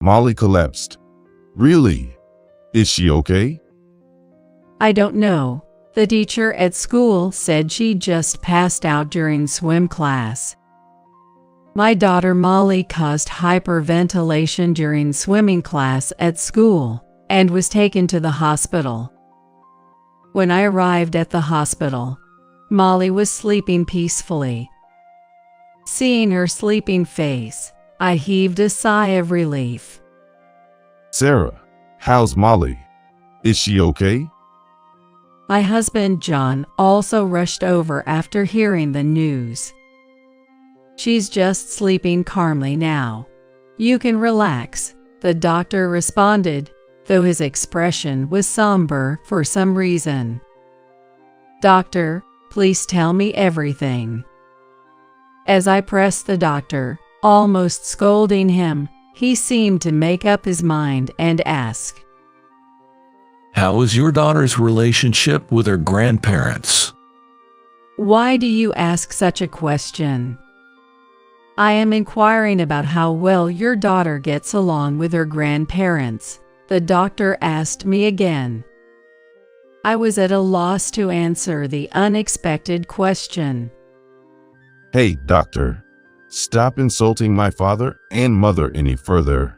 Molly collapsed. Really? Is she okay? I don't know. The teacher at school said she just passed out during swim class. My daughter Molly caused hyperventilation during swimming class at school and was taken to the hospital. When I arrived at the hospital, Molly was sleeping peacefully. Seeing her sleeping face, I heaved a sigh of relief. Sarah, how's Molly? Is she okay? My husband John also rushed over after hearing the news. She's just sleeping calmly now. You can relax, the doctor responded, though his expression was somber for some reason. Doctor, please tell me everything. As I pressed the doctor, almost scolding him, he seemed to make up his mind and ask, How is your daughter's relationship with her grandparents? Why do you ask such a question? I am inquiring about how well your daughter gets along with her grandparents, the doctor asked me again. I was at a loss to answer the unexpected question. Hey, doctor, stop insulting my father and mother any further,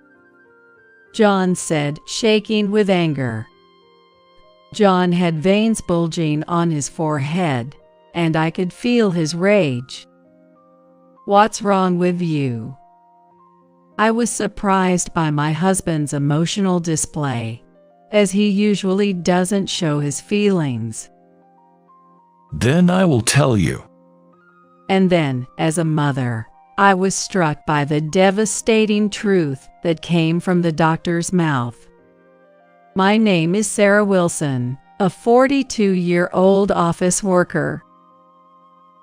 John said, shaking with anger. John had veins bulging on his forehead, and I could feel his rage. What's wrong with you? I was surprised by my husband's emotional display, as he usually doesn't show his feelings. Then I will tell you. And then, as a mother, I was struck by the devastating truth that came from the doctor's mouth. My name is Sarah Wilson, a 42-year-old office worker.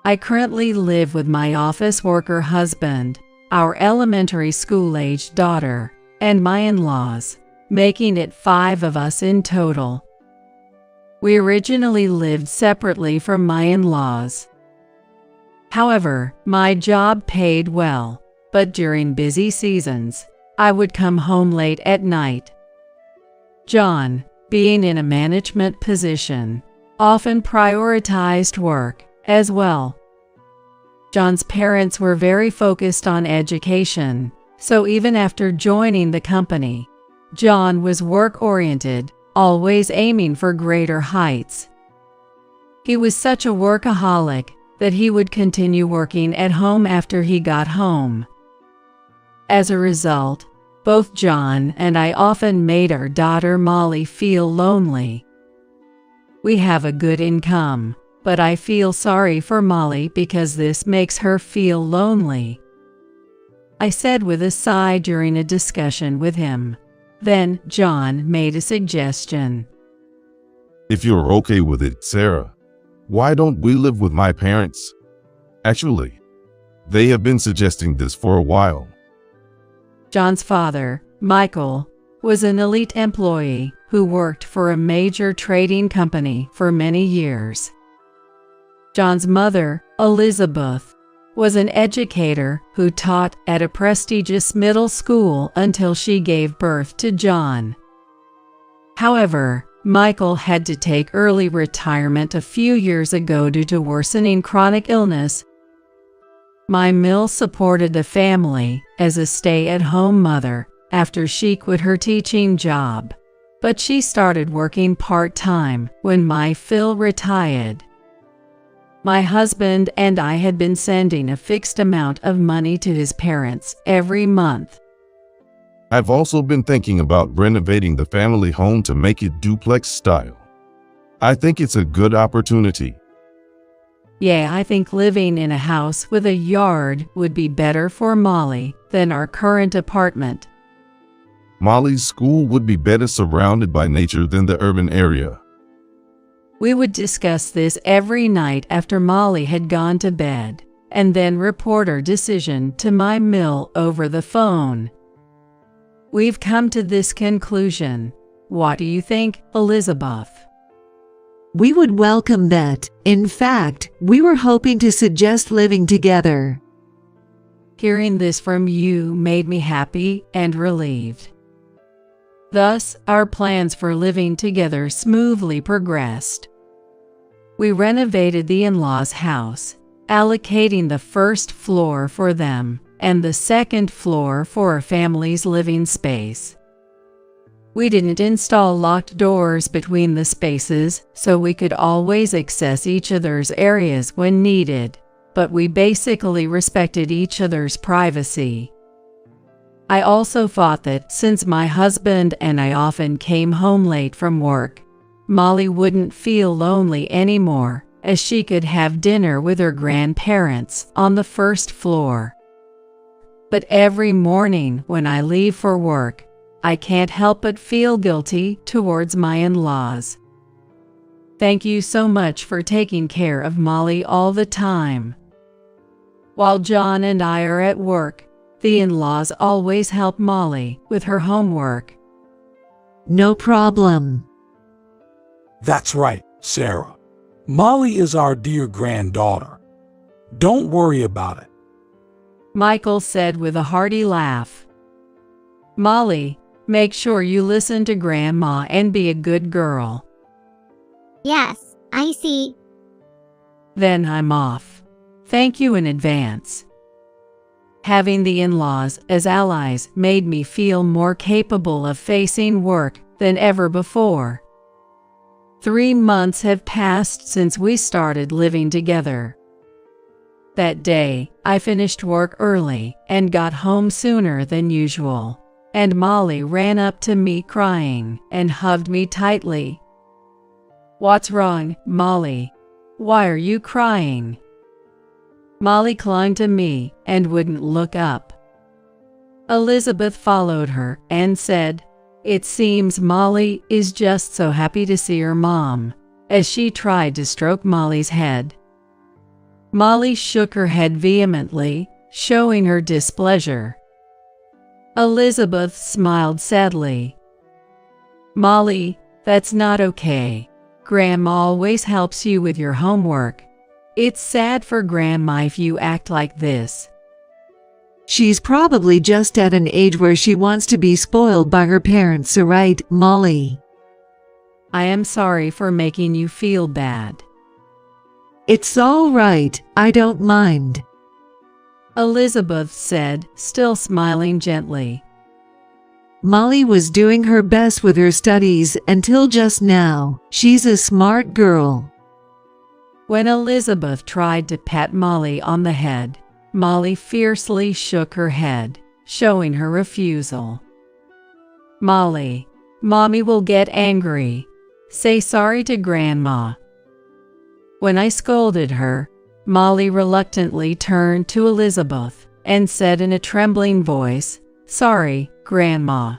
I currently live with my office worker husband, our elementary school-aged daughter, and my in-laws, making it 5 of us in total. We originally lived separately from my in-laws. However, my job paid well, but during busy seasons, I would come home late at night. John, being in a management position, often prioritized work as well. John's parents were very focused on education, so even after joining the company, John was work-oriented, always aiming for greater heights. He was such a workaholic that he would continue working at home after he got home. As a result, both John and I often made our daughter Molly feel lonely. We have a good income, but I feel sorry for Molly because this makes her feel lonely, I said with a sigh during a discussion with him. Then John made a suggestion. If you're okay with it, Sarah, why don't we live with my parents? Actually, they have been suggesting this for a while. John's father, Michael, was an elite employee who worked for a major trading company for many years. John's mother, Elizabeth, was an educator who taught at a prestigious middle school until she gave birth to John. However, Michael had to take early retirement a few years ago due to worsening chronic illness. My mill supported the family as a stay-at-home mother after she quit her teaching job, but she started working part-time when my Phil retired. My husband and I had been sending a fixed amount of money to his parents every month. I've also been thinking about renovating the family home to make it duplex style. I think it's a good opportunity. Yeah, I think living in a house with a yard would be better for Molly than our current apartment. Molly's school would be better surrounded by nature than the urban area. We would discuss this every night after Molly had gone to bed, and then report our decision to my mill over the phone. We've come to this conclusion. What do you think, Elizabeth? We would welcome that. In fact, we were hoping to suggest living together. Hearing this from you made me happy and relieved. Thus, our plans for living together smoothly progressed. We renovated the in-laws' house, allocating the first floor for them and the second floor for our family's living space. We didn't install locked doors between the spaces so we could always access each other's areas when needed, but we basically respected each other's privacy. I also thought that since my husband and I often came home late from work, Molly wouldn't feel lonely anymore, as she could have dinner with her grandparents on the first floor. But every morning when I leave for work, I can't help but feel guilty towards my in-laws. Thank you so much for taking care of Molly all the time. While John and I are at work, the in-laws always help Molly with her homework. No problem. That's right, Sarah. Molly is our dear granddaughter. Don't worry about it. Michael said with a hearty laugh. Molly, make sure you listen to Grandma and be a good girl. Yes, I see. Then I'm off. Thank you in advance. Having the in-laws as allies made me feel more capable of facing work than ever before. 3 months have passed since we started living together. That day, I finished work early and got home sooner than usual, and Molly ran up to me crying and hugged me tightly. "What's wrong, Molly? Why are you crying?" Molly clung to me and wouldn't look up. Elizabeth followed her and said, "It seems Molly is just so happy to see her mom," as she tried to stroke Molly's head. Molly shook her head vehemently, showing her displeasure. Elizabeth smiled sadly. "Molly, that's not okay. Grandma always helps you with your homework. It's sad for Grandma if you act like this." She's probably just at an age where she wants to be spoiled by her parents, right, Molly? "I am sorry for making you feel bad." It's all right, I don't mind. Elizabeth said, still smiling gently. Molly was doing her best with her studies until just now. She's a smart girl. When Elizabeth tried to pat Molly on the head, Molly fiercely shook her head, showing her refusal. "Molly, Mommy will get angry. Say sorry to Grandma." When I scolded her, Molly reluctantly turned to Elizabeth and said in a trembling voice, "Sorry, Grandma."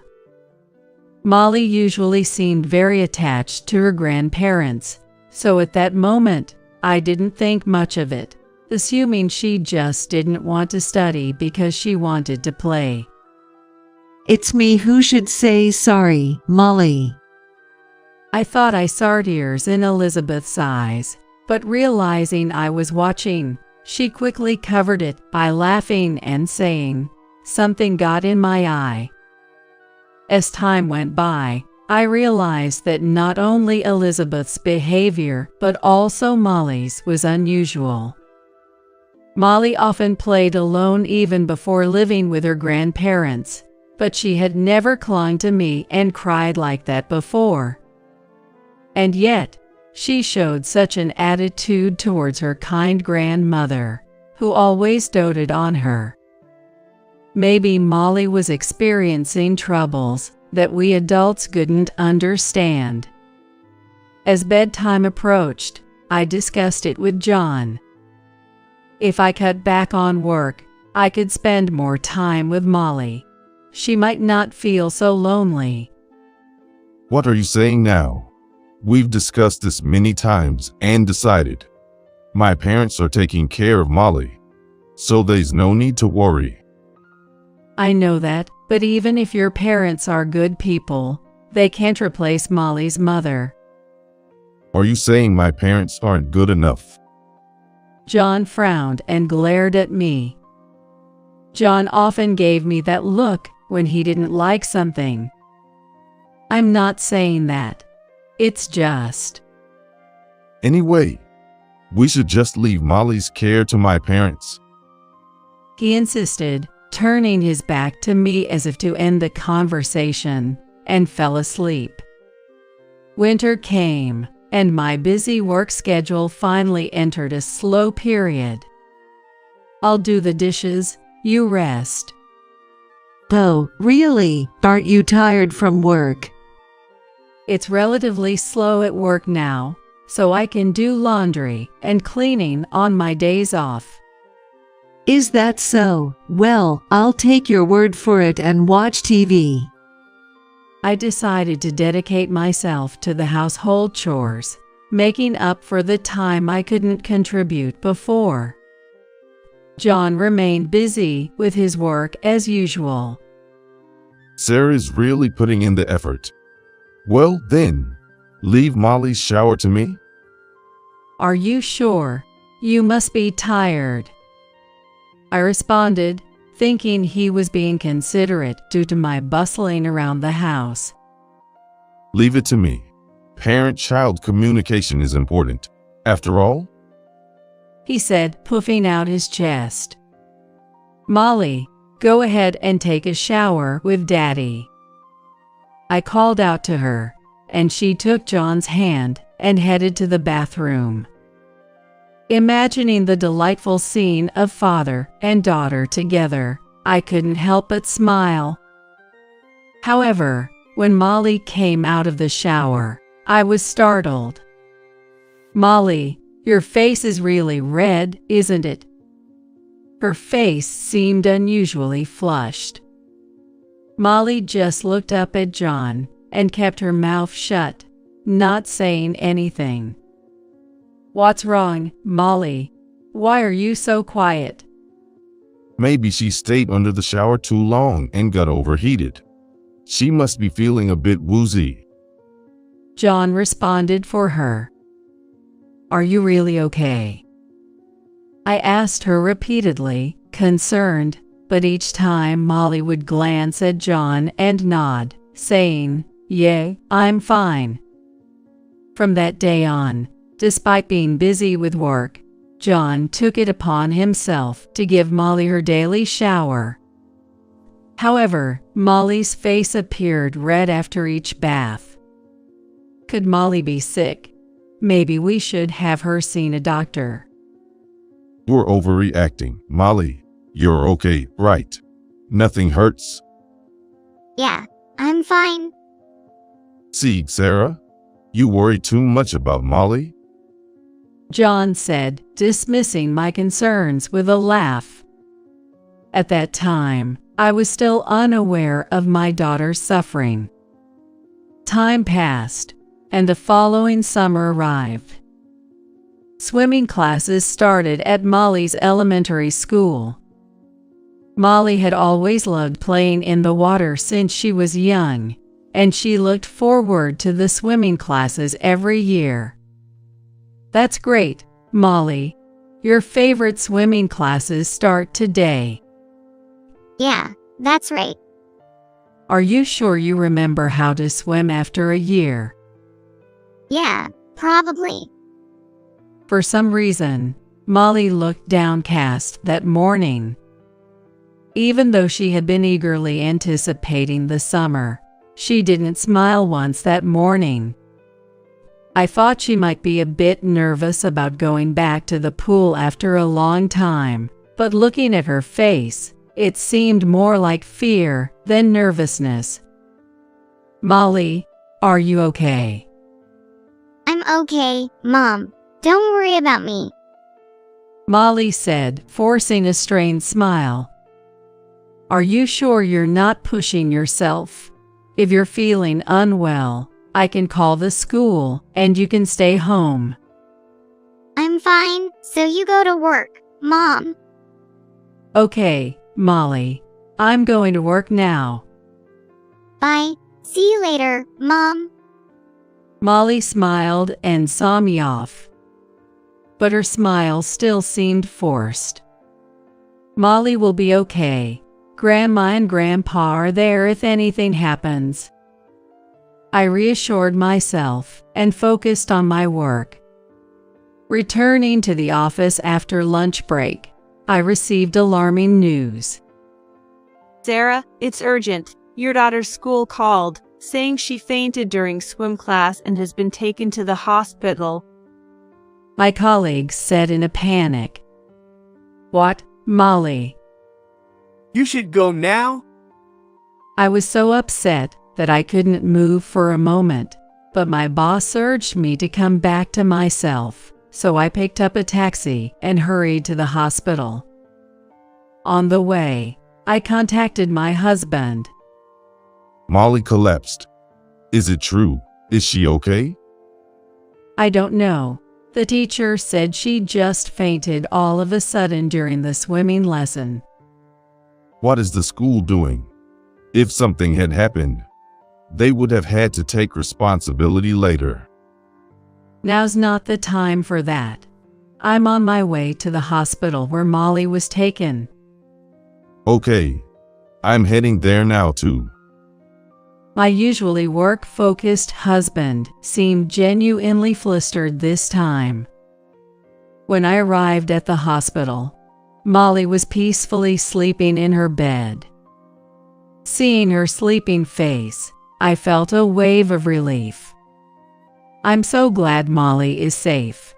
Molly usually seemed very attached to her grandparents, so at that moment, I didn't think much of it, assuming she just didn't want to study because she wanted to play. It's me who should say sorry, Molly. I thought I saw tears in Elizabeth's eyes, but realizing I was watching, she quickly covered it by laughing and saying, "Something got in my eye." As time went by, I realized that not only Elizabeth's behavior but also Molly's was unusual. Molly often played alone even before living with her grandparents, but she had never clung to me and cried like that before. And yet, she showed such an attitude towards her kind grandmother, who always doted on her. Maybe Molly was experiencing troubles that we adults couldn't understand. As bedtime approached, I discussed it with John. If I cut back on work, I could spend more time with Molly. She might not feel so lonely. What are you saying now? We've discussed this many times and decided. My parents are taking care of Molly, so there's no need to worry. I know that, but even if your parents are good people, they can't replace Molly's mother. Are you saying my parents aren't good enough? John frowned and glared at me. John often gave me that look when he didn't like something. I'm not saying that. It's just. Anyway, we should just leave Molly's care to my parents. He insisted, turning his back to me as if to end the conversation, and fell asleep. Winter came, and my busy work schedule finally entered a slow period. I'll do the dishes, you rest. Oh, really? Aren't you tired from work? It's relatively slow at work now, so I can do laundry and cleaning on my days off. Is that so? Well, I'll take your word for it and watch TV. I decided to dedicate myself to the household chores, making up for the time I couldn't contribute before. John remained busy with his work as usual. Sarah is really putting in the effort. Well then, leave Molly's shower to me. Are you sure? You must be tired. I responded, thinking he was being considerate due to my bustling around the house. Leave it to me. Parent-child communication is important. After all, He said, puffing out his chest. Molly, go ahead and take a shower with Daddy. I called out to her, and she took John's hand and headed to the bathroom. Imagining the delightful scene of father and daughter together, I couldn't help but smile. However, when Molly came out of the shower, I was startled. Molly, your face is really red, isn't it? Her face seemed unusually flushed. Molly just looked up at John and kept her mouth shut, not saying anything. What's wrong, Molly? Why are you so quiet? maybe she stayed under the shower too long and got overheated. She must be feeling a bit woozy. John responded for her. Are you really okay? I asked her repeatedly, concerned, but each time Molly would glance at John and nod, saying, "Yeah, I'm fine." From that day on, despite being busy with work, John took it upon himself to give Molly her daily shower. However, Molly's face appeared red after each bath. Could Molly be sick? Maybe we should have her seen a doctor. You're overreacting, Molly. You're okay, right? Nothing hurts. Yeah, I'm fine. See, Sarah? You worry too much about Molly? John said, dismissing my concerns with a laugh. At that time, I was still unaware of my daughter's suffering. Time passed, and the following summer arrived. Swimming classes started at Molly's elementary school. Molly had always loved playing in the water since she was young, and she looked forward to the swimming classes every year. That's great, Molly. Your favorite swimming classes start today. Yeah, that's right. Are you sure you remember how to swim after a year? Yeah, probably. For some reason, Molly looked downcast that morning. Even though she had been eagerly anticipating the summer, she didn't smile once that morning. I thought she might be a bit nervous about going back to the pool after a long time, but looking at her face, it seemed more like fear than nervousness. Molly, are you okay? I'm okay, Mom. Don't worry about me. Molly said, forcing a strained smile. Are you sure you're not pushing yourself? If you're feeling unwell, I can call the school and you can stay home. I'm fine, so you go to work, Mom. Okay, Molly. I'm going to work now. Bye. See you later, Mom. Molly smiled and saw me off. But her smile still seemed forced. Molly will be okay. Grandma and Grandpa are there if anything happens. I reassured myself and focused on my work. Returning to the office after lunch break, I received alarming news. Sarah, it's urgent. Your daughter's school called, saying she fainted during swim class and has been taken to the hospital. My colleagues said in a panic. What, Molly? You should go now. I was so upset that I couldn't move for a moment, but my boss urged me to come back to myself, so I picked up a taxi and hurried to the hospital. On the way, I contacted my husband. Molly collapsed. Is it true? Is she okay? I don't know. The teacher said she just fainted all of a sudden during the swimming lesson. What is the school doing? If something had happened, they would have had to take responsibility later. Now's not the time for that. I'm on my way to the hospital where Molly was taken. Okay, I'm heading there now too. My usually work-focused husband seemed genuinely flustered this time. When I arrived at the hospital, Molly was peacefully sleeping in her bed. Seeing her sleeping face, I felt a wave of relief. I'm so glad Molly is safe.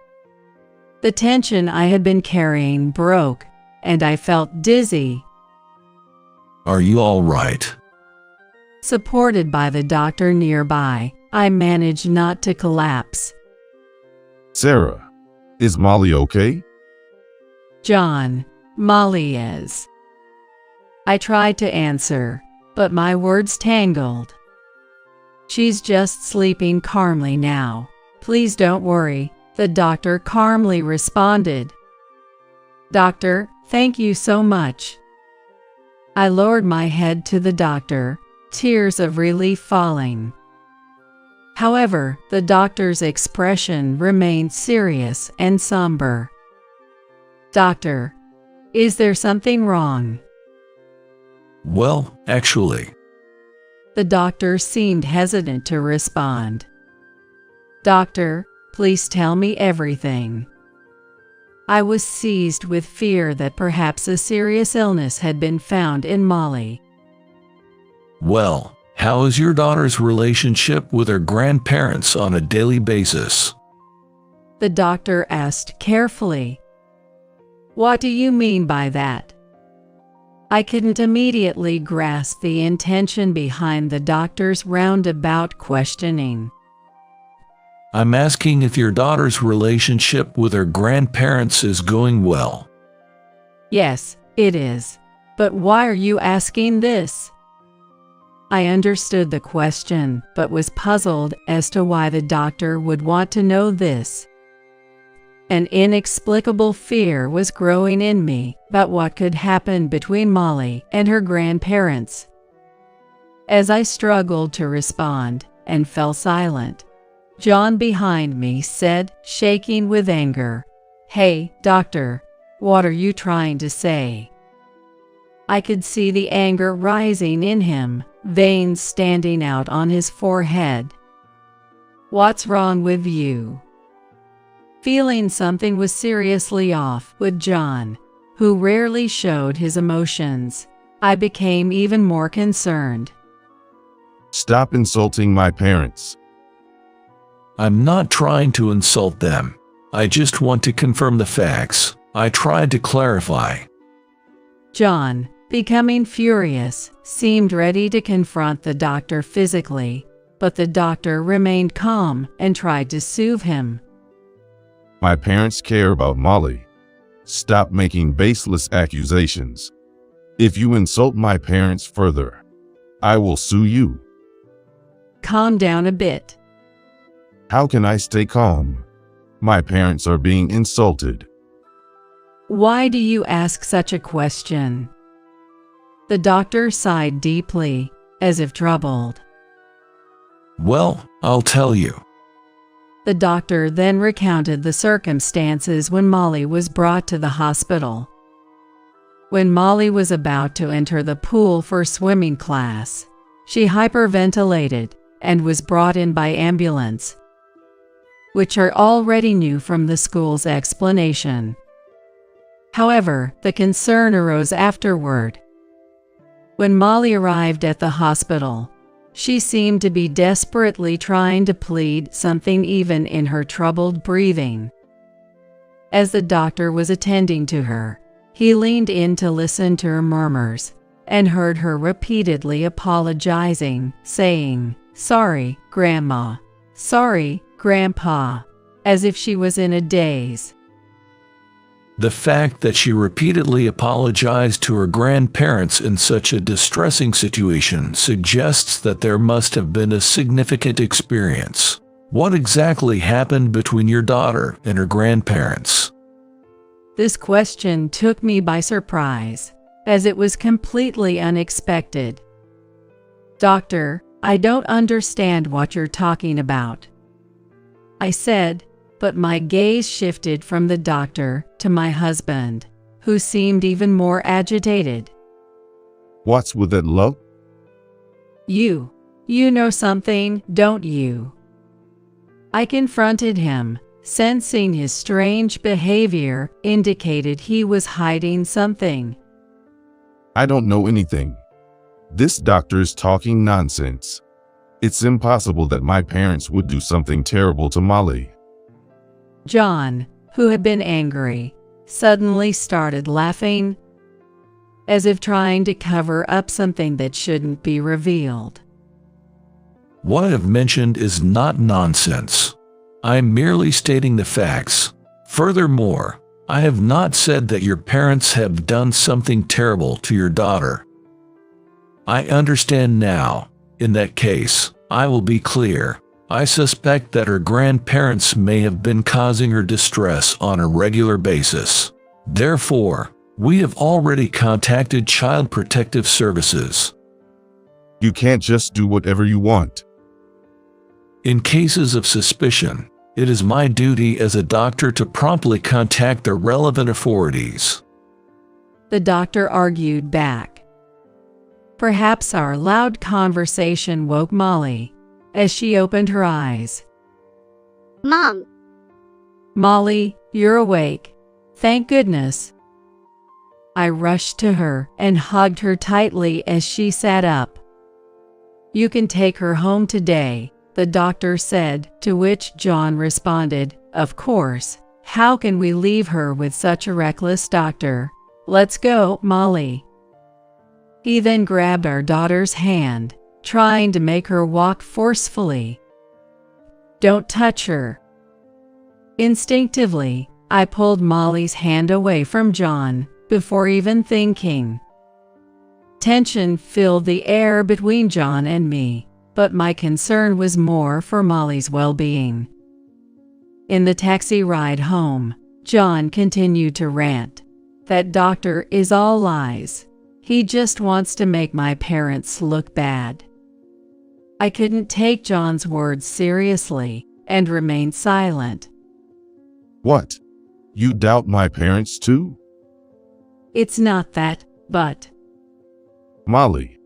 The tension I had been carrying broke, and I felt dizzy. Are you all right? Supported by the doctor nearby, I managed not to collapse. Sarah, is Molly okay? John, Molly is. I tried to answer, but my words tangled. She's just sleeping calmly now. Please don't worry, the doctor calmly responded. Doctor, thank you so much. I lowered my head to the doctor, tears of relief falling. However, the doctor's expression remained serious and somber. Doctor, is there something wrong? Well, actually. The doctor seemed hesitant to respond. Doctor, please tell me everything. I was seized with fear that perhaps a serious illness had been found in Molly. Well, how is your daughter's relationship with her grandparents on a daily basis? The doctor asked carefully. What do you mean by that? I couldn't immediately grasp the intention behind the doctor's roundabout questioning. I'm asking if your daughter's relationship with her grandparents is going well. Yes, it is. But why are you asking this? I understood the question, but was puzzled as to why the doctor would want to know this. An inexplicable fear was growing in me about what could happen between Molly and her grandparents. As I struggled to respond and fell silent, John behind me said, shaking with anger, "Hey, doctor, what are you trying to say?" I could see the anger rising in him, veins standing out on his forehead. What's wrong with you? Feeling something was seriously off with John, who rarely showed his emotions, I became even more concerned. Stop insulting my parents. I'm not trying to insult them. I just want to confirm the facts. I tried to clarify. John, becoming furious, seemed ready to confront the doctor physically, but the doctor remained calm and tried to soothe him. My parents care about Molly. Stop making baseless accusations. If you insult my parents further, I will sue you. Calm down a bit. How can I stay calm? My parents are being insulted. Why do you ask such a question? The doctor sighed deeply, as if troubled. Well, I'll tell you. The doctor then recounted the circumstances when Molly was brought to the hospital. When Molly was about to enter the pool for swimming class, she hyperventilated and was brought in by ambulance, which I already knew from the school's explanation. However, the concern arose afterward. When Molly arrived at the hospital, she seemed to be desperately trying to plead something even in her troubled breathing. As the doctor was attending to her, he leaned in to listen to her murmurs and heard her repeatedly apologizing, saying, "Sorry, Grandma. Sorry, Grandpa," as if she was in a daze. The fact that she repeatedly apologized to her grandparents in such a distressing situation suggests that there must have been a significant experience. What exactly happened between your daughter and her grandparents? This question took me by surprise, as it was completely unexpected. "Doctor, I don't understand what you're talking about," I said, but my gaze shifted from the doctor to my husband, who seemed even more agitated. What's with that, love? You know something, don't you?" I confronted him, sensing his strange behavior indicated he was hiding something. I don't know anything. This doctor is talking nonsense. It's impossible that my parents would do something terrible to Molly. John, who had been angry, suddenly started laughing, as if trying to cover up something that shouldn't be revealed. What I've mentioned is not nonsense. I'm merely stating the facts. Furthermore, I have not said that your parents have done something terrible to your daughter. I understand now. In that case, I will be clear. I suspect that her grandparents may have been causing her distress on a regular basis. Therefore, we have already contacted Child Protective Services. You can't just do whatever you want. In cases of suspicion, it is my duty as a doctor to promptly contact the relevant authorities. The doctor argued back. Perhaps our loud conversation woke Molly, as she opened her eyes. Mom, "Molly, you're awake. Thank goodness." I rushed to her and hugged her tightly as she sat up. "You can take her home today," the doctor said, to which John responded, "Of course. How can we leave her with such a reckless doctor? Let's go, Molly." He then grabbed our daughter's hand, trying to make her walk forcefully. "Don't touch her." Instinctively, I pulled Molly's hand away from John, before even thinking. Tension filled the air between John and me, but my concern was more for Molly's well-being. In the taxi ride home, John continued to rant. "That doctor is all lies. He just wants to make my parents look bad." I couldn't take John's words seriously and remained silent. What? You doubt my parents too? "It's not that, but..." Molly,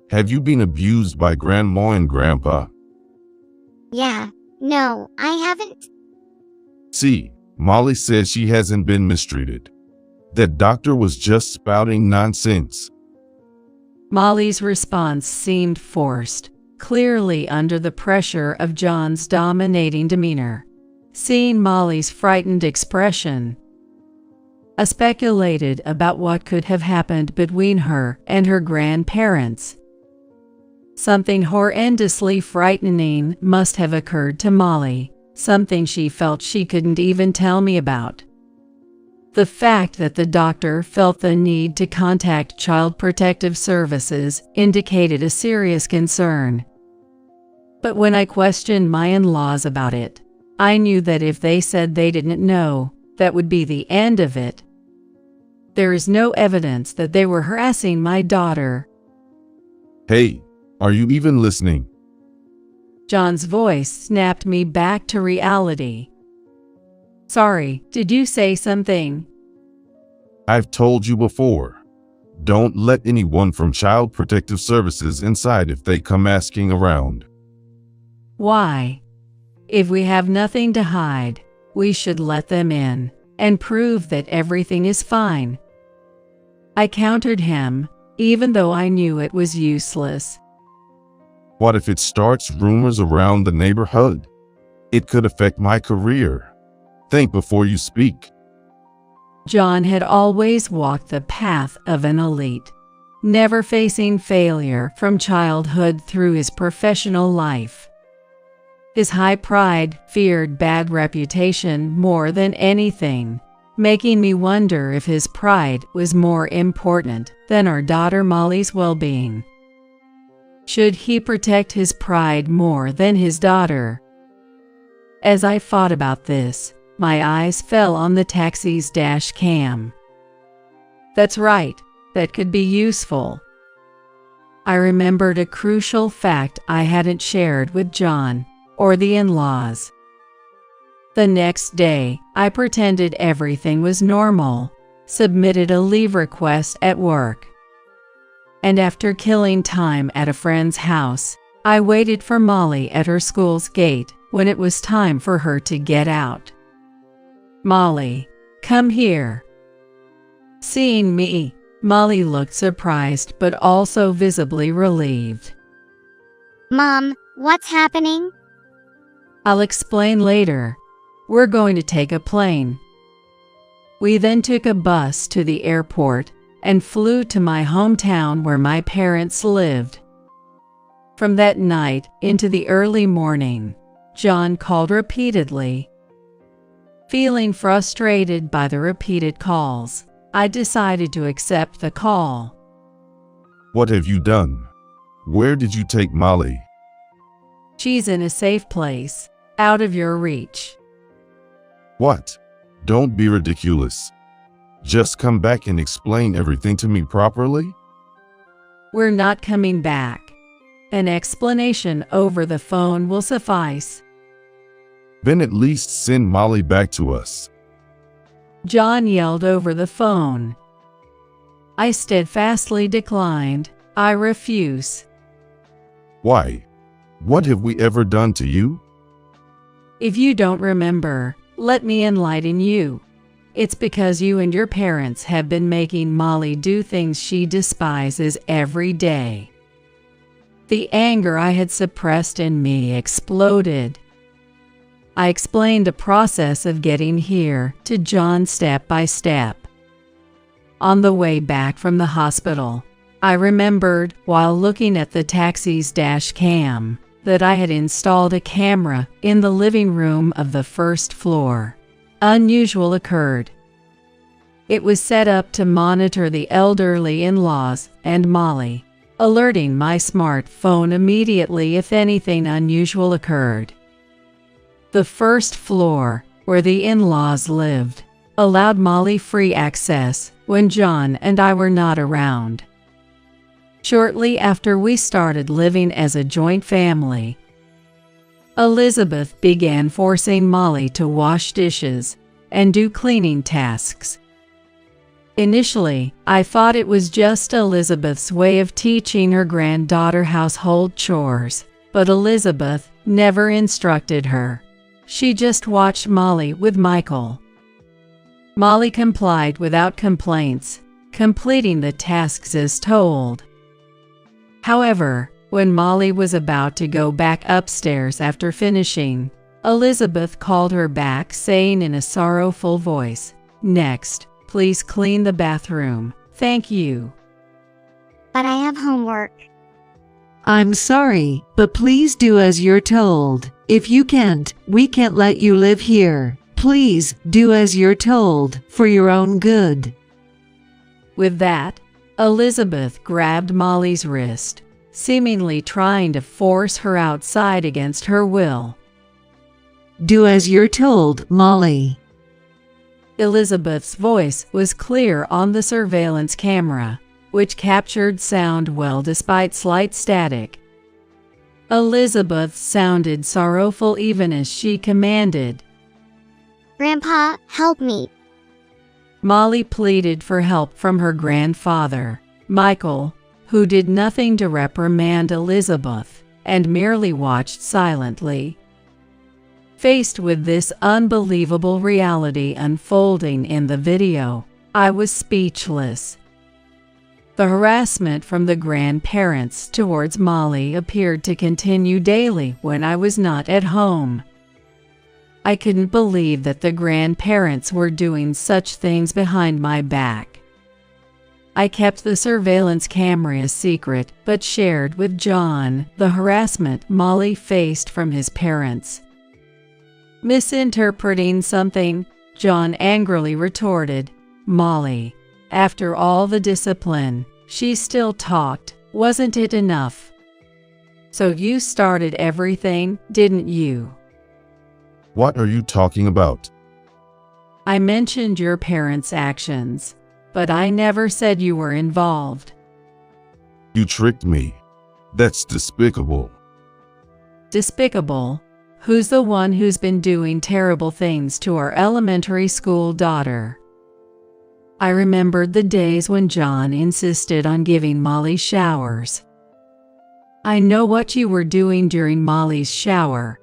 have you been abused by Grandma and Grandpa? yeah, no, I haven't. See, Molly says she hasn't been mistreated. That doctor was just spouting nonsense. Molly's response seemed forced, clearly under the pressure of John's dominating demeanor. Seeing Molly's frightened expression, I speculated about what could have happened between her and her grandparents. Something horrendously frightening must have occurred to Molly, something she felt she couldn't even tell me about. The fact that the doctor felt the need to contact Child Protective Services indicated a serious concern. But when I questioned my in-laws about it, I knew that if they said they didn't know, that would be the end of it. There is no evidence that they were harassing my daughter. Hey, are you even listening? John's voice snapped me back to reality. "Sorry, did you say something?" I've told you before. Don't let anyone from Child Protective Services inside if they come asking around. Why? If we have nothing to hide, we should let them in and prove that everything is fine. I countered him, even though I knew it was useless. What if it starts rumors around the neighborhood? It could affect my career. Think before you speak. John had always walked the path of an elite, never facing failure from childhood through his professional life. His high pride feared bad reputation more than anything, making me wonder if his pride was more important than our daughter Molly's well-being. Should he protect his pride more than his daughter? As I thought about this, my eyes fell on the taxi's dash cam. That's right, that could be useful. I remembered a crucial fact I hadn't shared with John or the in-laws. The next day, I pretended everything was normal, submitted a leave request at work. And after killing time at a friend's house, I waited for Molly at her school's gate when it was time for her to get out. "Molly, come here." Seeing me, Molly looked surprised but also visibly relieved. Mom, what's happening? "I'll explain later. We're going to take a plane." We then took a bus to the airport and flew to my hometown where my parents lived. From that night into the early morning, John called repeatedly. Feeling frustrated by the repeated calls, I decided to accept the call. What have you done? Where did you take Molly? "She's in a safe place, out of your reach." What? Don't be ridiculous. Just come back and explain everything to me properly? "We're not coming back. An explanation over the phone will suffice." Then at least send Molly back to us. John yelled over the phone. I steadfastly declined. "I refuse." Why? What have we ever done to you? "If you don't remember, let me enlighten you. It's because you and your parents have been making Molly do things she despises every day." The anger I had suppressed in me exploded. I explained the process of getting here to John step by step. On the way back from the hospital, I remembered, while looking at the taxi's dash cam, that I had installed a camera in the living room of the first floor. Unusual occurred. It was set up to monitor the elderly in-laws and Molly, alerting my smartphone immediately if anything unusual occurred. The first floor, where the in-laws lived, allowed Molly free access when John and I were not around. Shortly after we started living as a joint family, Elizabeth began forcing Molly to wash dishes and do cleaning tasks. Initially, I thought it was just Elizabeth's way of teaching her granddaughter household chores, but Elizabeth never instructed her. She just watched Molly with Michael. Molly complied without complaints, completing the tasks as told. However, when Molly was about to go back upstairs after finishing, Elizabeth called her back, saying in a sorrowful voice, "Next, please clean the bathroom. Thank you." But I have homework. I'm sorry, but please do as you're told. If you can't, we can't let you live here. Please do as you're told, for your own good. With that, Elizabeth grabbed Molly's wrist, seemingly trying to force her outside against her will. Do as you're told, Molly. Elizabeth's voice was clear on the surveillance camera, which captured sound well despite slight static. Elizabeth sounded sorrowful even as she commanded. Grandpa, help me. Molly pleaded for help from her grandfather, Michael, who did nothing to reprimand Elizabeth and merely watched silently. Faced with this unbelievable reality unfolding in the video, I was speechless. The harassment from the grandparents towards Molly appeared to continue daily when I was not at home. I couldn't believe that the grandparents were doing such things behind my back. I kept the surveillance camera a secret, but shared with John the harassment Molly faced from his parents. Misinterpreting something, John angrily retorted, "Molly, after all the discipline, she still talked. Wasn't it enough? So you started everything, didn't you?" What are you talking about? I mentioned your parents' actions, but I never said you were involved. You tricked me. That's despicable. Despicable? Who's the one who's been doing terrible things to our elementary school daughter? I remembered the days when John insisted on giving Molly showers. I know what you were doing during Molly's shower.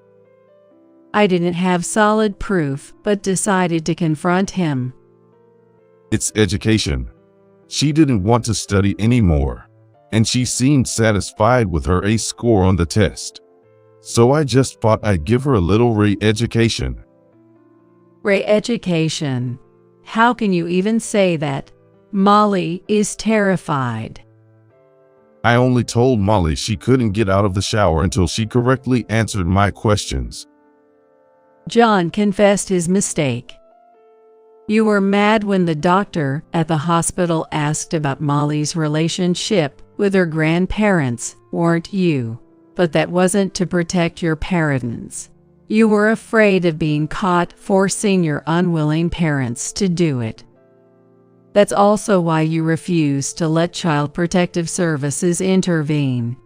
I didn't have solid proof, but decided to confront him. It's education. She didn't want to study anymore, and she seemed satisfied with her A score on the test. So I just thought I'd give her a little re-education. Re-education? How can you even say that? Molly is terrified. I only told Molly she couldn't get out of the shower until she correctly answered my questions. John confessed his mistake. You were mad when the doctor at the hospital asked about Molly's relationship with her grandparents, weren't you? But that wasn't to protect your parents. You were afraid of being caught forcing your unwilling parents to do it. That's also why you refused to let Child Protective Services intervene.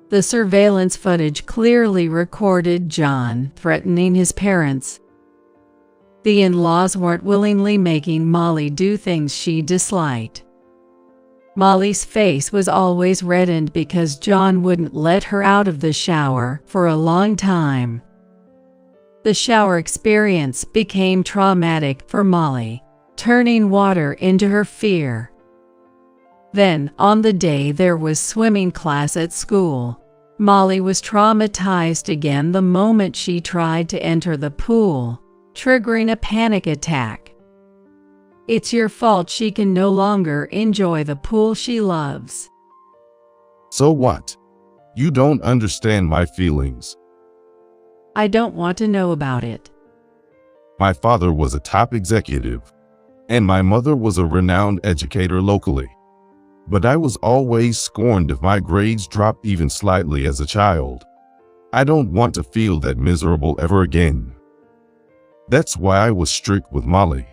The surveillance footage clearly recorded John threatening his parents. The in-laws weren't willingly making Molly do things she disliked. Molly's face was always reddened because John wouldn't let her out of the shower for a long time. The shower experience became traumatic for Molly, turning water into her fear. Then, on the day there was swimming class at school, Molly was traumatized again the moment she tried to enter the pool, triggering a panic attack. It's your fault she can no longer enjoy the pool she loves. So what? You don't understand my feelings. I don't want to know about it. My father was a top executive, and my mother was a renowned educator locally. But I was always scorned if my grades dropped even slightly as a child. I don't want to feel that miserable ever again. That's why I was strict with Molly,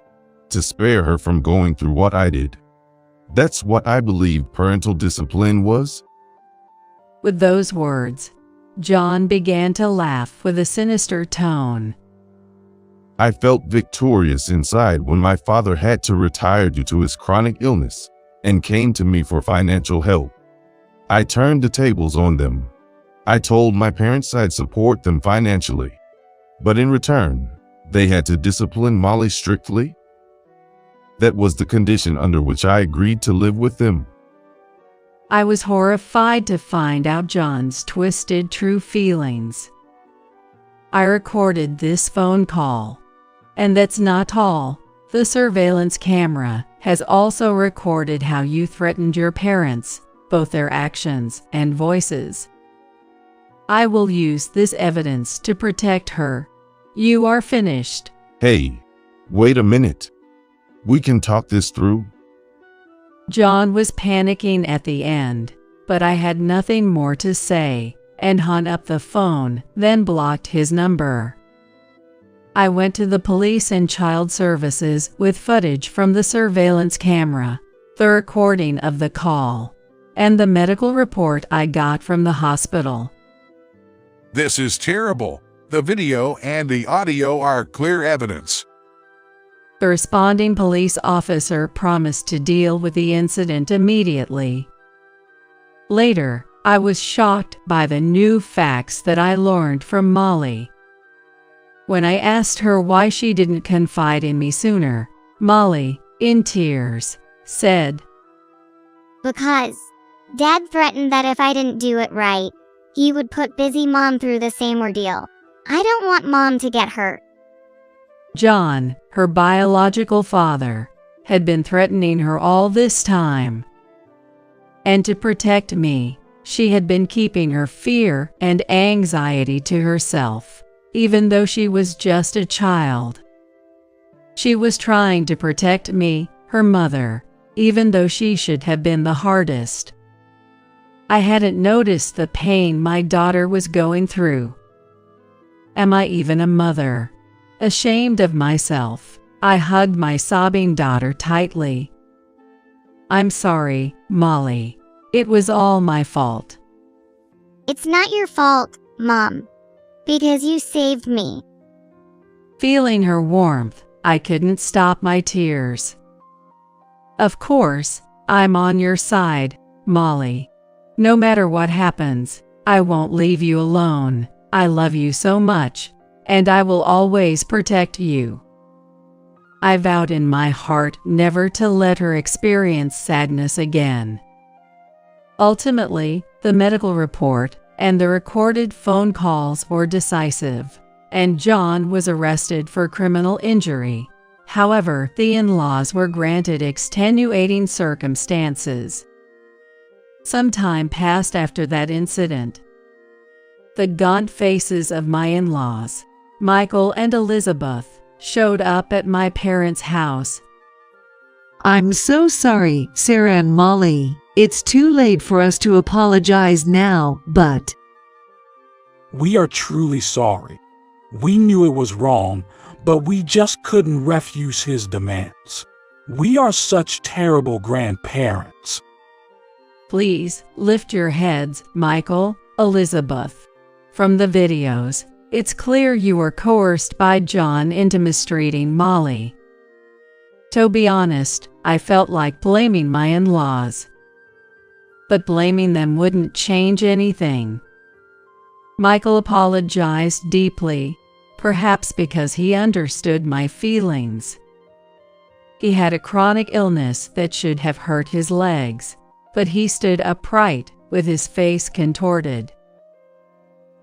to spare her from going through what I did. That's what I believed parental discipline was. With those words, John began to laugh with a sinister tone. I felt victorious inside when my father had to retire due to his chronic illness and came to me for financial help. I turned the tables on them. I told my parents I'd support them financially, but in return, they had to discipline Molly strictly. That was the condition under which I agreed to live with them. I was horrified to find out John's twisted true feelings. I recorded this phone call. And that's not all. The surveillance camera has also recorded how you threatened your parents, both their actions and voices. I will use this evidence to protect her. You are finished. Hey, wait a minute. We can talk this through. John was panicking at the end, but I had nothing more to say and hung up the phone, then blocked his number. I went to the police and child services with footage from the surveillance camera, the recording of the call, and the medical report I got from the hospital. This is terrible. The video and the audio are clear evidence. The responding police officer promised to deal with the incident immediately. Later, I was shocked by the new facts that I learned from Molly. When I asked her why she didn't confide in me sooner, Molly, in tears, said, Because Dad threatened that if I didn't do it right, he would put busy Mom through the same ordeal. I don't want Mom to get hurt. John, her biological father, had been threatening her all this time. And to protect me, she had been keeping her fear and anxiety to herself, even though she was just a child. She was trying to protect me, her mother, even though she should have been the hardest. I hadn't noticed the pain my daughter was going through. Am I even a mother? Ashamed of myself, I hugged my sobbing daughter tightly. I'm sorry, Molly. It was all my fault. It's not your fault, Mom. Because you saved me. Feeling her warmth, I couldn't stop my tears. Of course, I'm on your side, Molly. No matter what happens, I won't leave you alone. I love you so much, and I will always protect you. I vowed in my heart never to let her experience sadness again. Ultimately, the medical report and the recorded phone calls were decisive, and John was arrested for criminal injury. However, the in-laws were granted extenuating circumstances. Some time passed after that incident. The gaunt faces of my in-laws, Michael and Elizabeth, showed up at my parents' house. I'm so sorry, Sarah and Molly. It's too late for us to apologize now, but We are truly sorry. We knew it was wrong, but we just couldn't refuse his demands. We are such terrible grandparents. Please lift your heads, Michael, Elizabeth. From the videos, it's clear you were coerced by John into mistreating Molly. To be honest, I felt like blaming my in-laws. But blaming them wouldn't change anything. Michael apologized deeply, perhaps because he understood my feelings. He had a chronic illness that should have hurt his legs, but he stood upright with his face contorted.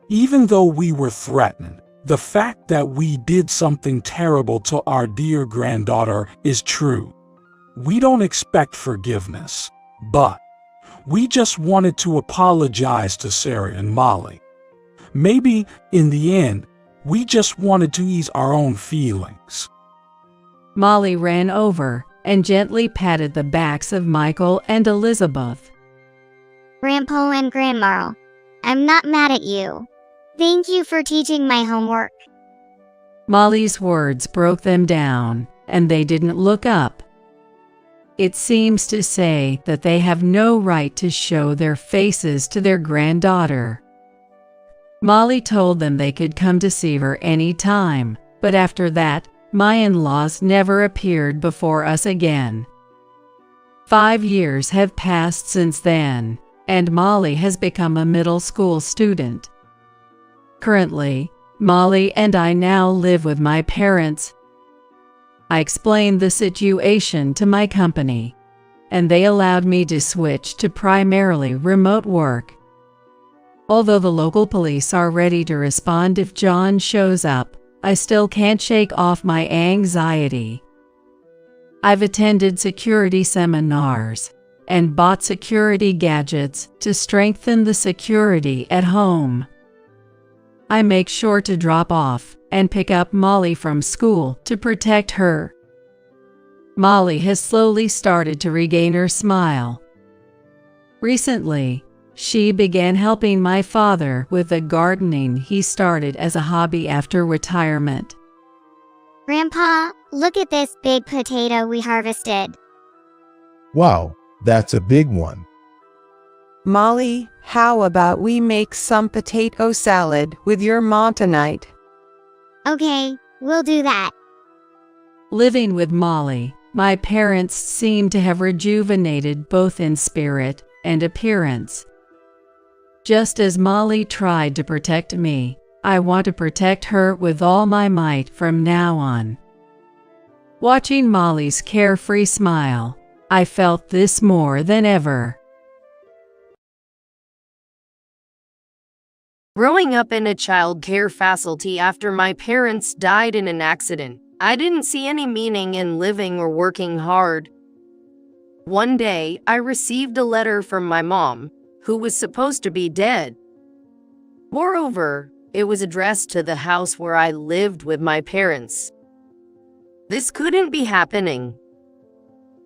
Even though we were threatened, the fact that we did something terrible to our dear granddaughter is true. We don't expect forgiveness, but we just wanted to apologize to Sarah and Molly. Maybe, in the end, we just wanted to ease our own feelings. Molly ran over and gently patted the backs of Michael and Elizabeth. Grandpa and Grandma, I'm not mad at you. Thank you for teaching my homework. Molly's words broke them down, and they didn't look up. It seems to say that they have no right to show their faces to their granddaughter. Molly told them they could come to see her any time, but after that, my in-laws never appeared before us again. 5 years have passed since then, and Molly has become a middle school student. Currently, Molly and I now live with my parents. I explained the situation to my company, and they allowed me to switch to primarily remote work. Although the local police are ready to respond if John shows up, I still can't shake off my anxiety. I've attended security seminars and bought security gadgets to strengthen the security at home. I make sure to drop off and pick up Molly from school to protect her. Molly has slowly started to regain her smile. Recently, she began helping my father with the gardening he started as a hobby after retirement. Grandpa, look at this big potato we harvested. Wow, that's a big one. Molly, how about we make some potato salad with your mom tonight? Okay, we'll do that. Living with Molly, my parents seemed to have rejuvenated both in spirit and appearance. Just as Molly tried to protect me, I want to protect her with all my might from now on. Watching Molly's carefree smile, I felt this more than ever. Growing up in a child care facility after my parents died in an accident, I didn't see any meaning in living or working hard. One day, I received a letter from my mom, who was supposed to be dead. Moreover, it was addressed to the house where I lived with my parents. This couldn't be happening.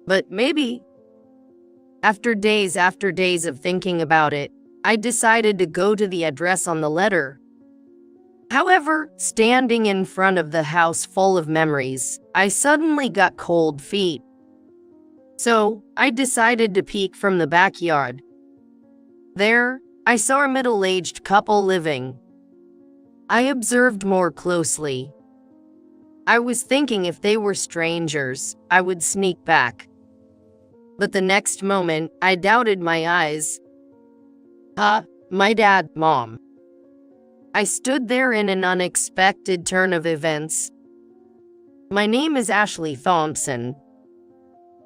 But maybe. After days of thinking about it, I decided to go to the address on the letter. However, standing in front of the house full of memories, I suddenly got cold feet. So, I decided to peek from the backyard. There, I saw a middle-aged couple living. I observed more closely. I was thinking if they were strangers, I would sneak back. But the next moment, I doubted my eyes. My dad, Mom. I stood there in an unexpected turn of events. My name is Ashley Thompson.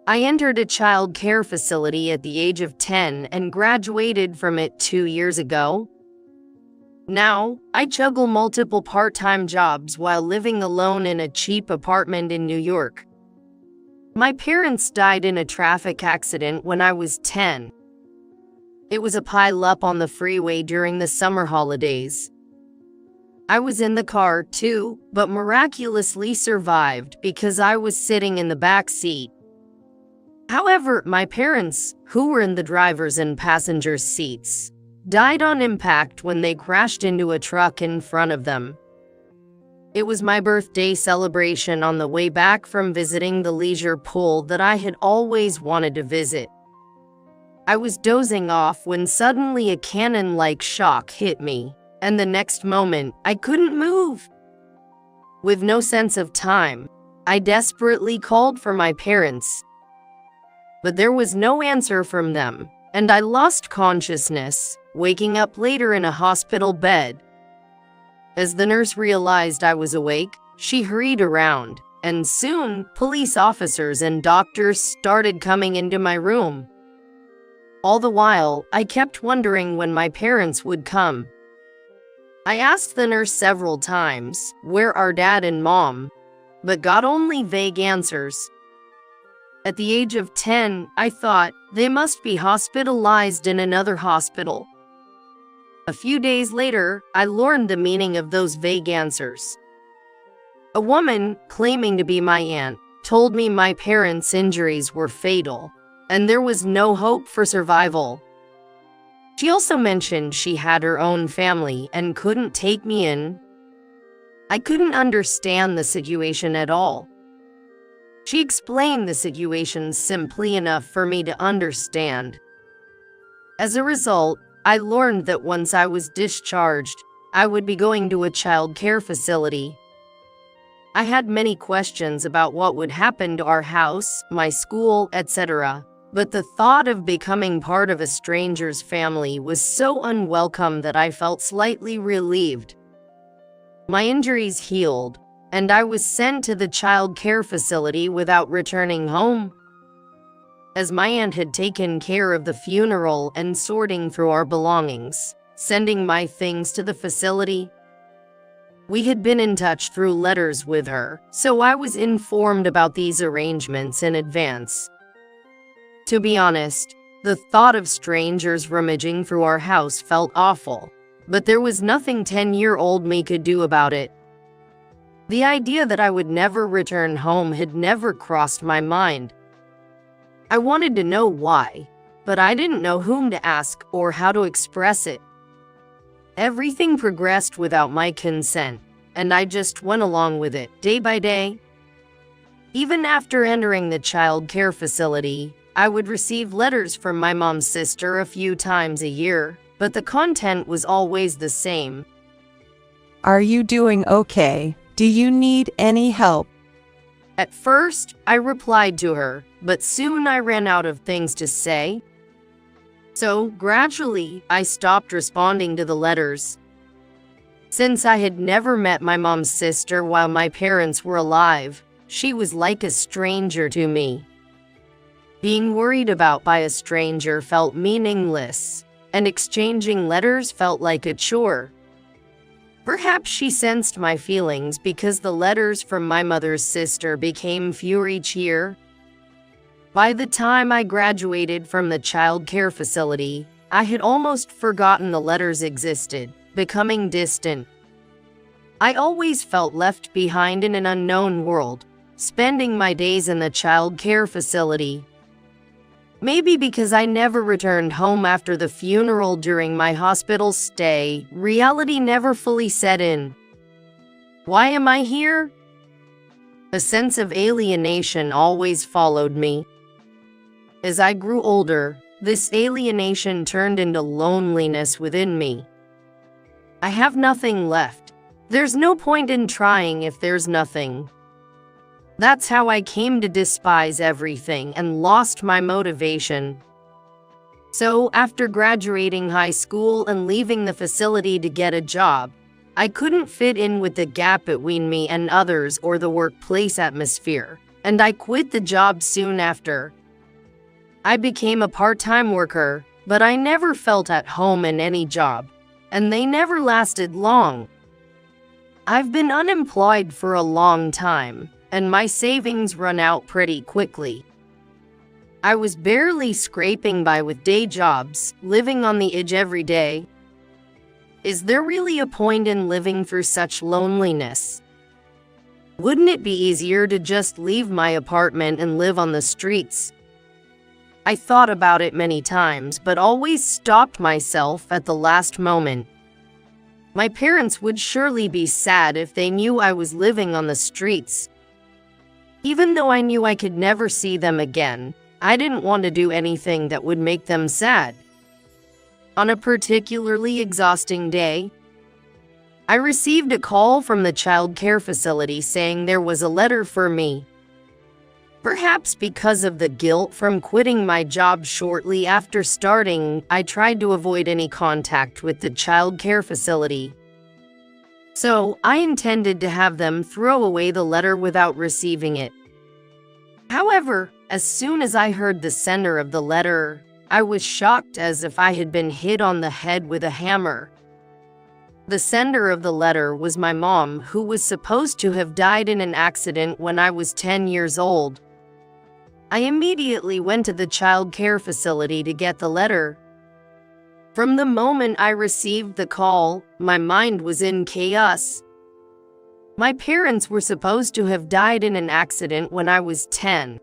I entered a child care facility at the age of 10 and graduated from it 2 years ago. Now, I juggle multiple part-time jobs while living alone in a cheap apartment in New York. My parents died in a traffic accident when I was 10. It was a pile-up on the freeway during the summer holidays. I was in the car too, but miraculously survived because I was sitting in the back seat. However, my parents, who were in the driver's and passenger's seats, died on impact when they crashed into a truck in front of them. It was my birthday celebration on the way back from visiting the leisure pool that I had always wanted to visit. I was dozing off when suddenly a cannon-like shock hit me, and the next moment, I couldn't move. With no sense of time, I desperately called for my parents. But there was no answer from them, and I lost consciousness, waking up later in a hospital bed. As the nurse realized I was awake, she hurried around, and soon, police officers and doctors started coming into my room. All the while, I kept wondering when my parents would come. I asked the nurse several times, where are Dad and Mom, but got only vague answers. At the age of 10, I thought, they must be hospitalized in another hospital. A few days later, I learned the meaning of those vague answers. A woman, claiming to be my aunt, told me my parents' injuries were fatal, and there was no hope for survival. She also mentioned she had her own family and couldn't take me in. I couldn't understand the situation at all. She explained the situation simply enough for me to understand. As a result, I learned that once I was discharged, I would be going to a child care facility. I had many questions about what would happen to our house, my school, etc. But the thought of becoming part of a stranger's family was so unwelcome that I felt slightly relieved. My injuries healed, and I was sent to the child care facility without returning home. As my aunt had taken care of the funeral and sorting through our belongings, sending my things to the facility, we had been in touch through letters with her, so I was informed about these arrangements in advance. To be honest, the thought of strangers rummaging through our house felt awful, but there was nothing 10-year-old me could do about it. The idea that I would never return home had never crossed my mind. I wanted to know why, but I didn't know whom to ask or how to express it. Everything progressed without my consent, and I just went along with it, day by day. Even after entering the child care facility, I would receive letters from my mom's sister a few times a year, but the content was always the same. Are you doing okay? Do you need any help? At first, I replied to her, but soon I ran out of things to say. So, gradually, I stopped responding to the letters. Since I had never met my mom's sister while my parents were alive, she was like a stranger to me. Being worried about by a stranger felt meaningless, and exchanging letters felt like a chore. Perhaps she sensed my feelings because the letters from my mother's sister became fewer each year. By the time I graduated from the child care facility, I had almost forgotten the letters existed, becoming distant. I always felt left behind in an unknown world, spending my days in the child care facility. Maybe because I never returned home after the funeral during my hospital stay, reality never fully set in. Why am I here? A sense of alienation always followed me. As I grew older, this alienation turned into loneliness within me. I have nothing left. There's no point in trying if there's nothing. That's how I came to despise everything and lost my motivation. So, after graduating high school and leaving the facility to get a job, I couldn't fit in with the gap between me and others or the workplace atmosphere, and I quit the job soon after. I became a part-time worker, but I never felt at home in any job, and they never lasted long. I've been unemployed for a long time, and my savings run out pretty quickly. I was barely scraping by with day jobs, living on the edge every day. Is there really a point in living through such loneliness? Wouldn't it be easier to just leave my apartment and live on the streets? I thought about it many times, but always stopped myself at the last moment. My parents would surely be sad if they knew I was living on the streets. Even though I knew I could never see them again, I didn't want to do anything that would make them sad. On a particularly exhausting day, I received a call from the child care facility saying there was a letter for me. Perhaps because of the guilt from quitting my job shortly after starting, I tried to avoid any contact with the child care facility. So, I intended to have them throw away the letter without receiving it. However, as soon as I heard the sender of the letter, I was shocked as if I had been hit on the head with a hammer. The sender of the letter was my mom, who was supposed to have died in an accident when I was 10 years old. I immediately went to the child care facility to get the letter. From the moment I received the call, my mind was in chaos. My parents were supposed to have died in an accident when I was 10.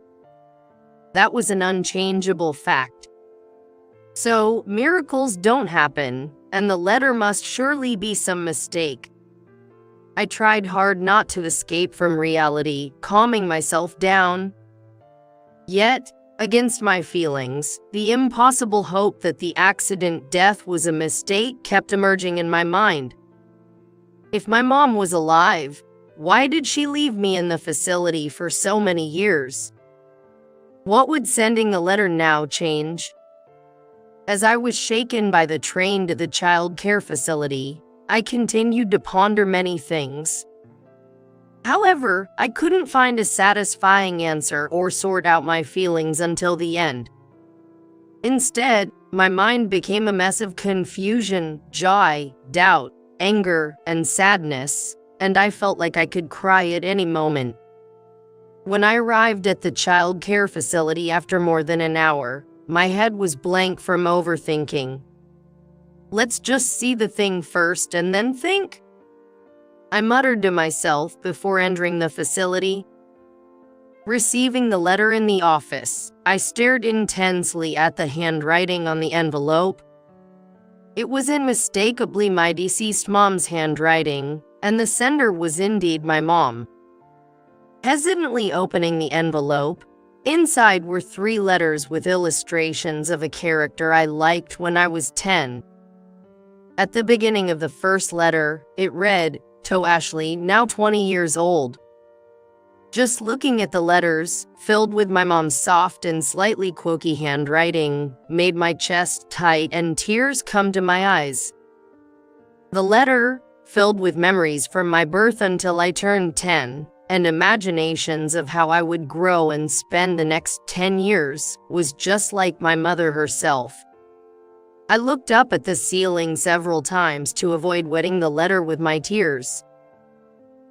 That was an unchangeable fact. So, miracles don't happen, and the letter must surely be some mistake. I tried hard not to escape from reality, calming myself down. Yet, against my feelings, the impossible hope that the accident death was a mistake kept emerging in my mind. If my mom was alive, why did she leave me in the facility for so many years? What would sending a letter now change? As I was shaken by the train to the child care facility, I continued to ponder many things. However, I couldn't find a satisfying answer or sort out my feelings until the end. Instead, my mind became a mess of confusion, joy, doubt, anger, and sadness, and I felt like I could cry at any moment. When I arrived at the child care facility after more than an hour, my head was blank from overthinking. Let's just see the thing first and then think, I muttered to myself before entering the facility. Receiving the letter in the office, I stared intensely at the handwriting on the envelope. It was unmistakably my deceased mom's handwriting, and the sender was indeed my mom. Hesitantly opening the envelope, inside were 3 letters with illustrations of a character I liked when I was 10. At the beginning of the first letter, it read, "To Ashley, now 20 years old." Just looking at the letters, filled with my mom's soft and slightly quirky handwriting, made my chest tight and tears come to my eyes. The letter, filled with memories from my birth until I turned 10, and imaginations of how I would grow and spend the next 10 years, was just like my mother herself. I looked up at the ceiling several times to avoid wetting the letter with my tears.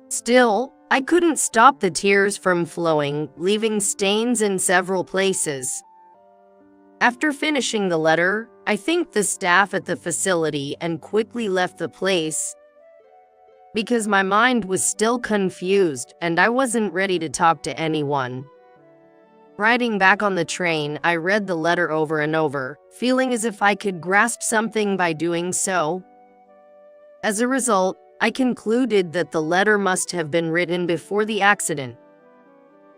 Still, I couldn't stop the tears from flowing, leaving stains in several places. After finishing the letter, I thanked the staff at the facility and quickly left the place because my mind was still confused and I wasn't ready to talk to anyone. Riding back on the train, I read the letter over and over, feeling as if I could grasp something by doing so. As a result, I concluded that the letter must have been written before the accident.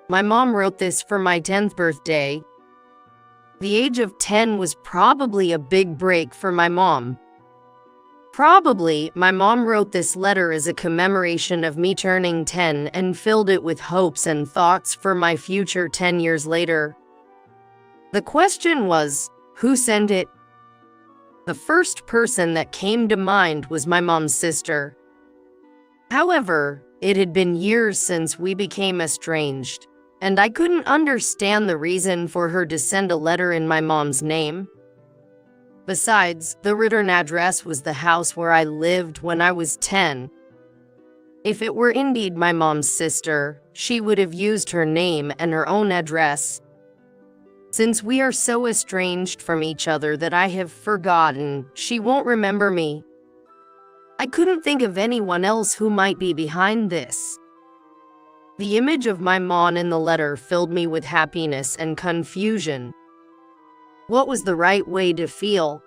My mom wrote this for my 10th birthday. The age of 10 was probably a big break for my mom. Probably, my mom wrote this letter as a commemoration of me turning 10 and filled it with hopes and thoughts for my future 10 years later. The question was, who sent it? The first person that came to mind was my mom's sister. However, it had been years since we became estranged, and I couldn't understand the reason for her to send a letter in my mom's name. Besides, the return address was the house where I lived when I was 10. If it were indeed my mom's sister, she would have used her name and her own address. Since we are so estranged from each other that I have forgotten, she won't remember me. I couldn't think of anyone else who might be behind this. The image of my mom in the letter filled me with happiness and confusion. What was the right way to feel?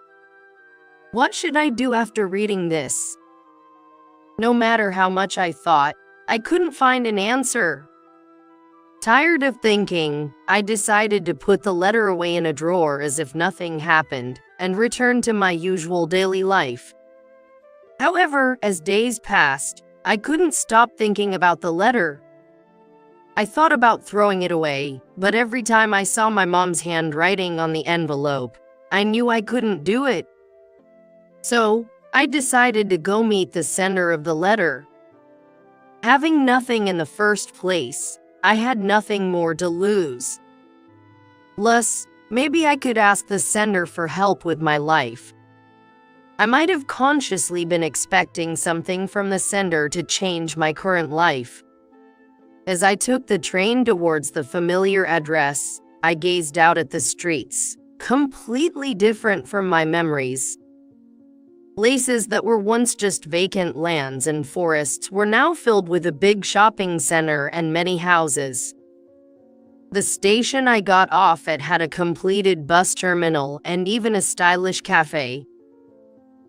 What should I do after reading this? No matter how much I thought, I couldn't find an answer. Tired of thinking, I decided to put the letter away in a drawer as if nothing happened, and return to my usual daily life. However, as days passed, I couldn't stop thinking about the letter. I thought about throwing it away, but every time I saw my mom's handwriting on the envelope, I knew I couldn't do it. So, I decided to go meet the sender of the letter. Having nothing in the first place, I had nothing more to lose. Plus, maybe I could ask the sender for help with my life. I might have consciously been expecting something from the sender to change my current life. As I took the train towards the familiar address, I gazed out at the streets, completely different from my memories. Places that were once just vacant lands and forests were now filled with a big shopping center and many houses. The station I got off at had a completed bus terminal and even a stylish cafe.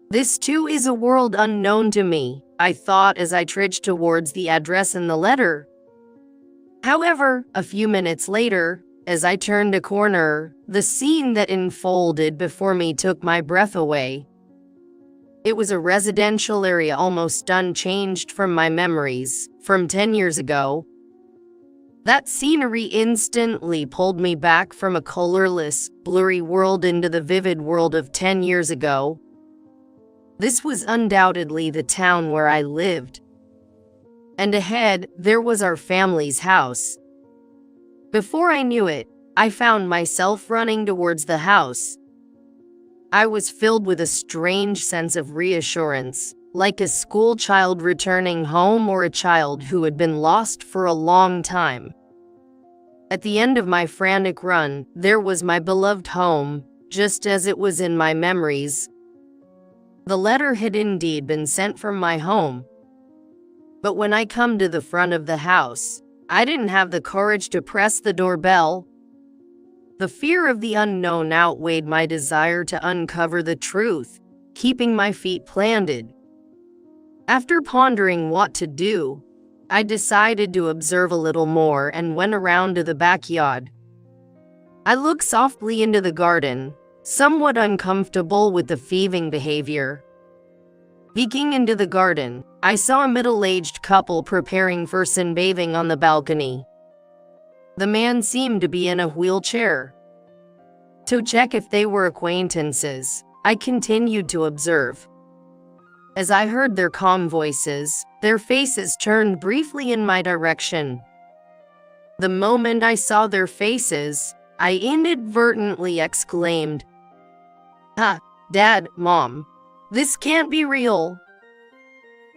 This too is a world unknown to me, I thought as I trudged towards the address in the letter. However, a few minutes later, as I turned a corner, the scene that unfolded before me took my breath away. It was a residential area almost unchanged from my memories, from 10 years ago. That scenery instantly pulled me back from a colorless, blurry world into the vivid world of 10 years ago. This was undoubtedly the town where I lived. And ahead, there was our family's house. Before I knew it, I found myself running towards the house. I was filled with a strange sense of reassurance, like a school child returning home or a child who had been lost for a long time. At the end of my frantic run, there was my beloved home, just as it was in my memories. The letter had indeed been sent from my home. But when I come to the front of the house, I didn't have the courage to press the doorbell. The fear of the unknown outweighed my desire to uncover the truth, keeping my feet planted. After pondering what to do, I decided to observe a little more and went around to the backyard. I looked softly into the garden, somewhat uncomfortable with the thieving behavior. Peeking into the garden, I saw a middle-aged couple preparing for sunbathing on the balcony, The man seemed to be in a wheelchair. To check if they were acquaintances, I continued to observe. As I heard their calm voices, their faces turned briefly in my direction. The moment I saw their faces, I inadvertently exclaimed, "Ah, Dad, Mom, this can't be real."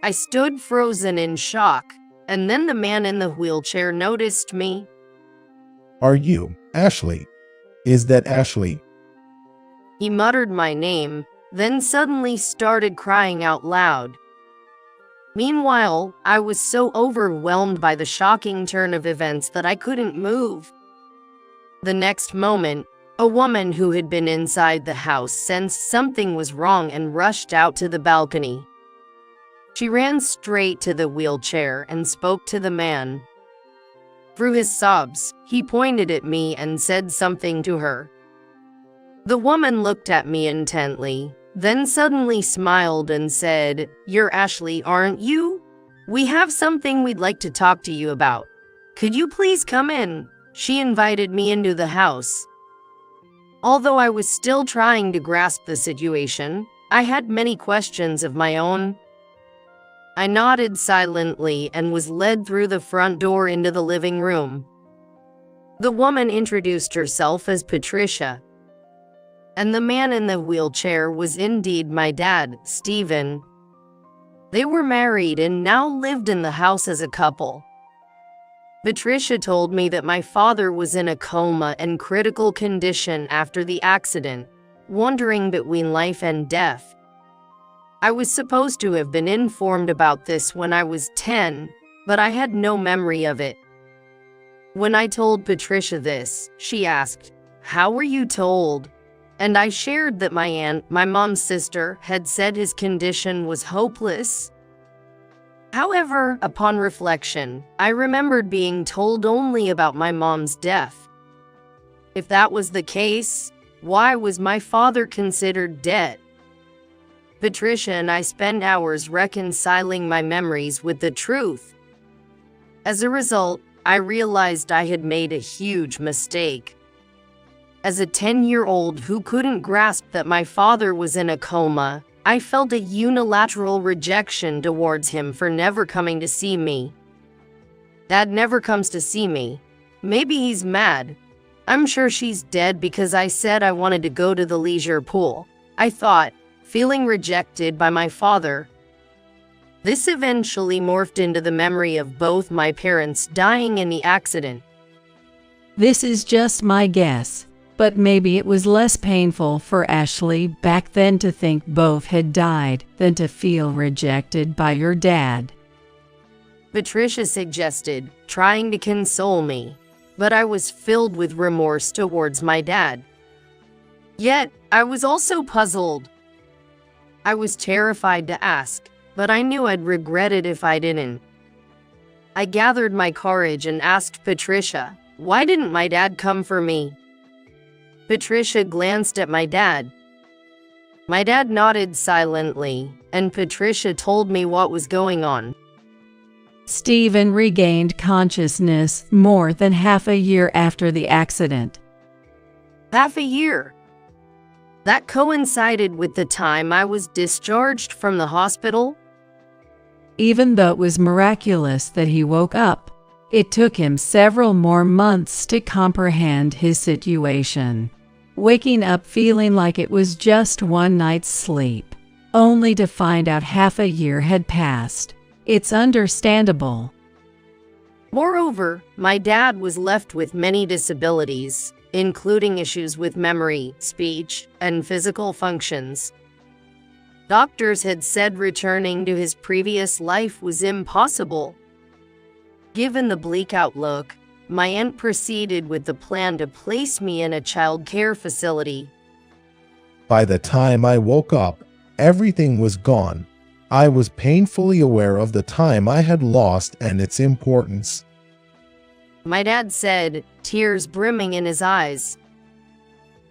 I stood frozen in shock, and then the man in the wheelchair noticed me. Are you Ashley? Is that Ashley? He muttered my name, then suddenly started crying out loud. Meanwhile, I was so overwhelmed by the shocking turn of events that I couldn't move. The next moment, a woman who had been inside the house sensed something was wrong and rushed out to the balcony. She ran straight to the wheelchair and spoke to the man. Through his sobs, he pointed at me and said something to her. The woman looked at me intently, then suddenly smiled and said, "You're Ashley, aren't you? We have something we'd like to talk to you about. Could you please come in?" She invited me into the house. Although I was still trying to grasp the situation, I had many questions of my own. I nodded silently and was led through the front door into the living room. The woman introduced herself as Patricia, and the man in the wheelchair was indeed my dad, Stephen. They were married and now lived in the house as a couple. Patricia told me that my father was in a coma and critical condition after the accident, wandering between life and death. I was supposed to have been informed about this when I was 10, but I had no memory of it. When I told Patricia this, she asked, "How were you told?" And I shared that my aunt, my mom's sister, had said his condition was hopeless. However, upon reflection, I remembered being told only about my mom's death. If that was the case, why was my father considered dead? Patricia and I spent hours reconciling my memories with the truth. As a result, I realized I had made a huge mistake. As a 10-year-old who couldn't grasp that my father was in a coma, I felt a unilateral rejection towards him for never coming to see me. Dad never comes to see me. Maybe he's mad. I'm sure she's dead because I said I wanted to go to the leisure pool, I thought, feeling rejected by my father. This eventually morphed into the memory of both my parents dying in the accident. This is just my guess, but maybe it was less painful for Ashley back then to think both had died than to feel rejected by your dad. Patricia suggested, trying to console me, but I was filled with remorse towards my dad. Yet, I was also puzzled. I was terrified to ask, but I knew I'd regret it if I didn't. I gathered my courage and asked Patricia, "Why didn't my dad come for me?" Patricia glanced at my dad. My dad nodded silently, and Patricia told me what was going on. Stephen regained consciousness more than half a year after the accident. Half a year? That coincided with the time I was discharged from the hospital? Even though it was miraculous that he woke up, it took him several more months to comprehend his situation. Waking up feeling like it was just one night's sleep, only to find out half a year had passed. It's understandable. Moreover, my dad was left with many disabilities, including issues with memory, speech, and physical functions. Doctors had said returning to his previous life was impossible. Given the bleak outlook, my aunt proceeded with the plan to place me in a child care facility. By the time I woke up, everything was gone. I was painfully aware of the time I had lost and its importance. My dad said, tears brimming in his eyes.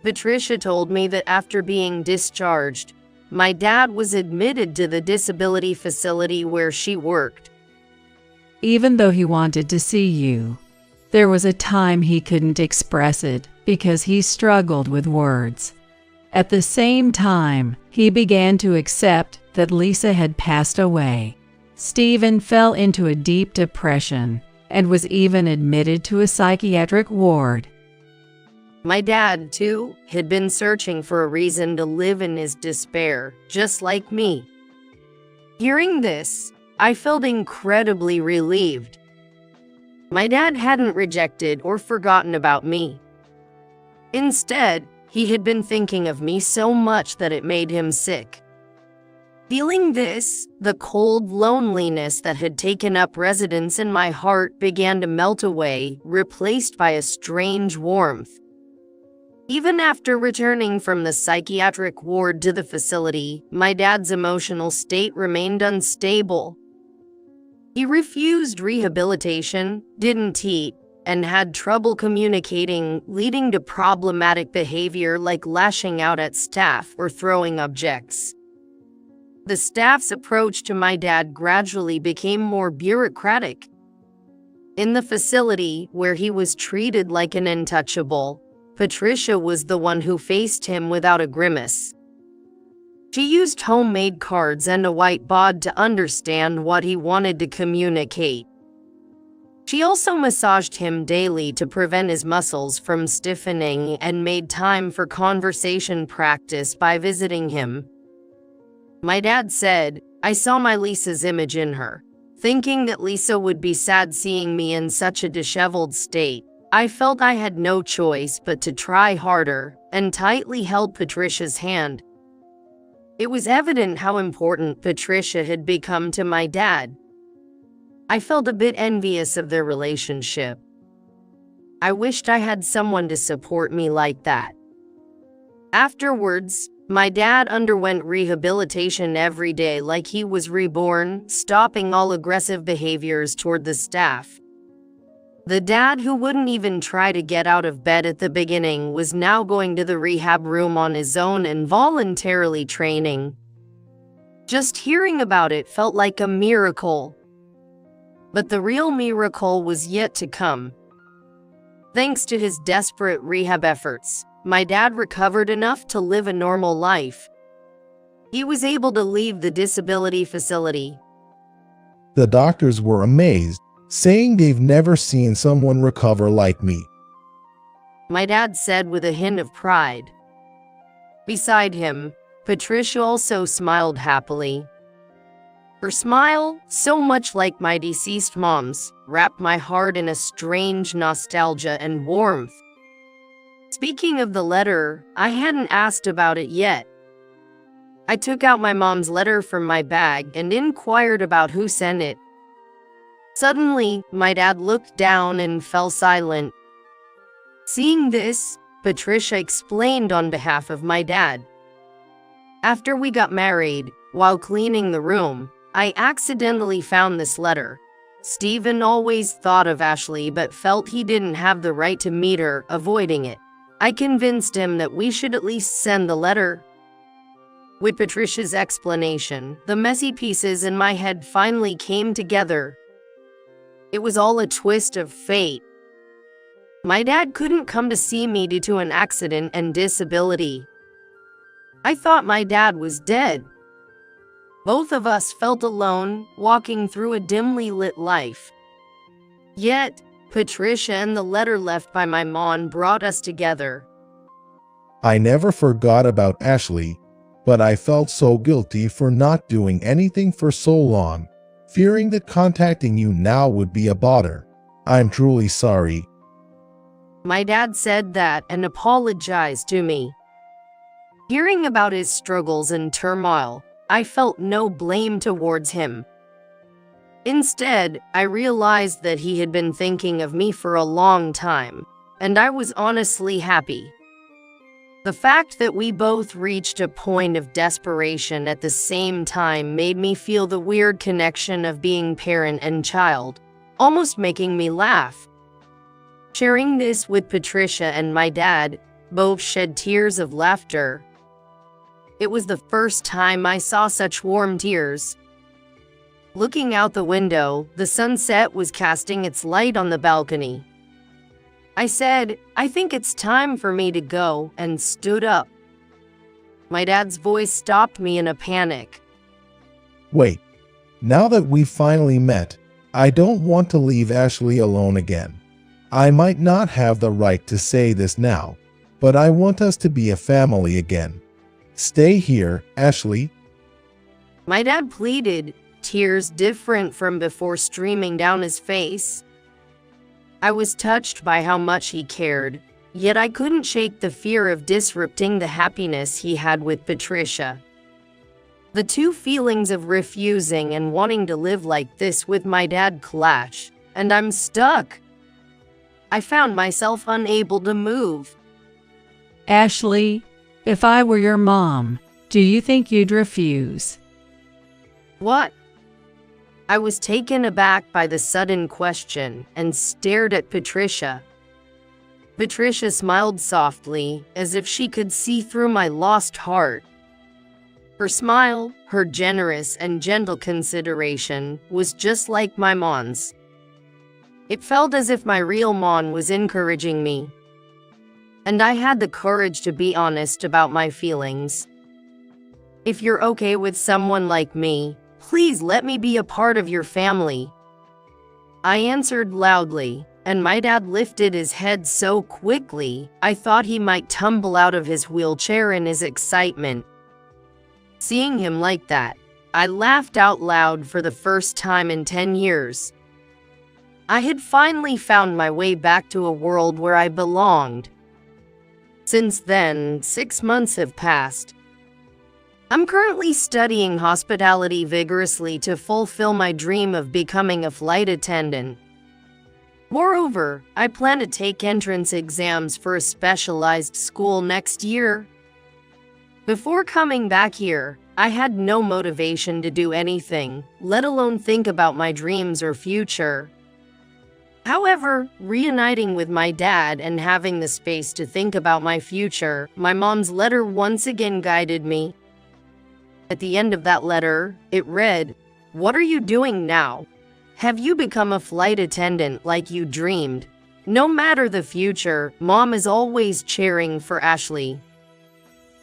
Patricia told me that after being discharged, my dad was admitted to the disability facility where she worked. Even though he wanted to see you. There was a time he couldn't express it because he struggled with words. At the same time, he began to accept that Lisa had passed away. Stephen fell into a deep depression and was even admitted to a psychiatric ward. My dad, too, had been searching for a reason to live in his despair, just like me. Hearing this, I felt incredibly relieved. My dad hadn't rejected or forgotten about me. Instead, he had been thinking of me so much that it made him sick. Feeling this, the cold loneliness that had taken up residence in my heart began to melt away, replaced by a strange warmth. Even after returning from the psychiatric ward to the facility, my dad's emotional state remained unstable. He refused rehabilitation, didn't eat, and had trouble communicating, leading to problematic behavior like lashing out at staff or throwing objects. The staff's approach to my dad gradually became more bureaucratic. In the facility, where he was treated like an untouchable, Patricia was the one who faced him without a grimace. She used homemade cards and a whiteboard to understand what he wanted to communicate. She also massaged him daily to prevent his muscles from stiffening and made time for conversation practice by visiting him. My dad said, "I saw my Lisa's image in her. Thinking that Lisa would be sad seeing me in such a disheveled state, I felt I had no choice but to try harder," and tightly held Patricia's hand. It was evident how important Patricia had become to my dad. I felt a bit envious of their relationship. I wished I had someone to support me like that. Afterwards, my dad underwent rehabilitation every day like he was reborn, stopping all aggressive behaviors toward the staff. The dad who wouldn't even try to get out of bed at the beginning was now going to the rehab room on his own and voluntarily training. Just hearing about it felt like a miracle. But the real miracle was yet to come. Thanks to his desperate rehab efforts, my dad recovered enough to live a normal life. He was able to leave the disability facility. The doctors were amazed, saying they've never seen someone recover like me. My dad said with a hint of pride. Beside him, Patricia also smiled happily. Her smile, so much like my deceased mom's, wrapped my heart in a strange nostalgia and warmth. Speaking of the letter, I hadn't asked about it yet. I took out my mom's letter from my bag and inquired about who sent it. Suddenly, my dad looked down and fell silent. Seeing this, Patricia explained on behalf of my dad. After we got married, while cleaning the room, I accidentally found this letter. Stephen always thought of Ashley but felt he didn't have the right to meet her, avoiding it. I convinced him that we should at least send the letter. With Patricia's explanation, the messy pieces in my head finally came together. It was all a twist of fate. My dad couldn't come to see me due to an accident and disability. I thought my dad was dead. Both of us felt alone, walking through a dimly lit life. Yet, Patricia and the letter left by my mom brought us together. I never forgot about Ashley, but I felt so guilty for not doing anything for so long, fearing that contacting you now would be a bother. I'm truly sorry. My dad said that and apologized to me. Hearing about his struggles and turmoil, I felt no blame towards him. Instead, I realized that he had been thinking of me for a long time, and I was honestly happy. The fact that we both reached a point of desperation at the same time made me feel the weird connection of being parent and child, almost making me laugh. Sharing this with Patricia and my dad, both shed tears of laughter. It was the first time I saw such warm tears. Looking out the window, the sunset was casting its light on the balcony. I said, I think it's time for me to go, and stood up. My dad's voice stopped me in a panic. Wait, now that we've finally met, I don't want to leave Ashley alone again. I might not have the right to say this now, but I want us to be a family again. Stay here, Ashley. My dad pleaded, tears different from before streaming down his face. I was touched by how much he cared, yet I couldn't shake the fear of disrupting the happiness he had with Patricia. The two feelings of refusing and wanting to live like this with my dad clash, and I'm stuck. I found myself unable to move. Ashley, if I were your mom, do you think you'd refuse? What? I was taken aback by the sudden question and stared at Patricia. Patricia smiled softly, as if she could see through my lost heart. Her smile, her generous and gentle consideration, was just like my mom's. It felt as if my real mom was encouraging me. And I had the courage to be honest about my feelings. If you're okay with someone like me, please let me be a part of your family. I answered loudly, and my dad lifted his head so quickly, I thought he might tumble out of his wheelchair in his excitement. Seeing him like that, I laughed out loud for the first time in 10 years. I had finally found my way back to a world where I belonged. Since then, 6 months have passed. I'm currently studying hospitality vigorously to fulfill my dream of becoming a flight attendant. Moreover, I plan to take entrance exams for a specialized school next year. Before coming back here, I had no motivation to do anything, let alone think about my dreams or future. However, reuniting with my dad and having the space to think about my future, my mom's letter once again guided me. At the end of that letter, it read, "What are you doing now? Have you become a flight attendant like you dreamed? No matter the future, Mom is always cheering for Ashley."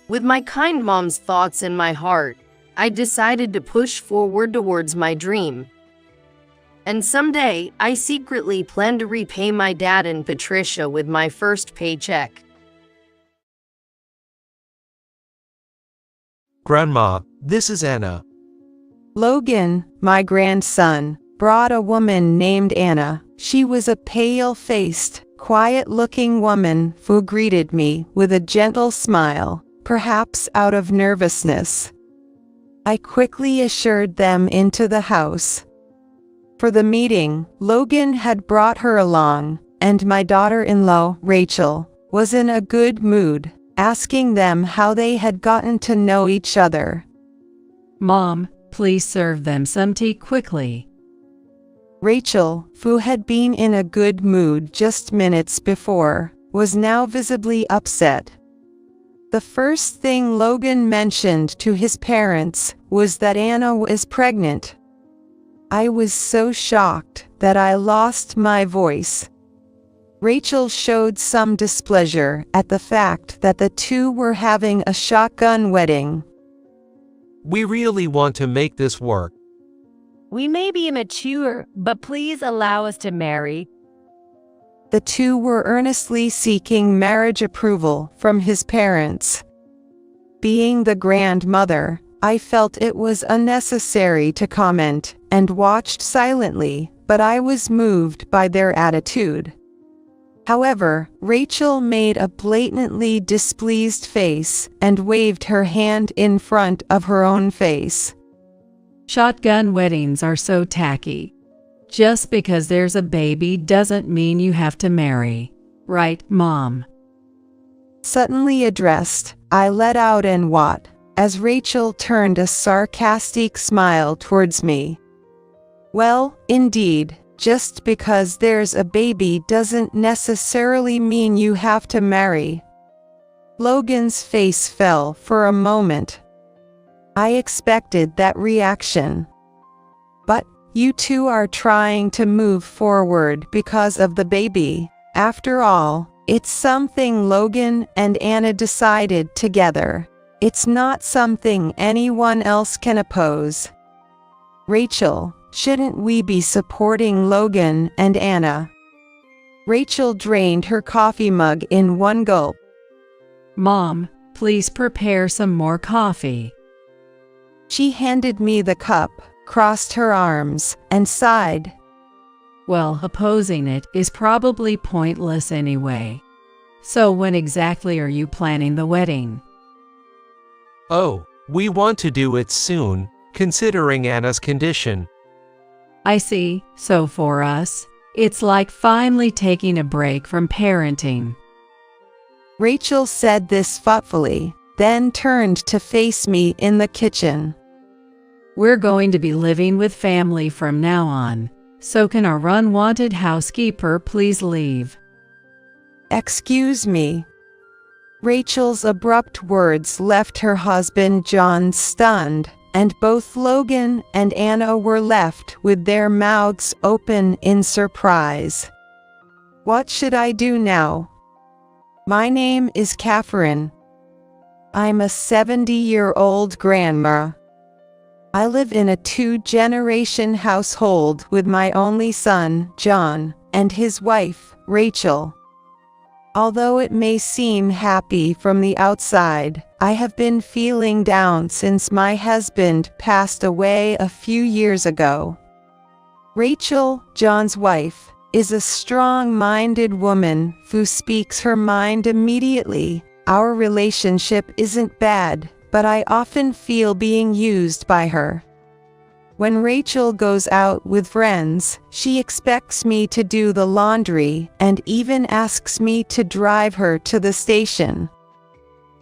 With my kind mom's thoughts in my heart, I decided to push forward towards my dream. And someday, I secretly plan to repay my dad and Patricia with my first paycheck. Grandma, this is Anna. Logan, my grandson, brought a woman named Anna. She was a pale-faced, quiet-looking woman who greeted me with a gentle smile, perhaps out of nervousness. I quickly ushered them into the house. For the meeting, Logan had brought her along, and my daughter-in-law, Rachel, was in a good mood, asking them how they had gotten to know each other. Mom, please serve them some tea quickly. Rachel, who had been in a good mood just minutes before, was now visibly upset. The first thing Logan mentioned to his parents was that Anna was pregnant. I was so shocked that I lost my voice. Rachel showed some displeasure at the fact that the two were having a shotgun wedding. We really want to make this work. We may be immature, but please allow us to marry. The two were earnestly seeking marriage approval from his parents. Being the grandmother, I felt it was unnecessary to comment and watched silently, but I was moved by their attitude. However, Rachel made a blatantly displeased face and waved her hand in front of her own face. Shotgun weddings are so tacky. Just because there's a baby doesn't mean you have to marry. Right, Mom? Suddenly addressed, I let out an "what?" as Rachel turned a sarcastic smile towards me. Well, indeed, just because there's a baby doesn't necessarily mean you have to marry. Logan's face fell for a moment. I expected that reaction. But you two are trying to move forward because of the baby, After all, it's something Logan and Anna decided together. It's not something anyone else can oppose. Rachel, shouldn't we be supporting Logan and Anna? Rachel drained her coffee mug in one gulp. Mom, please prepare some more coffee. She handed me the cup, crossed her arms, and sighed. Well, opposing it is probably pointless anyway. So when exactly are you planning the wedding? Oh, we want to do it soon, considering Anna's condition. I see. So for us, it's like finally taking a break from parenting. Rachel said this thoughtfully, then turned to face me in the kitchen. We're going to be living with family from now on, so can our unwanted housekeeper please leave? Excuse me. Rachel's abrupt words left her husband John stunned, and both Logan and Anna were left with their mouths open in surprise. What should I do now? My name is Catherine. I'm a 70-year-old grandma. I live in a 2-generation household with my only son, John, and his wife, Rachel. Although it may seem happy from the outside, I have been feeling down since my husband passed away a few years ago. Rachel, John's wife, is a strong-minded woman who speaks her mind immediately. Our relationship isn't bad, but I often feel being used by her. When Rachel goes out with friends, she expects me to do the laundry and even asks me to drive her to the station.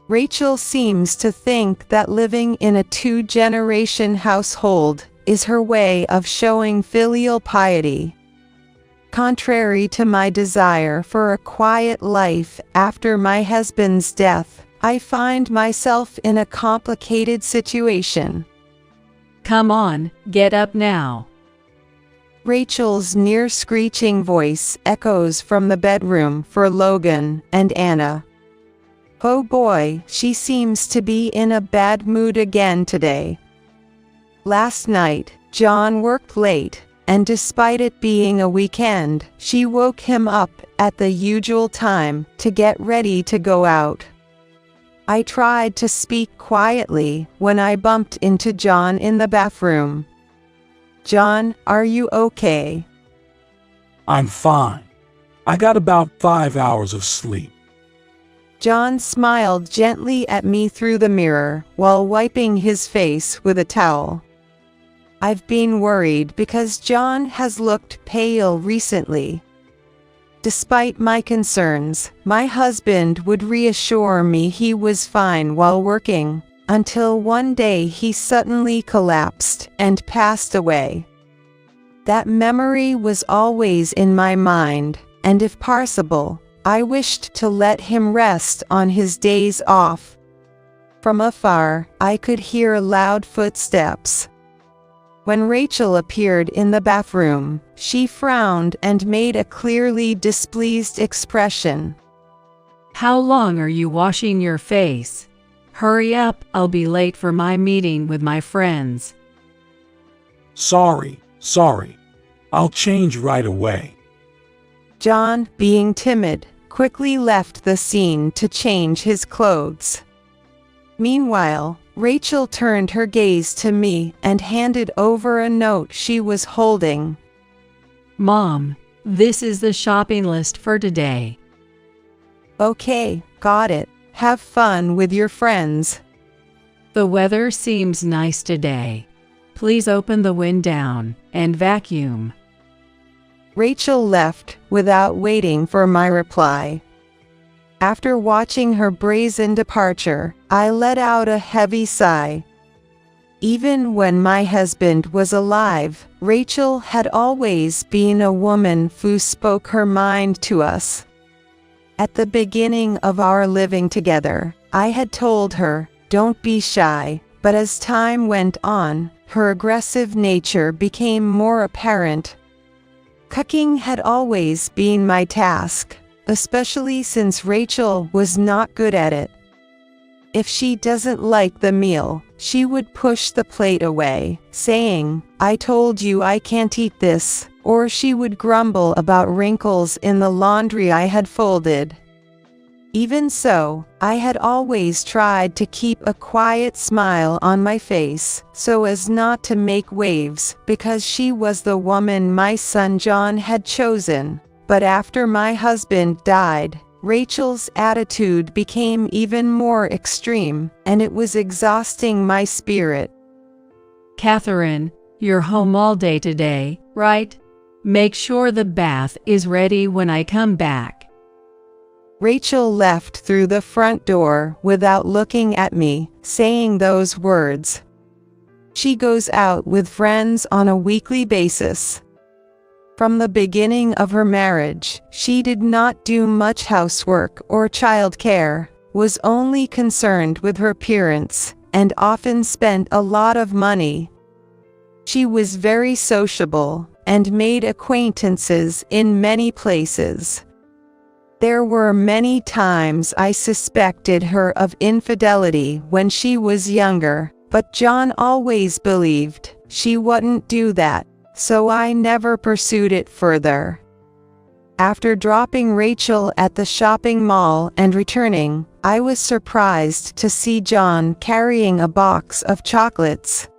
Rachel seems to think that living in a 2-generation household is her way of showing filial piety. Contrary to my desire for a quiet life after my husband's death, I find myself in a complicated situation. Come on, get up now. Rachel's near-screeching voice echoes from the bedroom for Logan and Anna. Oh boy, she seems to be in a bad mood again today. Last night, John worked late, and despite it being a weekend, she woke him up at the usual time to get ready to go out. I tried to speak quietly when I bumped into John in the bathroom. John, are you okay? I'm fine. I got about 5 hours of sleep. John smiled gently at me through the mirror while wiping his face with a towel. I've been worried because John has looked pale recently. Despite my concerns, my husband would reassure me he was fine while working, until one day he suddenly collapsed and passed away. That memory was always in my mind, and if possible, I wished to let him rest on his days off. From afar, I could hear loud footsteps. When Rachel appeared in the bathroom, she frowned and made a clearly displeased expression. How long are you washing your face? Hurry up, I'll be late for my meeting with my friends. Sorry. I'll change right away. John, being timid, quickly left the scene to change his clothes. Meanwhile, Rachel turned her gaze to me and handed over a note she was holding. Mom, this is the shopping list for today. Okay, got it. Have fun with your friends. The weather seems nice today. Please open the window down and vacuum. Rachel left without waiting for my reply. After watching her brazen departure, I let out a heavy sigh. Even when my husband was alive, Rachel had always been a woman who spoke her mind to us. At the beginning of our living together, I had told her, "Don't be shy," but as time went on, her aggressive nature became more apparent. Cooking had always been my task, especially since Rachel was not good at it. If she doesn't like the meal, she would push the plate away, saying, "I told you I can't eat this," or she would grumble about wrinkles in the laundry I had folded. Even so, I had always tried to keep a quiet smile on my face, so as not to make waves, because she was the woman my son John had chosen. But after my husband died, Rachel's attitude became even more extreme, and it was exhausting my spirit. Catherine, you're home all day today, right? Make sure the bath is ready when I come back. Rachel left through the front door without looking at me, saying those words. She goes out with friends on a weekly basis. From the beginning of her marriage, she did not do much housework or childcare, was only concerned with her appearance, and often spent a lot of money. She was very sociable, and made acquaintances in many places. There were many times I suspected her of infidelity when she was younger, but John always believed she wouldn't do that, so I never pursued it further. After dropping Rachel at the shopping mall and returning, I was surprised to see John carrying a box of chocolates.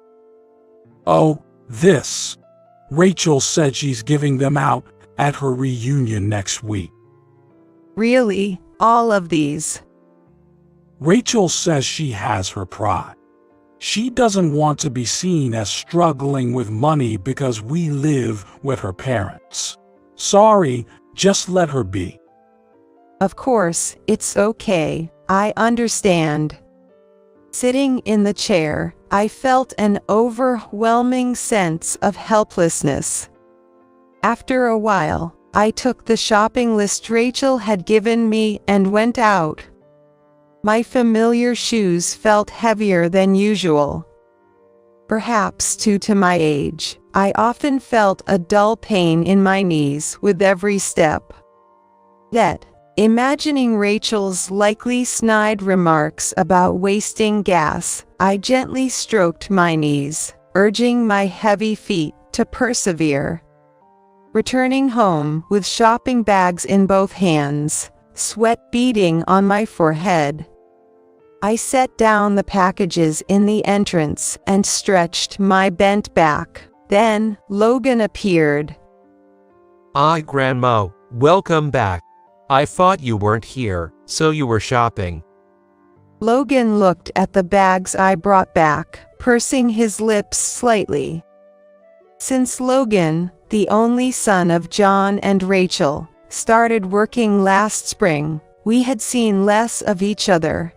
Oh, this. Rachel said she's giving them out at her reunion next week. Really? All of these? Rachel says she has her pride. She doesn't want to be seen as struggling with money because we live with her parents. Sorry, just let her be. Of course, it's okay. I understand. Sitting in the chair, I felt an overwhelming sense of helplessness. After a while, I took the shopping list Rachel had given me and went out. My familiar shoes felt heavier than usual. Perhaps due to my age, I often felt a dull pain in my knees with every step. Yet, imagining Rachel's likely snide remarks about wasting gas, I gently stroked my knees, urging my heavy feet to persevere. Returning home with shopping bags in both hands, sweat beading on my forehead, I set down the packages in the entrance and stretched my bent back. Then, Logan appeared. "Ah, Grandma, welcome back. I thought you weren't here, so you were shopping." Logan looked at the bags I brought back, pursing his lips slightly. Since Logan, the only son of John and Rachel, started working last spring, we had seen less of each other.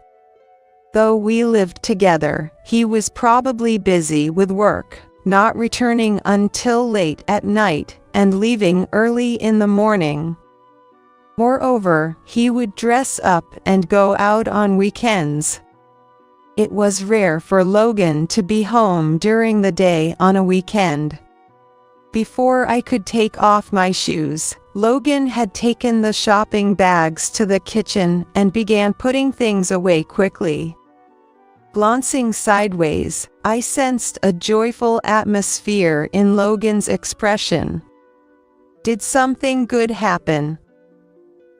Though we lived together, he was probably busy with work, not returning until late at night and leaving early in the morning. Moreover, he would dress up and go out on weekends. It was rare for Logan to be home during the day on a weekend. Before I could take off my shoes, Logan had taken the shopping bags to the kitchen and began putting things away quickly. Glancing sideways, I sensed a joyful atmosphere in Logan's expression. Did something good happen?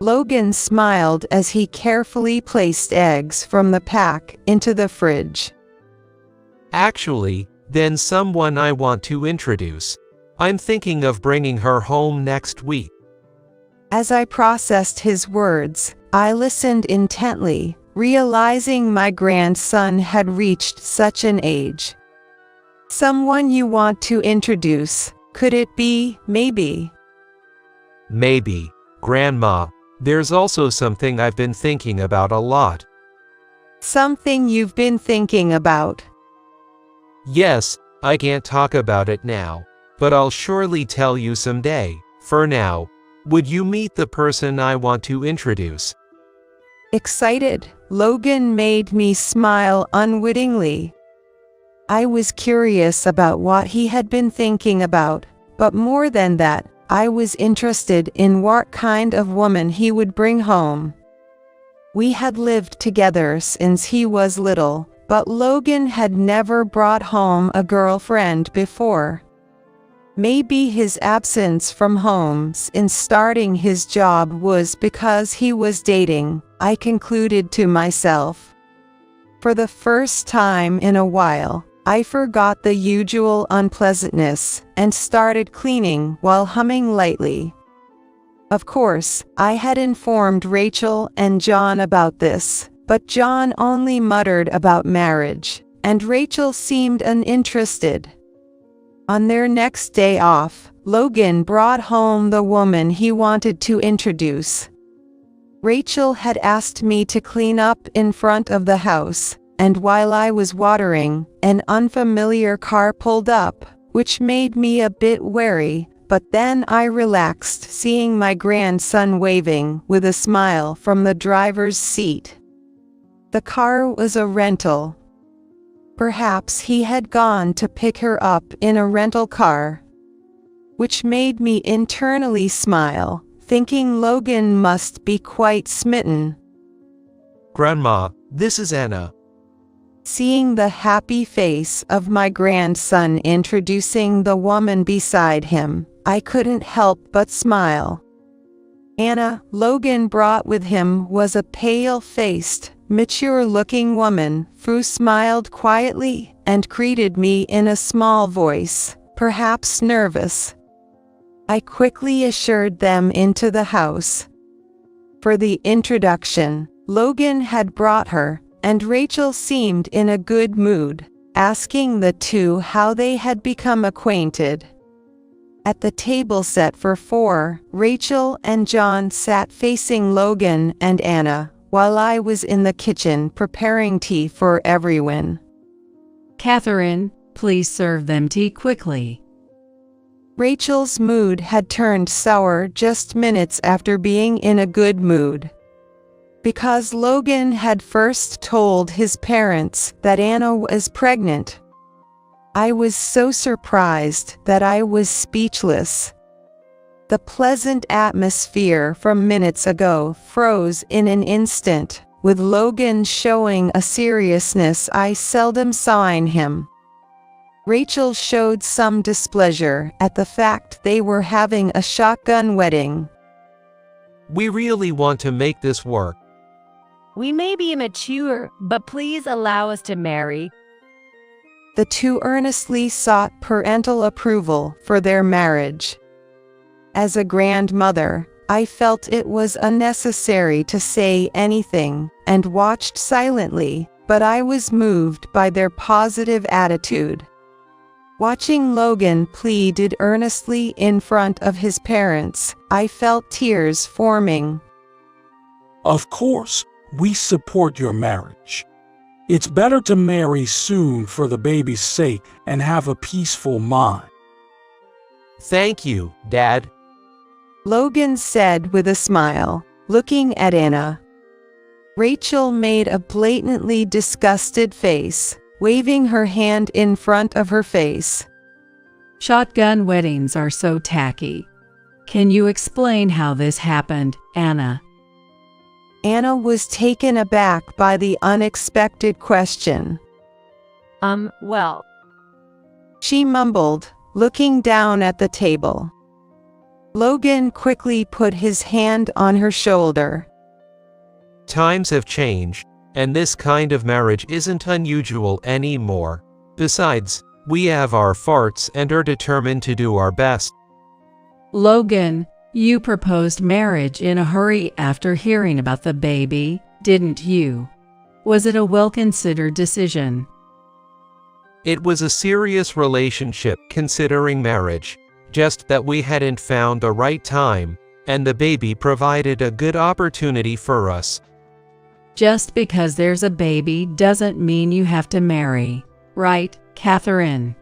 Logan smiled as he carefully placed eggs from the pack into the fridge. "Actually, then someone I want to introduce. I'm thinking of bringing her home next week." As I processed his words, I listened intently, realizing my grandson had reached such an age. "Someone you want to introduce, could it be, maybe?" "Maybe, Grandma. There's also something I've been thinking about a lot." "Something you've been thinking about?" "Yes, I can't talk about it now, but I'll surely tell you someday. For now, would you meet the person I want to introduce?" Excited, Logan made me smile unwittingly. I was curious about what he had been thinking about, but more than that, I was interested in what kind of woman he would bring home. We had lived together since he was little, but Logan had never brought home a girlfriend before. Maybe his absence from home since starting his job was because he was dating, I concluded to myself. For the first time in a while, I forgot the usual unpleasantness and started cleaning while humming lightly. Of course, I had informed Rachel and John about this, but John only muttered about marriage, and Rachel seemed uninterested. On their next day off, Logan brought home the woman he wanted to introduce. Rachel had asked me to clean up in front of the house, and while I was watering, an unfamiliar car pulled up, which made me a bit wary, but then I relaxed seeing my grandson waving with a smile from the driver's seat. The car was a rental. Perhaps he had gone to pick her up in a rental car, which made me internally smile, thinking Logan must be quite smitten. Grandma, this is Anna. Seeing the happy face of my grandson introducing the woman beside him, I couldn't help but smile. Anna, Logan brought with him, was a pale-faced, mature-looking woman who smiled quietly and greeted me in a small voice, perhaps nervous. I quickly ushered them into the house. For the introduction, Logan had brought her, and Rachel seemed in a good mood, asking the two how they had become acquainted. At the table set for 4, Rachel and John sat facing Logan and Anna, while I was in the kitchen preparing tea for everyone. Catherine, please serve them tea quickly. Rachel's mood had turned sour just minutes after being in a good mood. Because Logan had first told his parents that Anna was pregnant. I was so surprised that I was speechless. The pleasant atmosphere from minutes ago froze in an instant, with Logan showing a seriousness I seldom saw in him. Rachel showed some displeasure at the fact they were having a shotgun wedding. We really want to make this work. We may be immature, but please allow us to marry. The two earnestly sought parental approval for their marriage. As a grandmother, I felt it was unnecessary to say anything, and watched silently, but I was moved by their positive attitude. Watching Logan pleaded earnestly in front of his parents, I felt tears forming. Of course, we support your marriage. It's better to marry soon for the baby's sake and have a peaceful mind. Thank you, Dad. Logan said with a smile, looking at Anna. Rachel made a blatantly disgusted face, waving her hand in front of her face. Shotgun weddings are so tacky. Can you explain how this happened, Anna? Anna was taken aback by the unexpected question. Well. She mumbled, looking down at the table. Logan quickly put his hand on her shoulder. Times have changed, and this kind of marriage isn't unusual anymore. Besides, we have our farts and are determined to do our best. Logan, you proposed marriage in a hurry after hearing about the baby, didn't you? Was it a well-considered decision? It was a serious relationship considering marriage, just that we hadn't found the right time, and the baby provided a good opportunity for us. Just because there's a baby doesn't mean you have to marry, right, Catherine?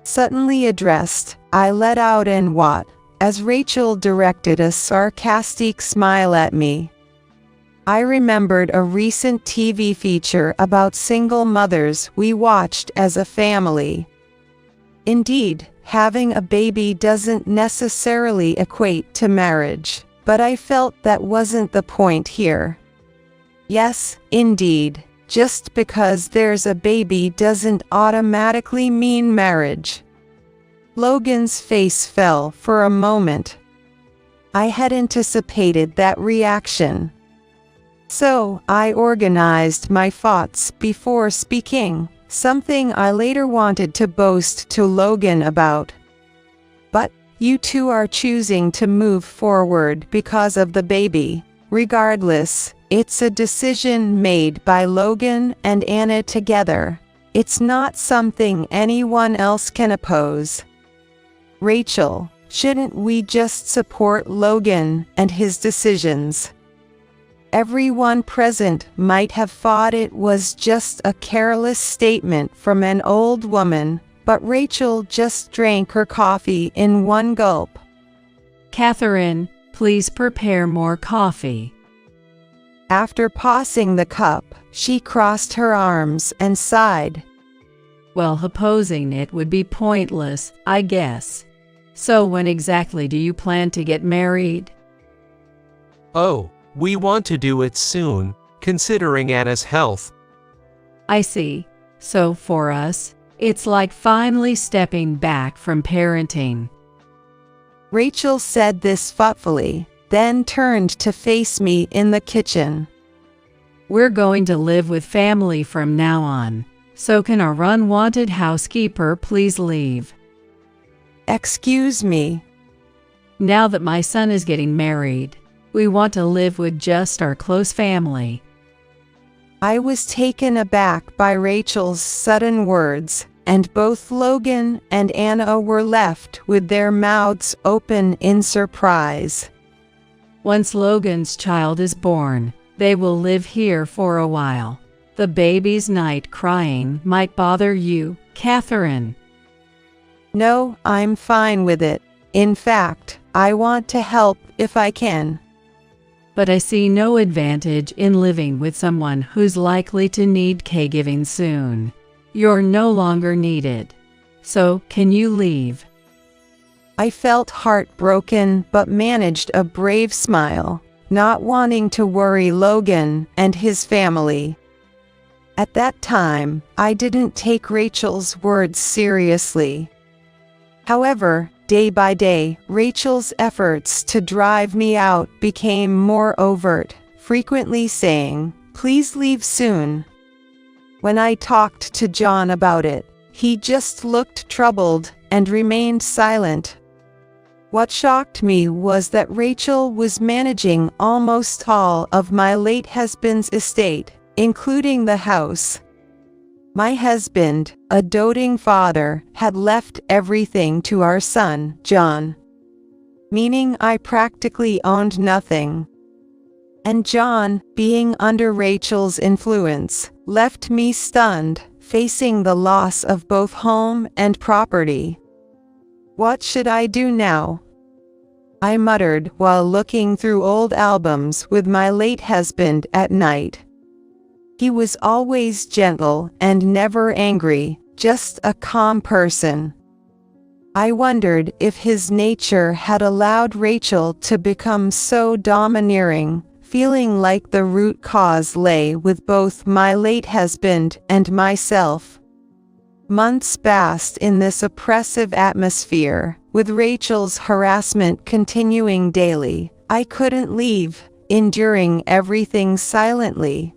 Suddenly addressed, I let out an what, as Rachel directed a sarcastic smile at me. I remembered a recent TV feature about single mothers we watched as a family. Indeed, having a baby doesn't necessarily equate to marriage, but I felt that wasn't the point here. Yes, indeed, just because there's a baby doesn't automatically mean marriage. Logan's face fell for a moment. I had anticipated that reaction. So I organized my thoughts before speaking, something I later wanted to boast to Logan about. But you two are choosing to move forward because of the baby. Regardless, it's a decision made by Logan and Anna together. It's not something anyone else can oppose. Rachel, shouldn't we just support Logan and his decisions? Everyone present might have thought it was just a careless statement from an old woman, but Rachel just drank her coffee in one gulp. Catherine, please prepare more coffee. After passing the cup, she crossed her arms and sighed. Well, opposing it would be pointless, I guess. So when exactly do you plan to get married? Oh, we want to do it soon, considering Anna's health. I see. So for us, it's like finally stepping back from parenting. Rachel said this thoughtfully, then turned to face me in the kitchen. We're going to live with family from now on, so can our unwanted housekeeper please leave? Excuse me. Now that my son is getting married, we want to live with just our close family. I was taken aback by Rachel's sudden words, and both Logan and Anna were left with their mouths open in surprise. Once Logan's child is born, they will live here for a while. The baby's night crying might bother you, Catherine. No, I'm fine with it. In fact, I want to help if I can. But I see no advantage in living with someone who's likely to need caregiving soon. You're no longer needed. So, can you leave? I felt heartbroken but managed a brave smile, not wanting to worry Logan and his family. At that time, I didn't take Rachel's words seriously. However, day by day, Rachel's efforts to drive me out became more overt, frequently saying, "Please leave soon." When I talked to John about it, he just looked troubled and remained silent. What shocked me was that Rachel was managing almost all of my late husband's estate, including the house. My husband, a doting father, had left everything to our son, John, meaning I practically owned nothing. And John, being under Rachel's influence, left me stunned, facing the loss of both home and property. What should I do now? I muttered while looking through old albums with my late husband at night. He was always gentle and never angry, just a calm person. I wondered if his nature had allowed Rachel to become so domineering, feeling like the root cause lay with both my late husband and myself. Months passed in this oppressive atmosphere, with Rachel's harassment continuing daily. I couldn't leave, enduring everything silently.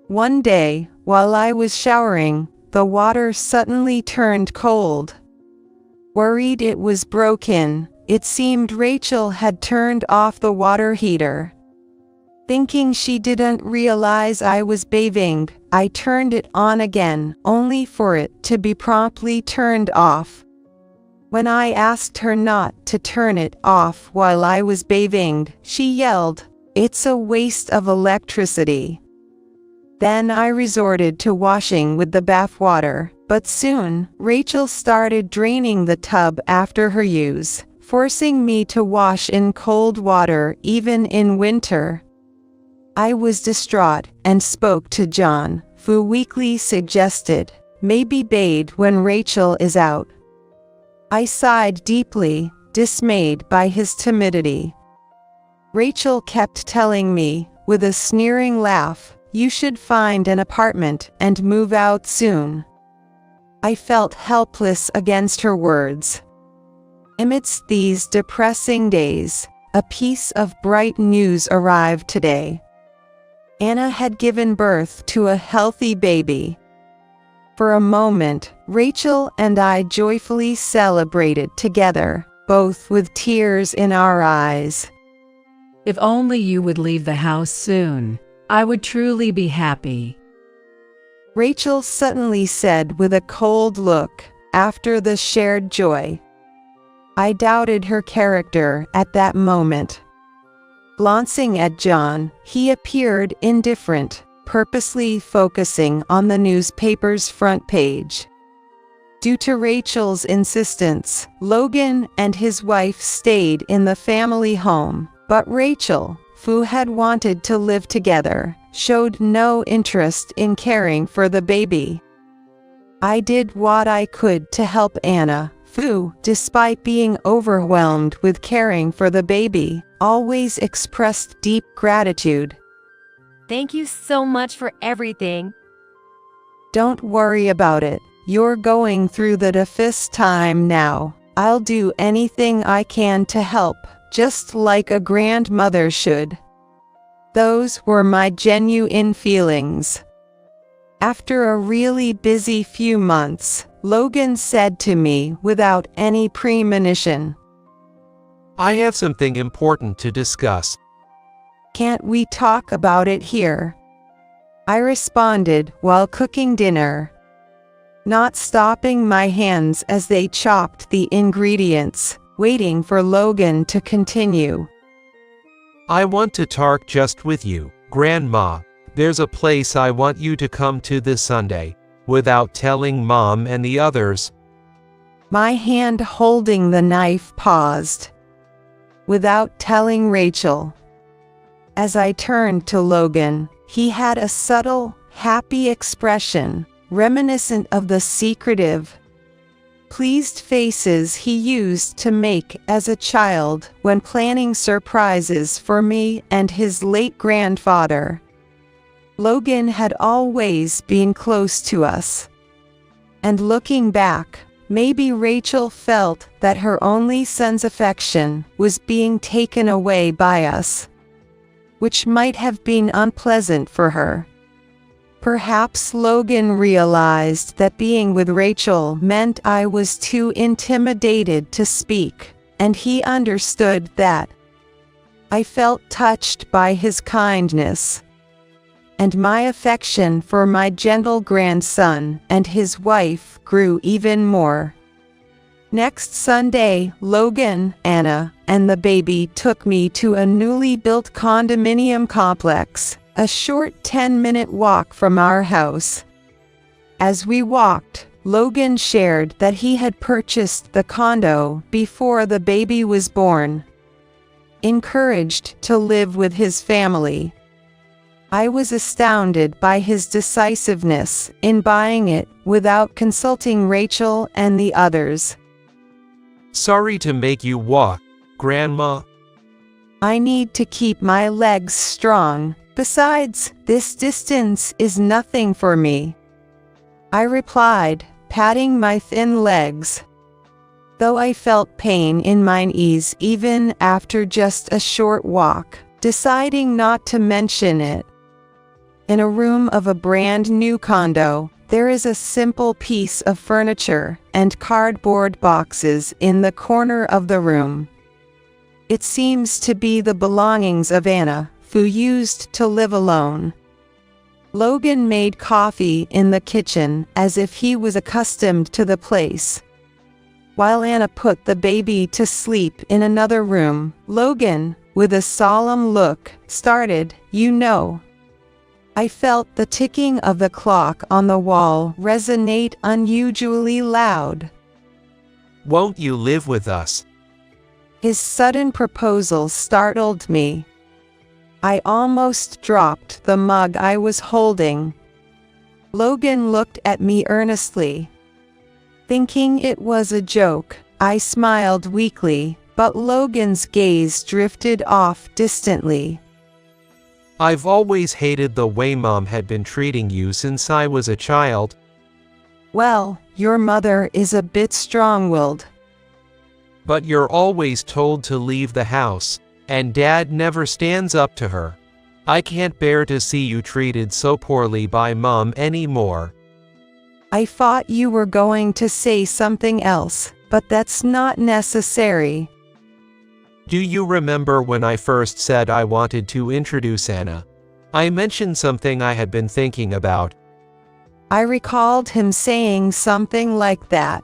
One day, while I was showering, the water suddenly turned cold. Worried it was broken, it seemed Rachel had turned off the water heater. Thinking she didn't realize I was bathing, I turned it on again, only for it to be promptly turned off. When I asked her not to turn it off while I was bathing, she yelled, "It's a waste of electricity." Then I resorted to washing with the bath water, but soon, Rachel started draining the tub after her use, forcing me to wash in cold water even in winter. I was distraught and spoke to John, who weakly suggested, "Maybe bathe when Rachel is out." I sighed deeply, dismayed by his timidity. Rachel kept telling me, with a sneering laugh, "You should find an apartment and move out soon." I felt helpless against her words. Amidst these depressing days, a piece of bright news arrived today. Anna had given birth to a healthy baby. For a moment, Rachel and I joyfully celebrated together, both with tears in our eyes. If only you would leave the house soon, I would truly be happy. Rachel suddenly said with a cold look, after the shared joy. I doubted her character at that moment. Glancing at John, he appeared indifferent, purposely focusing on the newspaper's front page. Due to Rachel's insistence, Logan and his wife stayed in the family home, but Rachel, who had wanted to live together, showed no interest in caring for the baby. I did what I could to help Anna, who, despite being overwhelmed with caring for the baby, always expressed deep gratitude. Thank you so much for everything. Don't worry about it. You're going through the toughest time now. I'll do anything I can to help, just like a grandmother should. Those were my genuine feelings. After a really busy few months, Logan said to me without any premonition, I have something important to discuss. Can't we talk about it here? I responded while cooking dinner, not stopping my hands as they chopped the ingredients, waiting for Logan to continue. I want to talk just with you, Grandma. There's a place I want you to come to this Sunday, without telling Mom and the others. My hand holding the knife paused. Without telling Rachel. As I turned to Logan, he had a subtle, happy expression, reminiscent of the secretive, pleased faces he used to make as a child when planning surprises for me and his late grandfather. Logan had always been close to us. And looking back, maybe Rachel felt that her only son's affection was being taken away by us, which might have been unpleasant for her. Perhaps Logan realized that being with Rachel meant I was too intimidated to speak, and he understood that. I felt touched by his kindness, and my affection for my gentle grandson and his wife grew even more. Next Sunday, Logan, Anna, and the baby took me to a newly built condominium complex, a short 10-minute walk from our house. As we walked, Logan shared that he had purchased the condo before the baby was born, encouraged to live with his family. I was astounded by his decisiveness in buying it without consulting Rachel and the others. Sorry to make you walk, Grandma. I need to keep my legs strong. Besides, this distance is nothing for me, I replied, patting my thin legs. Though I felt pain in my knees even after just a short walk, deciding not to mention it. In a room of a brand new condo, there is a simple piece of furniture and cardboard boxes in the corner of the room. It seems to be the belongings of Anna, who used to live alone. Logan made coffee in the kitchen as if he was accustomed to the place. While Anna put the baby to sleep in another room, Logan, with a solemn look, started, "You know." I felt the ticking of the clock on the wall resonate unusually loud. Won't you live with us? His sudden proposal startled me. I almost dropped the mug I was holding. Logan looked at me earnestly. Thinking it was a joke, I smiled weakly, but Logan's gaze drifted off distantly. I've always hated the way Mom had been treating you since I was a child. Well, your mother is a bit strong-willed. But you're always told to leave the house, and Dad never stands up to her. I can't bear to see you treated so poorly by Mom anymore. I thought you were going to say something else, but that's not necessary. Do you remember when I first said I wanted to introduce Anna? I mentioned something I had been thinking about. I recalled him saying something like that.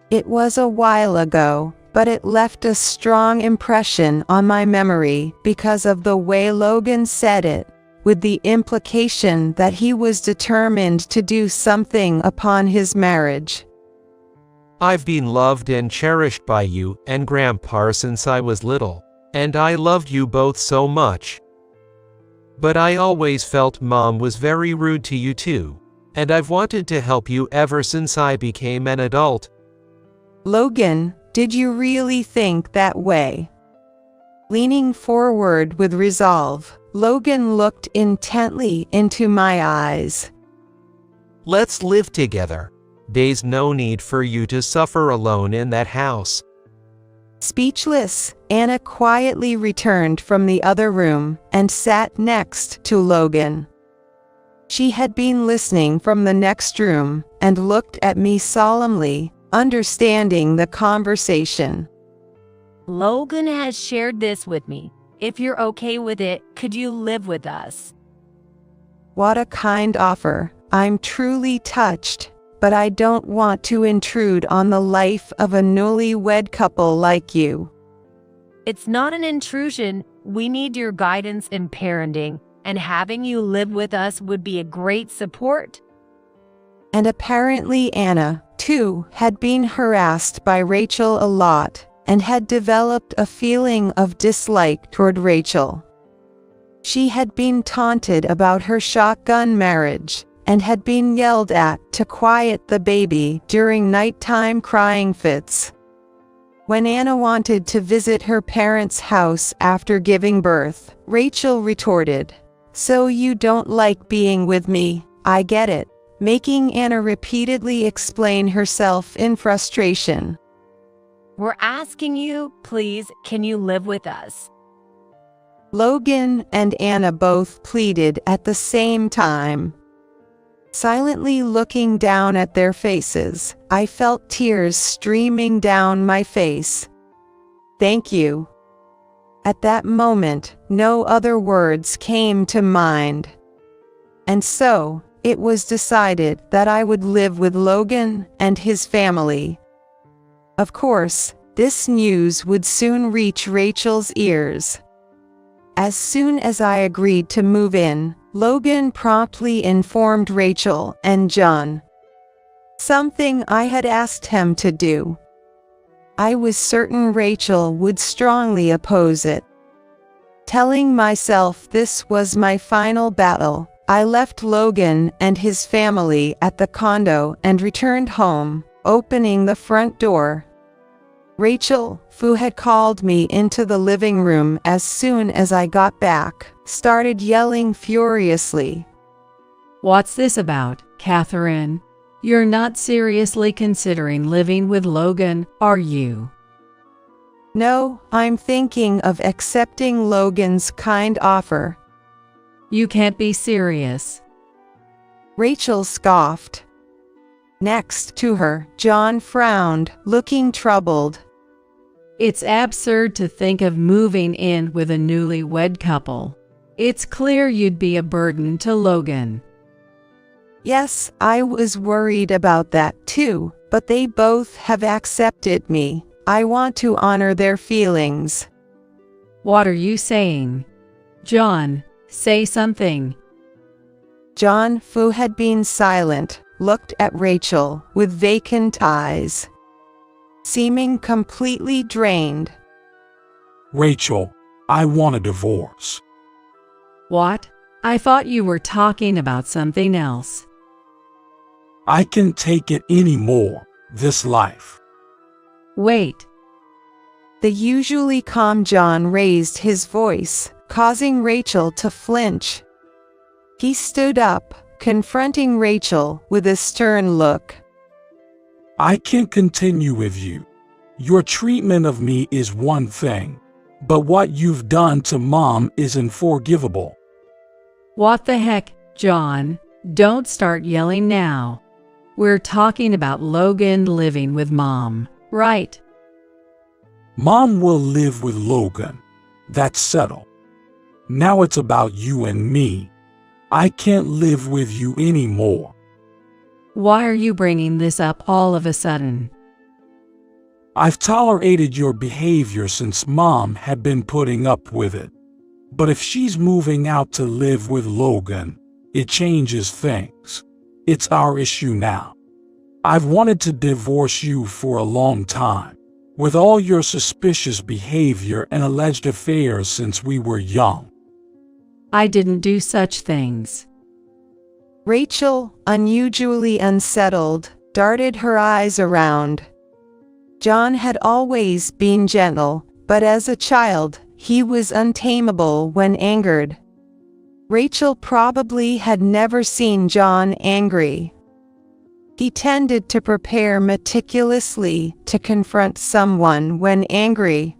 It was a while ago, but it left a strong impression on my memory because of the way Logan said it, with the implication that he was determined to do something upon his marriage. I've been loved and cherished by you and Grandpa since I was little, and I loved you both so much. But I always felt Mom was very rude to you too, and I've wanted to help you ever since I became an adult. Logan, did you really think that way? Leaning forward with resolve, Logan looked intently into my eyes. Let's live together. There's no need for you to suffer alone in that house. Speechless, Anna quietly returned from the other room and sat next to Logan. She had been listening from the next room and looked at me solemnly, understanding the conversation. Logan has shared this with me. If you're okay with it, could you live with us? What a kind offer. I'm truly touched, but I don't want to intrude on the life of a newlywed couple like you. It's not an intrusion. We need your guidance in parenting, and having you live with us would be a great support. And apparently Anna, too, had been harassed by Rachel a lot and had developed a feeling of dislike toward Rachel. She had been taunted about her shotgun marriage and had been yelled at to quiet the baby during nighttime crying fits. When Anna wanted to visit her parents' house after giving birth, Rachel retorted, "So you don't like being with me, I get it," making Anna repeatedly explain herself in frustration. We're asking you, please, can you live with us? Logan and Anna both pleaded at the same time. Silently looking down at their faces, I felt tears streaming down my face. Thank you. At that moment, no other words came to mind. And so, it was decided that I would live with Logan and his family. Of course, this news would soon reach Rachel's ears. As soon as I agreed to move in, Logan promptly informed Rachel and John. Something I had asked him to do. I was certain Rachel would strongly oppose it. Telling myself this was my final battle, I left Logan and his family at the condo and returned home, opening the front door. Rachel, who had called me into the living room as soon as I got back, started yelling furiously. What's this about, Catherine? You're not seriously considering living with Logan, are you? No, I'm thinking of accepting Logan's kind offer. You can't be serious. Rachel scoffed. Next to her, John frowned, looking troubled. It's absurd to think of moving in with a newlywed couple. It's clear you'd be a burden to Logan. Yes, I was worried about that too, but they both have accepted me. I want to honor their feelings. What are you saying? John, say something. John, who had been silent, looked at Rachel with vacant eyes, seeming completely drained. Rachel, I want a divorce. What? I thought you were talking about something else. I can't take it anymore, this life. Wait. The usually calm John raised his voice, causing Rachel to flinch. He stood up, confronting Rachel with a stern look. I can't continue with you. Your treatment of me is one thing, but what you've done to Mom is unforgivable. What the heck, John? Don't start yelling now. We're talking about Logan living with Mom, right? Mom will live with Logan. That's settled. Now it's about you and me. I can't live with you anymore. Why are you bringing this up all of a sudden? I've tolerated your behavior since Mom had been putting up with it. But if she's moving out to live with Logan, it changes things. It's our issue now. I've wanted to divorce you for a long time, with all your suspicious behavior and alleged affairs since we were young. I didn't do such things. Rachel, unusually unsettled, darted her eyes around. John had always been gentle, but as a child, he was untamable when angered. Rachel probably had never seen John angry. He tended to prepare meticulously to confront someone when angry.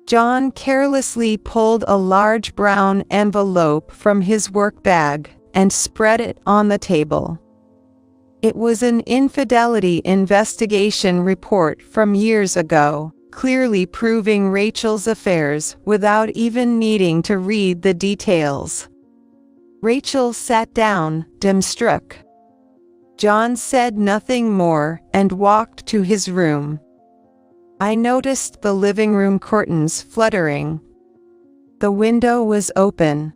John carelessly pulled a large brown envelope from his work bag and spread it on the table. It was an infidelity investigation report from years ago, clearly proving Rachel's affairs without even needing to read the details. Rachel sat down, dumbstruck. John said nothing more and walked to his room. I noticed the living room curtains fluttering. The window was open,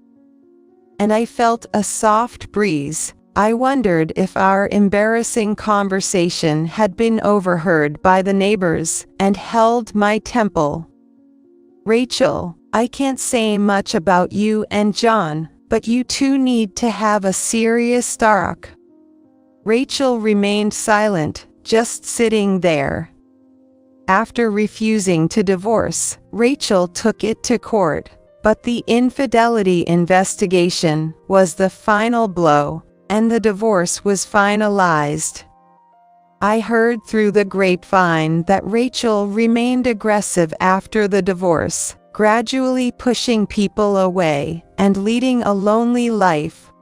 and I felt a soft breeze. I wondered if our embarrassing conversation had been overheard by the neighbors, and held my temple. Rachel, I can't say much about you and John, but you two need to have a serious talk. Rachel remained silent, just sitting there. After refusing to divorce, Rachel took it to court, but the infidelity investigation was the final blow, and the divorce was finalized. I heard through the grapevine that Rachel remained aggressive after the divorce, gradually pushing people away and leading a lonely life.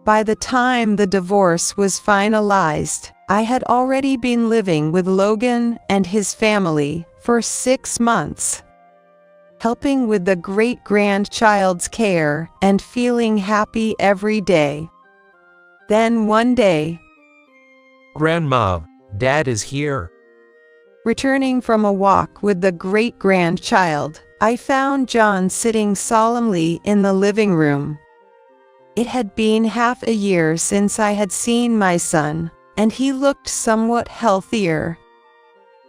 By the time the divorce was finalized, I had already been living with Logan and his family for 6 months, helping with the great-grandchild's care and feeling happy every day. Then one day, Grandma, Dad is here. returning from a walk with the great-grandchild, I found John sitting solemnly in the living room. It had been half a year since I had seen my son, and he looked somewhat healthier.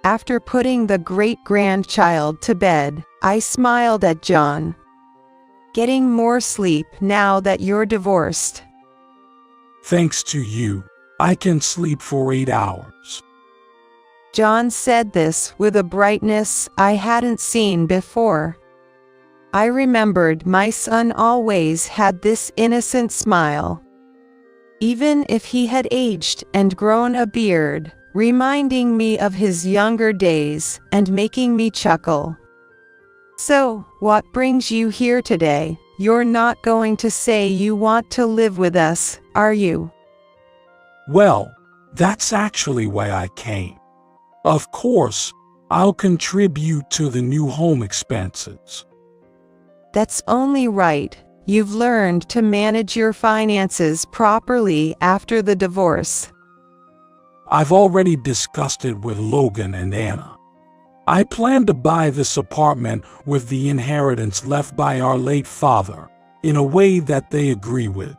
After putting the great-grandchild to bed, I smiled at John. Getting more sleep now that you're divorced? Thanks to you, I can sleep for 8 hours. John said this with a brightness I hadn't seen before. I remembered my son always had this innocent smile, even if he had aged and grown a beard, reminding me of his younger days and making me chuckle. So, what brings you here today? You're not going to say you want to live with us, are you? Well, that's actually why I came. Of course, I'll contribute to the new home expenses. That's only right. You've learned to manage your finances properly after the divorce. I've already discussed it with Logan and Anna. I plan to buy this apartment with the inheritance left by our late father, in a way that they agree with.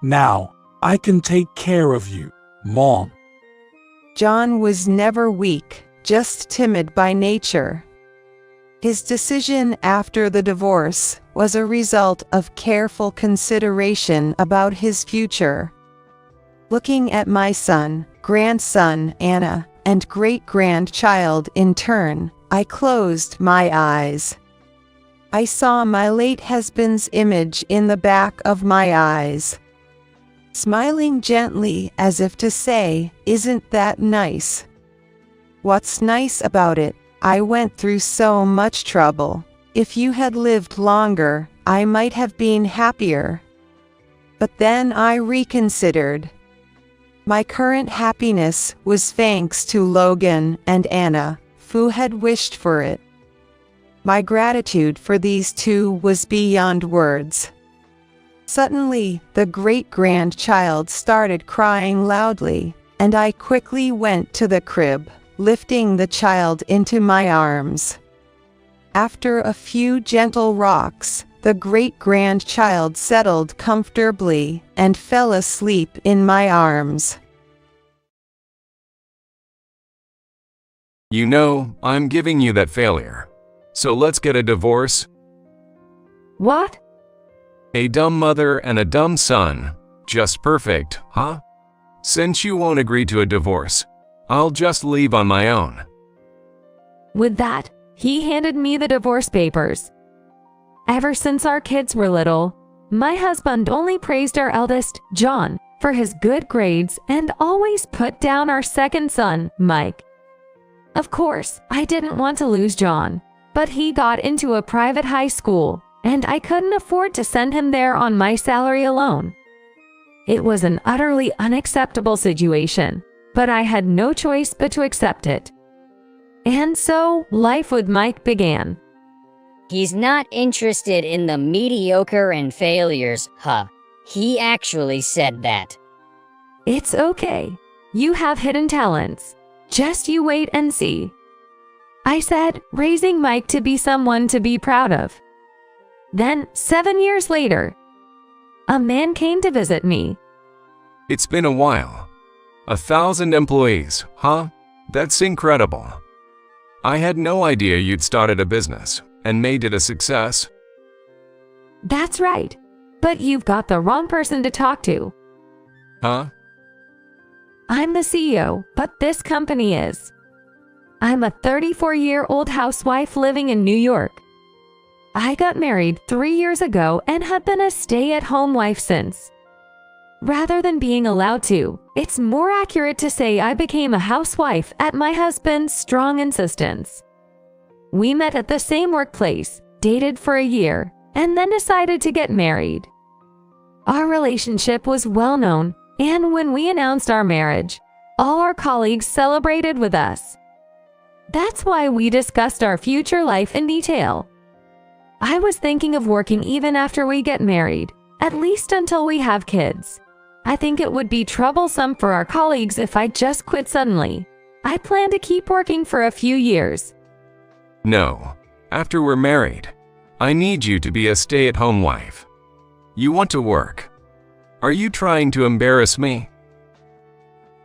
Now, I can take care of you, Mom. John was never weak, just timid by nature. His decision after the divorce was a result of careful consideration about his future. Looking at my son, grandson, Anna, and great-grandchild in turn, I closed my eyes. I saw my late husband's image in the back of my eyes, smiling gently as if to say, "Isn't that nice?" What's nice about it? I went through so much trouble. If you had lived longer, I might have been happier. But then I reconsidered. My current happiness was thanks to Logan and Anna, who had wished for it. My gratitude for these two was beyond words. Suddenly, the great-grandchild started crying loudly, and I quickly went to the crib, lifting the child into my arms. After a few gentle rocks, the great-grandchild settled comfortably and fell asleep in my arms. You know, I'm giving you that failure. So let's get a divorce. What? A dumb mother and a dumb son. Just perfect, huh? Since you won't agree to a divorce, I'll just leave on my own. With that, he handed me the divorce papers. Ever since our kids were little, my husband only praised our eldest, John, for his good grades and always put down our second son, Mike. Of course, I didn't want to lose John, but he got into a private high school, and I couldn't afford to send him there on my salary alone. It was an utterly unacceptable situation, but I had no choice but to accept it. And so, life with Mike began. He's not interested in the mediocre and failures, huh? He actually said that. It's okay. You have hidden talents. Just you wait and see. I said, raising Mike to be someone to be proud of. Then, 7 years later, a man came to visit me. It's been a while. 1,000 employees, huh? That's incredible. I had no idea you'd started a business and made it a success. That's right. But you've got the wrong person to talk to. Huh? I'm the CEO, but this company is. I'm a 34-year-old housewife living in New York. I got married 3 years ago and have been a stay-at-home wife since. Rather than being allowed to, it's more accurate to say I became a housewife at my husband's strong insistence. We met at the same workplace, dated for a year, and then decided to get married. Our relationship was well known, and when we announced our marriage, all our colleagues celebrated with us. That's why we discussed our future life in detail. I was thinking of working even after we get married, at least until we have kids. I think it would be troublesome for our colleagues if I just quit suddenly. I plan to keep working for a few years. No. After we're married, I need you to be a stay-at-home wife. You want to work. Are you trying to embarrass me?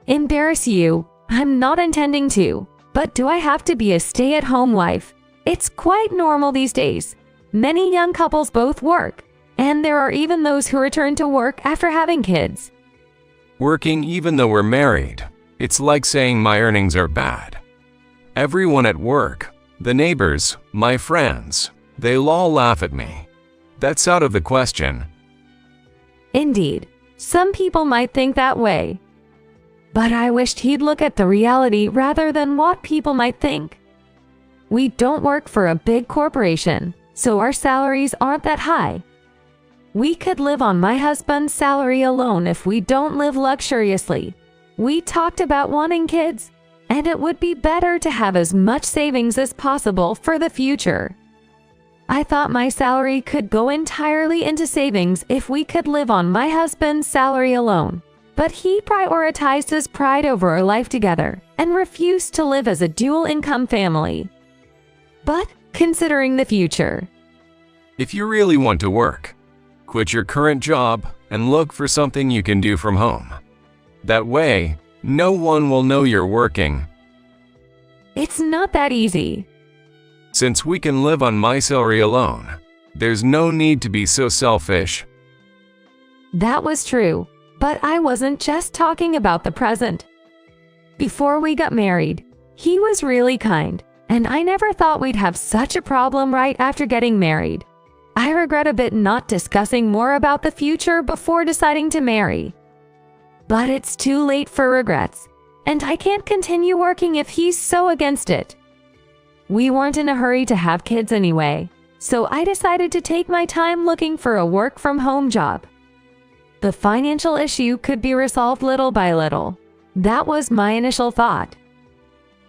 Embarrass you? I'm not intending to. But do I have to be a stay-at-home wife? It's quite normal these days. Many young couples both work, and there are even those who return to work after having kids. Working even though we're married. It's like saying my earnings are bad. Everyone at work, the neighbors, my friends, they'll all laugh at me. That's out of the question. Indeed, some people might think that way. But I wished he'd look at the reality rather than what people might think. We don't work for a big corporation, so our salaries aren't that high. We could live on my husband's salary alone if we don't live luxuriously. We talked about wanting kids, and it would be better to have as much savings as possible for the future. I thought my salary could go entirely into savings if we could live on my husband's salary alone. But he prioritized his pride over our life together and refused to live as a dual-income family. But considering the future. If you really want to work, quit your current job and look for something you can do from home. That way, no one will know you're working. It's not that easy. Since we can live on my salary alone, there's no need to be so selfish. That was true. But I wasn't just talking about the present. Before we got married, he was really kind, and I never thought we'd have such a problem right after getting married. I regret a bit not discussing more about the future before deciding to marry. But it's too late for regrets, and I can't continue working if he's so against it. We weren't in a hurry to have kids anyway, so I decided to take my time looking for a work-from-home job. The financial issue could be resolved little by little. That was my initial thought.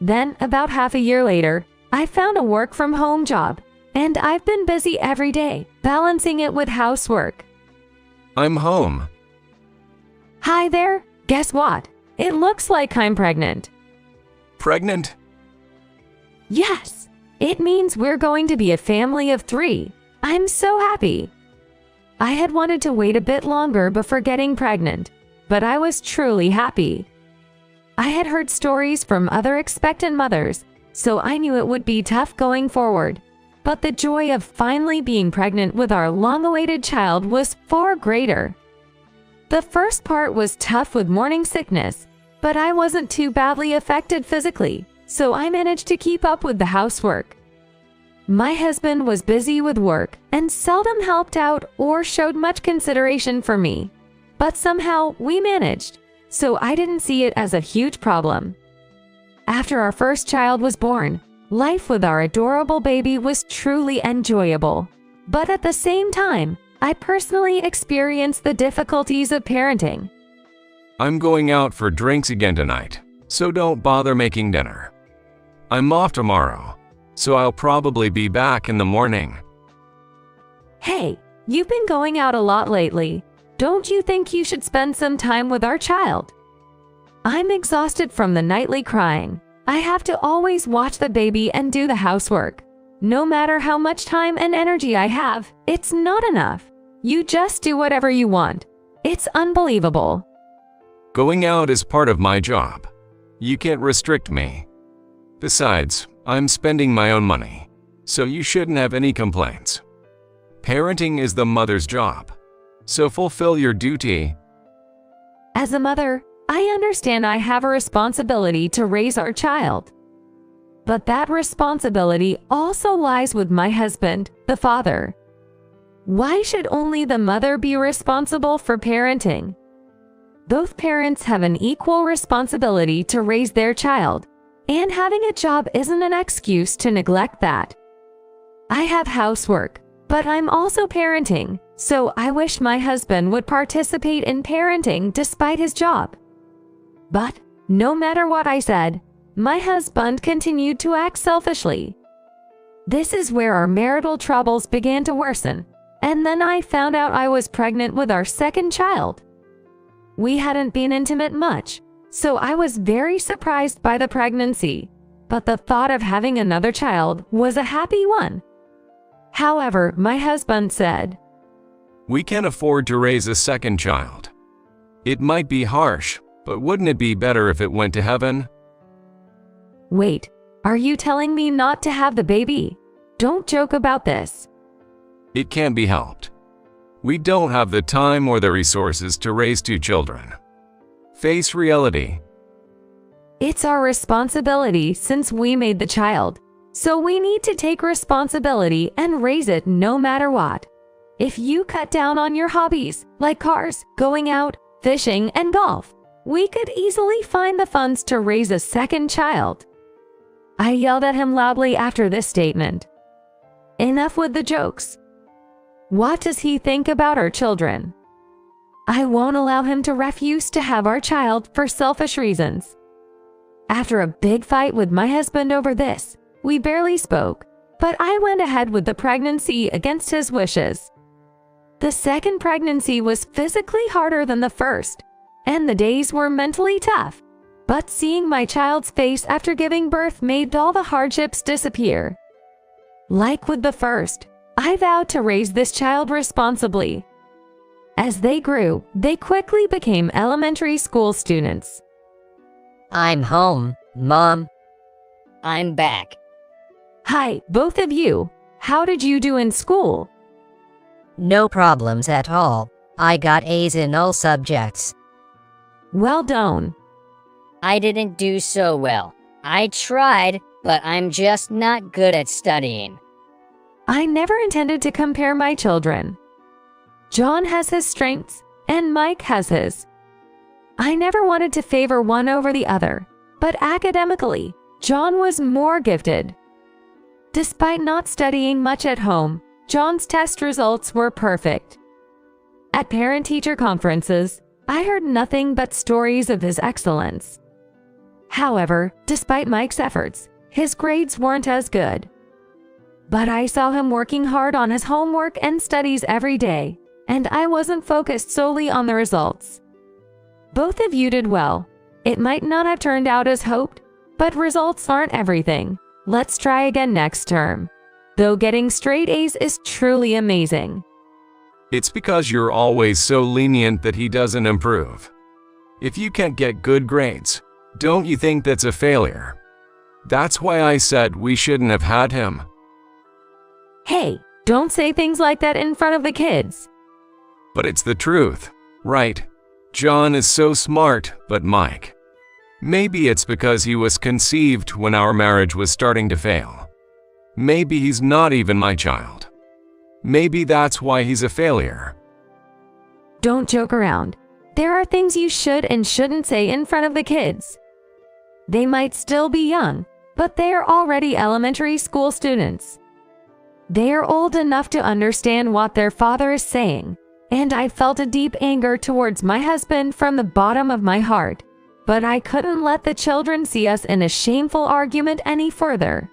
Then, about half a year later, I found a work-from-home job, and I've been busy every day, balancing it with housework. I'm home. Hi there. Guess what? It looks like I'm pregnant. Pregnant? Yes. It means we're going to be a family of 3. I'm so happy. I had wanted to wait a bit longer before getting pregnant, but I was truly happy. I had heard stories from other expectant mothers, so I knew it would be tough going forward. But the joy of finally being pregnant with our long-awaited child was far greater. The first part was tough with morning sickness, but I wasn't too badly affected physically, so I managed to keep up with the housework. My husband was busy with work and seldom helped out or showed much consideration for me, but somehow we managed, so I didn't see it as a huge problem. After our first child was born, life with our adorable baby was truly enjoyable, but at the same time, I personally experienced the difficulties of parenting. I'm going out for drinks again tonight, so don't bother making dinner. I'm off tomorrow, so I'll probably be back in the morning. Hey, you've been going out a lot lately. Don't you think you should spend some time with our child? I'm exhausted from the nightly crying. I have to always watch the baby and do the housework. No matter how much time and energy I have, it's not enough. You just do whatever you want. It's unbelievable. Going out is part of my job. You can't restrict me. Besides, I'm spending my own money, so you shouldn't have any complaints. Parenting is the mother's job, so fulfill your duty. As a mother, I understand I have a responsibility to raise our child. But that responsibility also lies with my husband, the father. Why should only the mother be responsible for parenting? Both parents have an equal responsibility to raise their child, and having a job isn't an excuse to neglect that. I have housework, but I'm also parenting, so I wish my husband would participate in parenting despite his job. But, no matter what I said, my husband continued to act selfishly. This is where our marital troubles began to worsen, and then I found out I was pregnant with our second child. We hadn't been intimate much, so I was very surprised by the pregnancy, but the thought of having another child was a happy one. However, my husband said, "We can't afford to raise a second child. It might be harsh, but wouldn't it be better if it went to heaven?" Wait, are you telling me not to have the baby? Don't joke about this. It can't be helped. We don't have the time or the resources to raise 2 children. Face reality. It's our responsibility since we made the child, so we need to take responsibility and raise it no matter what. If you cut down on your hobbies, like cars, going out, fishing, and golf, we could easily find the funds to raise a second child. I yelled at him loudly after this statement. Enough with the jokes. What does he think about our children? I won't allow him to refuse to have our child for selfish reasons. After a big fight with my husband over this, we barely spoke, but I went ahead with the pregnancy against his wishes. The second pregnancy was physically harder than the first, and the days were mentally tough, but seeing my child's face after giving birth made all the hardships disappear. Like with the first, I vowed to raise this child responsibly. As they grew, they quickly became elementary school students. I'm home, Mom. I'm back. Hi, both of you. How did you do in school? No problems at all. I got A's in all subjects. Well done. I didn't do so well. I tried, but I'm just not good at studying. I never intended to compare my children. John has his strengths, and Mike has his. I never wanted to favor one over the other, but academically, John was more gifted. Despite not studying much at home, John's test results were perfect. At parent-teacher conferences, I heard nothing but stories of his excellence. However, despite Mike's efforts, his grades weren't as good. But I saw him working hard on his homework and studies every day, and I wasn't focused solely on the results. Both of you did well. It might not have turned out as hoped, but results aren't everything. Let's try again next term. Though getting straight A's is truly amazing. It's because you're always so lenient that he doesn't improve. If you can't get good grades, don't you think that's a failure? That's why I said we shouldn't have had him. Hey, don't say things like that in front of the kids. But it's the truth, right? John is so smart, but Mike. Maybe it's because he was conceived when our marriage was starting to fail. Maybe he's not even my child. Maybe that's why he's a failure. Don't joke around. There are things you should and shouldn't say in front of the kids. They might still be young, but they are already elementary school students. They are old enough to understand what their father is saying, and I felt a deep anger towards my husband from the bottom of my heart, but I couldn't let the children see us in a shameful argument any further.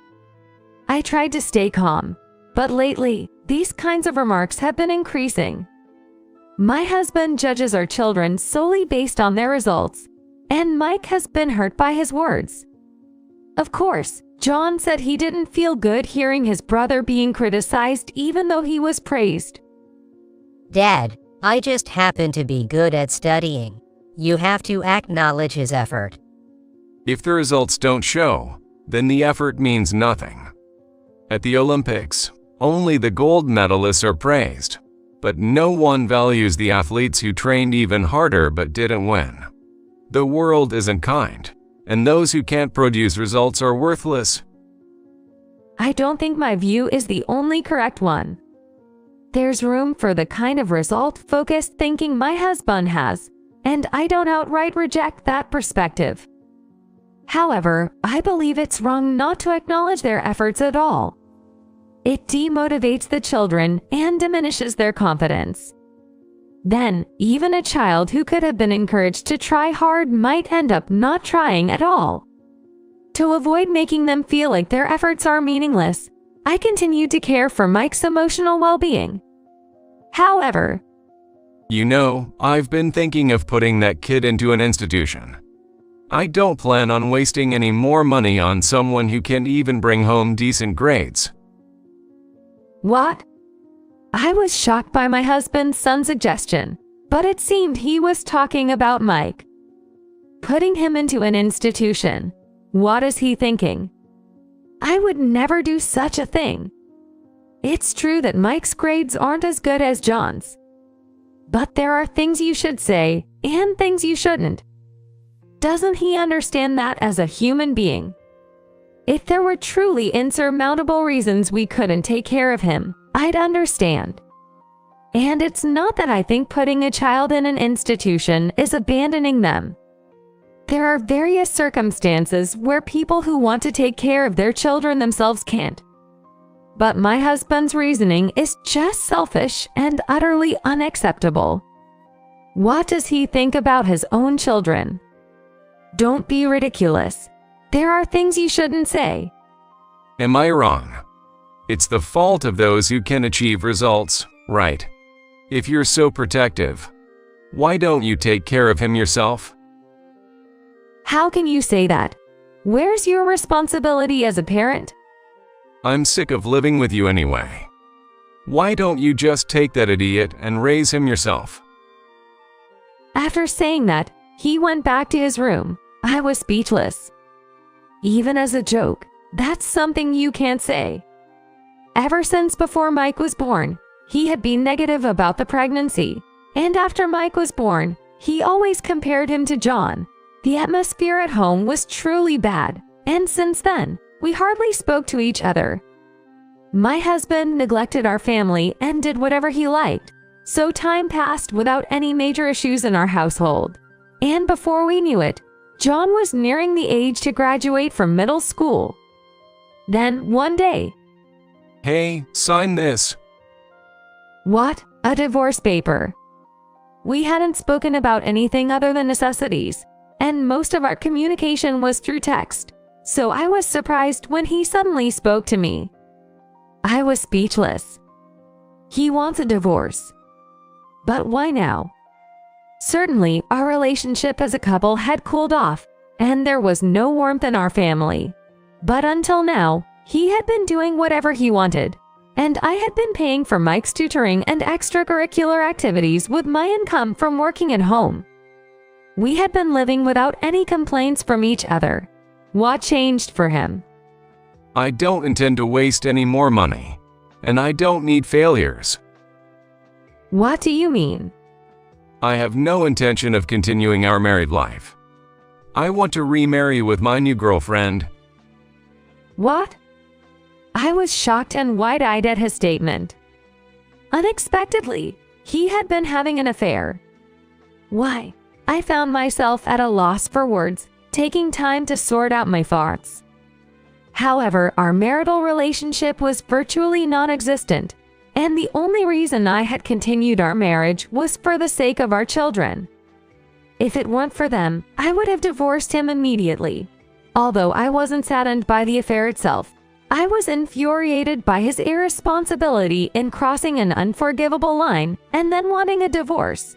I tried to stay calm, but lately, these kinds of remarks have been increasing. My husband judges our children solely based on their results, and Mike has been hurt by his words. Of course, John said he didn't feel good hearing his brother being criticized even though he was praised. Dad, I just happen to be good at studying. You have to acknowledge his effort. If the results don't show, then the effort means nothing. At the Olympics, only the gold medalists are praised, but no one values the athletes who trained even harder but didn't win. The world isn't kind, and those who can't produce results are worthless. I don't think my view is the only correct one. There's room for the kind of result-focused thinking my husband has, and I don't outright reject that perspective. However, I believe it's wrong not to acknowledge their efforts at all. It demotivates the children and diminishes their confidence. Then, even a child who could have been encouraged to try hard might end up not trying at all. To avoid making them feel like their efforts are meaningless, I continued to care for Mike's emotional well-being. However, You know, I've been thinking of putting that kid into an institution. I don't plan on wasting any more money on someone who can't even bring home decent grades. what? I was shocked by my husband's son's suggestion, but it seemed he was talking about Mike. Putting him into an institution. What is he thinking? I would never do such a thing. It's true that Mike's grades aren't as good as John's. But there are things you should say and things you shouldn't. Doesn't he understand that as a human being? If there were truly insurmountable reasons we couldn't take care of him, I'd understand. And it's not that I think putting a child in an institution is abandoning them. There are various circumstances where people who want to take care of their children themselves can't. But my husband's reasoning is just selfish and utterly unacceptable. What does he think about his own children? Don't be ridiculous. There are things you shouldn't say. Am I wrong? It's the fault of those who can achieve results, right? If you're so protective, why don't you take care of him yourself? How can you say that? Where's your responsibility as a parent? I'm sick of living with you anyway. Why don't you just take that idiot and raise him yourself? After saying that, he went back to his room. I was speechless. Even as a joke, that's something you can't say. Ever since before Mike was born, he had been negative about the pregnancy, and after Mike was born, he always compared him to John. The atmosphere at home was truly bad, and since then, we hardly spoke to each other. My husband neglected our family and did whatever he liked, so time passed without any major issues in our household. And before we knew it, John was nearing the age to graduate from middle school. Then, one day, Hey, sign this. what? A divorce paper. We hadn't spoken about anything other than necessities, and most of our communication was through text, so I was surprised when he suddenly spoke to me. I was speechless. He wants a divorce. But why now? Certainly, our relationship as a couple had cooled off, and there was no warmth in our family. But until now, he had been doing whatever he wanted, and I had been paying for Mike's tutoring and extracurricular activities with my income from working at home. We had been living without any complaints from each other. What changed for him? I don't intend to waste any more money. And I don't need failures. What do you mean? I have no intention of continuing our married life. I want to remarry with my new girlfriend. What? I was shocked and wide-eyed at his statement. Unexpectedly, he had been having an affair. Why? I found myself at a loss for words, taking time to sort out my thoughts. However, our marital relationship was virtually non-existent, and the only reason I had continued our marriage was for the sake of our children. If it weren't for them, I would have divorced him immediately. Although I wasn't saddened by the affair itself, I was infuriated by his irresponsibility in crossing an unforgivable line and then wanting a divorce.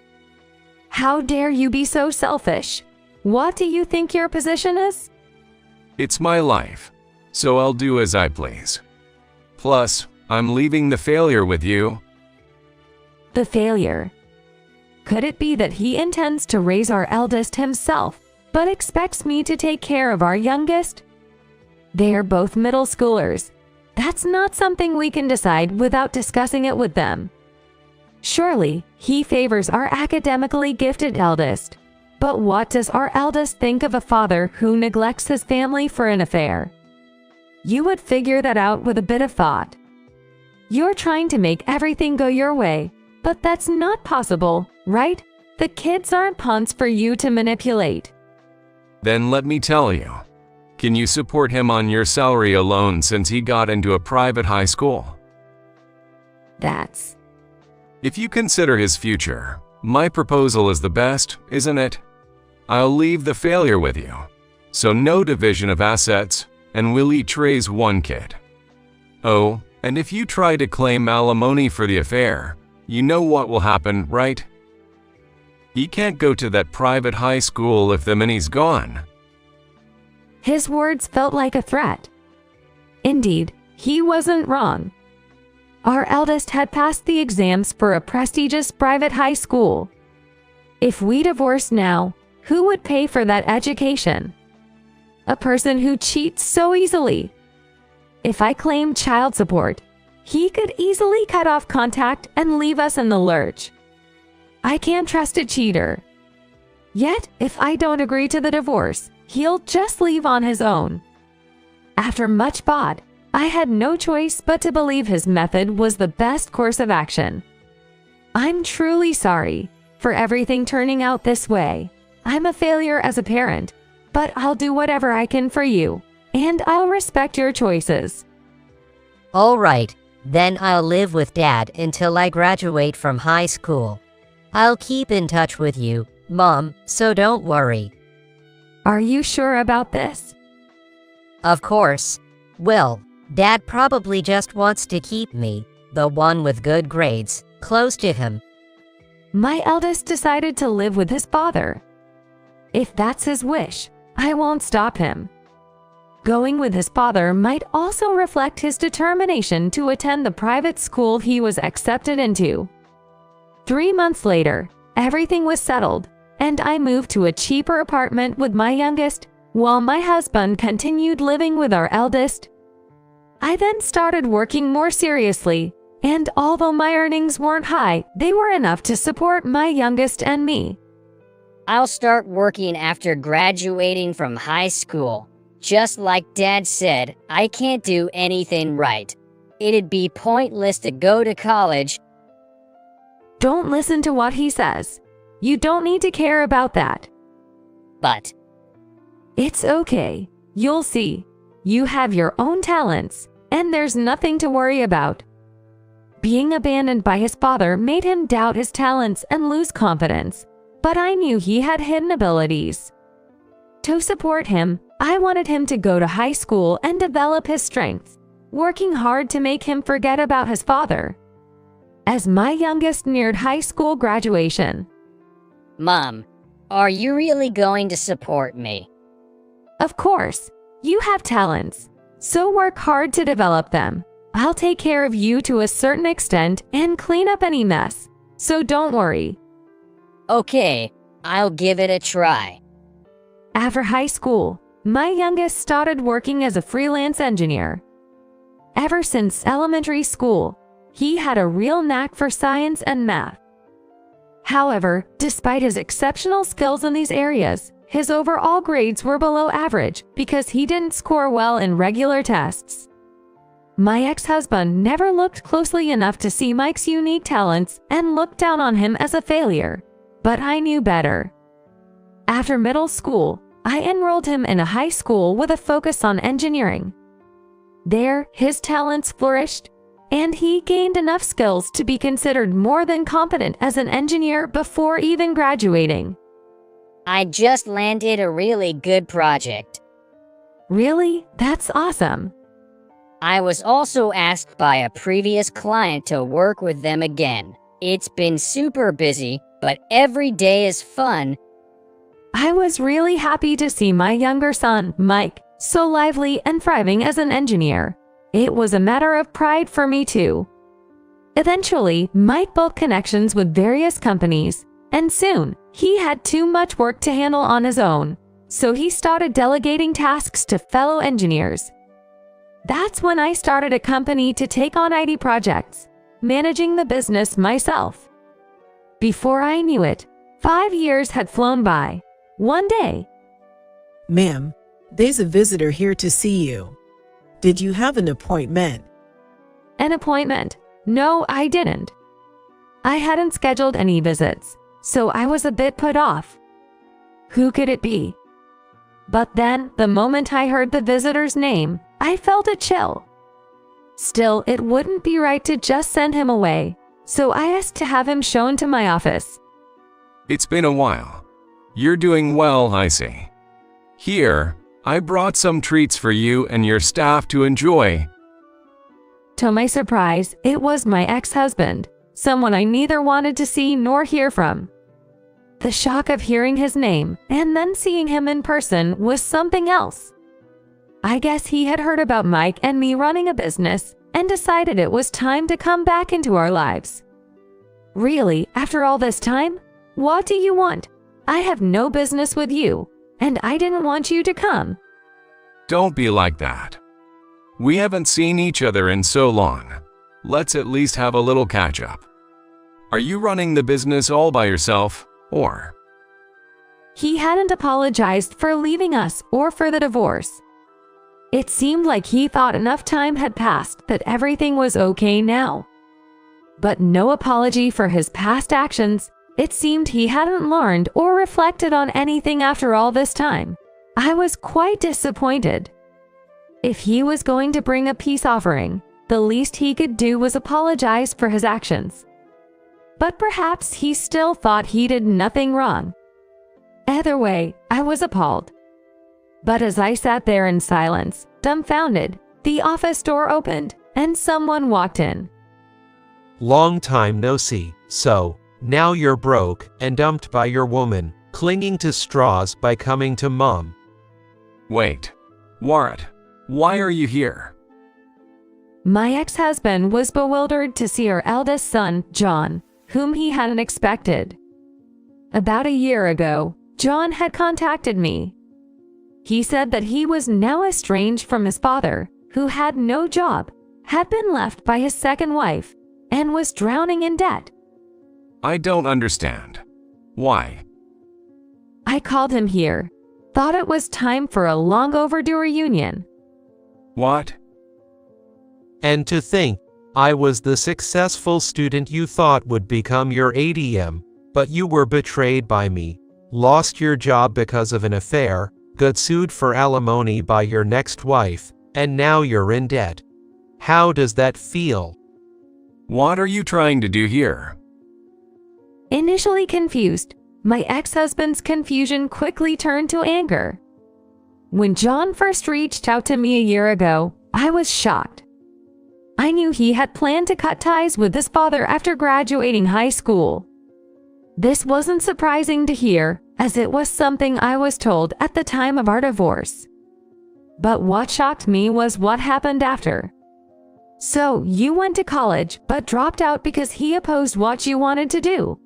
How dare you be so selfish? What do you think your position is? It's my life, so I'll do as I please. Plus, I'm leaving the failure with you. The failure. Could it be that he intends to raise our eldest himself, but expects me to take care of our youngest? They're both middle schoolers. That's not something we can decide without discussing it with them. Surely, he favors our academically gifted eldest. But what does our eldest think of a father who neglects his family for an affair? You would figure that out with a bit of thought. You're trying to make everything go your way, but that's not possible, right? The kids aren't pawns for you to manipulate. Then let me tell you. Can you support him on your salary alone since he got into a private high school? That's... If you consider his future, my proposal is the best, isn't it? I'll leave the failure with you. So no division of assets, and we'll each raise one kid. Oh, and if you try to claim alimony for the affair, you know what will happen, right? He can't go to that private high school if the money's gone. His words felt like a threat. Indeed, he wasn't wrong. Our eldest had passed the exams for a prestigious private high school. If we divorced now, who would pay for that education? A person who cheats so easily. If I claimed child support, he could easily cut off contact and leave us in the lurch. I can't trust a cheater. Yet, if I don't agree to the divorce, he'll just leave on his own. After much thought, I had no choice but to believe his method was the best course of action. I'm truly sorry for everything turning out this way. I'm a failure as a parent, but I'll do whatever I can for you, and I'll respect your choices. All right, then I'll live with Dad until I graduate from high school. I'll keep in touch with you, Mom, so don't worry. Are you sure about this? Of course. Well, Dad probably just wants to keep me, the one with good grades, close to him. My eldest decided to live with his father. If that's his wish, I won't stop him. Going with his father might also reflect his determination to attend the private school he was accepted into. 3 months later, everything was settled, and I moved to a cheaper apartment with my youngest, while my husband continued living with our eldest. I then started working more seriously, and although my earnings weren't high, they were enough to support my youngest and me. I'll start working after graduating from high school. Just like Dad said, I can't do anything right. It'd be pointless to go to college. Don't listen to what he says. You don't need to care about that. But it's okay. You'll see. You have your own talents, and there's nothing to worry about. Being abandoned by his father made him doubt his talents and lose confidence, but I knew he had hidden abilities. To support him, I wanted him to go to high school and develop his strengths, working hard to make him forget about his father. As my youngest neared high school graduation, Mom, are you really going to support me? Of course, you have talents, so work hard to develop them. I'll take care of you to a certain extent and clean up any mess, so don't worry. Okay, I'll give it a try. After high school, my youngest started working as a freelance engineer. Ever since elementary school, he had a real knack for science and math. However, despite his exceptional skills in these areas, his overall grades were below average because he didn't score well in regular tests. My ex-husband never looked closely enough to see Mike's unique talents and looked down on him as a failure, but I knew better. After middle school, I enrolled him in a high school with a focus on engineering. There, his talents flourished, and he gained enough skills to be considered more than competent as an engineer before even graduating. I just landed a really good project. Really? That's awesome. I was also asked by a previous client to work with them again. It's been super busy, but every day is fun. I was really happy to see my younger son, Mike, so lively and thriving as an engineer. It was a matter of pride for me too. Eventually, Mike built connections with various companies, and soon, he had too much work to handle on his own, so he started delegating tasks to fellow engineers. That's when I started a company to take on IT projects, managing the business myself. Before I knew it, 5 years had flown by. One day, Ma'am, there's a visitor here to see you. Did you have an appointment? An appointment? No, I didn't. I hadn't scheduled any visits, so I was a bit put off. Who could it be? But then, the moment I heard the visitor's name, I felt a chill. Still, it wouldn't be right to just send him away, so I asked to have him shown to my office. It's been a while. You're doing well, I see. Here, I brought some treats for you and your staff to enjoy. To my surprise, it was my ex-husband, someone I neither wanted to see nor hear from. The shock of hearing his name and then seeing him in person was something else. I guess he had heard about Mike and me running a business and decided it was time to come back into our lives. Really, after all this time? What do you want? I have no business with you, and I didn't want you to come. Don't be like that. We haven't seen each other in so long. Let's at least have a little catch-up. Are you running the business all by yourself, or? He hadn't apologized for leaving us or for the divorce. It seemed like he thought enough time had passed that everything was okay now. But no apology for his past actions. It seemed he hadn't learned or reflected on anything after all this time. I was quite disappointed. If he was going to bring a peace offering, the least he could do was apologize for his actions. But perhaps he still thought he did nothing wrong. Either way, I was appalled. But as I sat there in silence, dumbfounded, the office door opened and someone walked in. Long time no see, so now you're broke and dumped by your woman, clinging to straws by coming to Mom. Wait, what? Why are you here? My ex-husband was bewildered to see our eldest son, John, whom he hadn't expected. About a year ago, John had contacted me. He said that he was now estranged from his father, who had no job, had been left by his second wife, and was drowning in debt. I don't understand. Why? I called him here. Thought it was time for a long overdue reunion. What? And to think, I was the successful student you thought would become your ADM, but you were betrayed by me, lost your job because of an affair, got sued for alimony by your next wife, and now you're in debt. How does that feel? What are you trying to do here? Initially confused, my ex-husband's confusion quickly turned to anger. When John first reached out to me a year ago, I was shocked. I knew he had planned to cut ties with his father after graduating high school. This wasn't surprising to hear, as it was something I was told at the time of our divorce. But what shocked me was what happened after. So, you went to college but dropped out because he opposed what you wanted to do.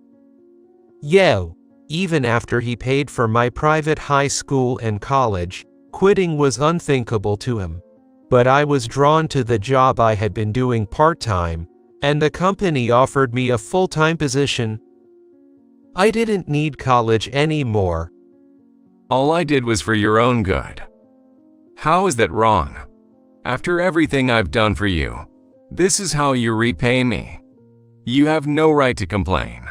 Yo, even after he paid for my private high school and college, quitting was unthinkable to him. But I was drawn to the job I had been doing part-time, and the company offered me a full-time position. I didn't need college anymore. All I did was for your own good. How is that wrong? After everything I've done for you, this is how you repay me. You have no right to complain.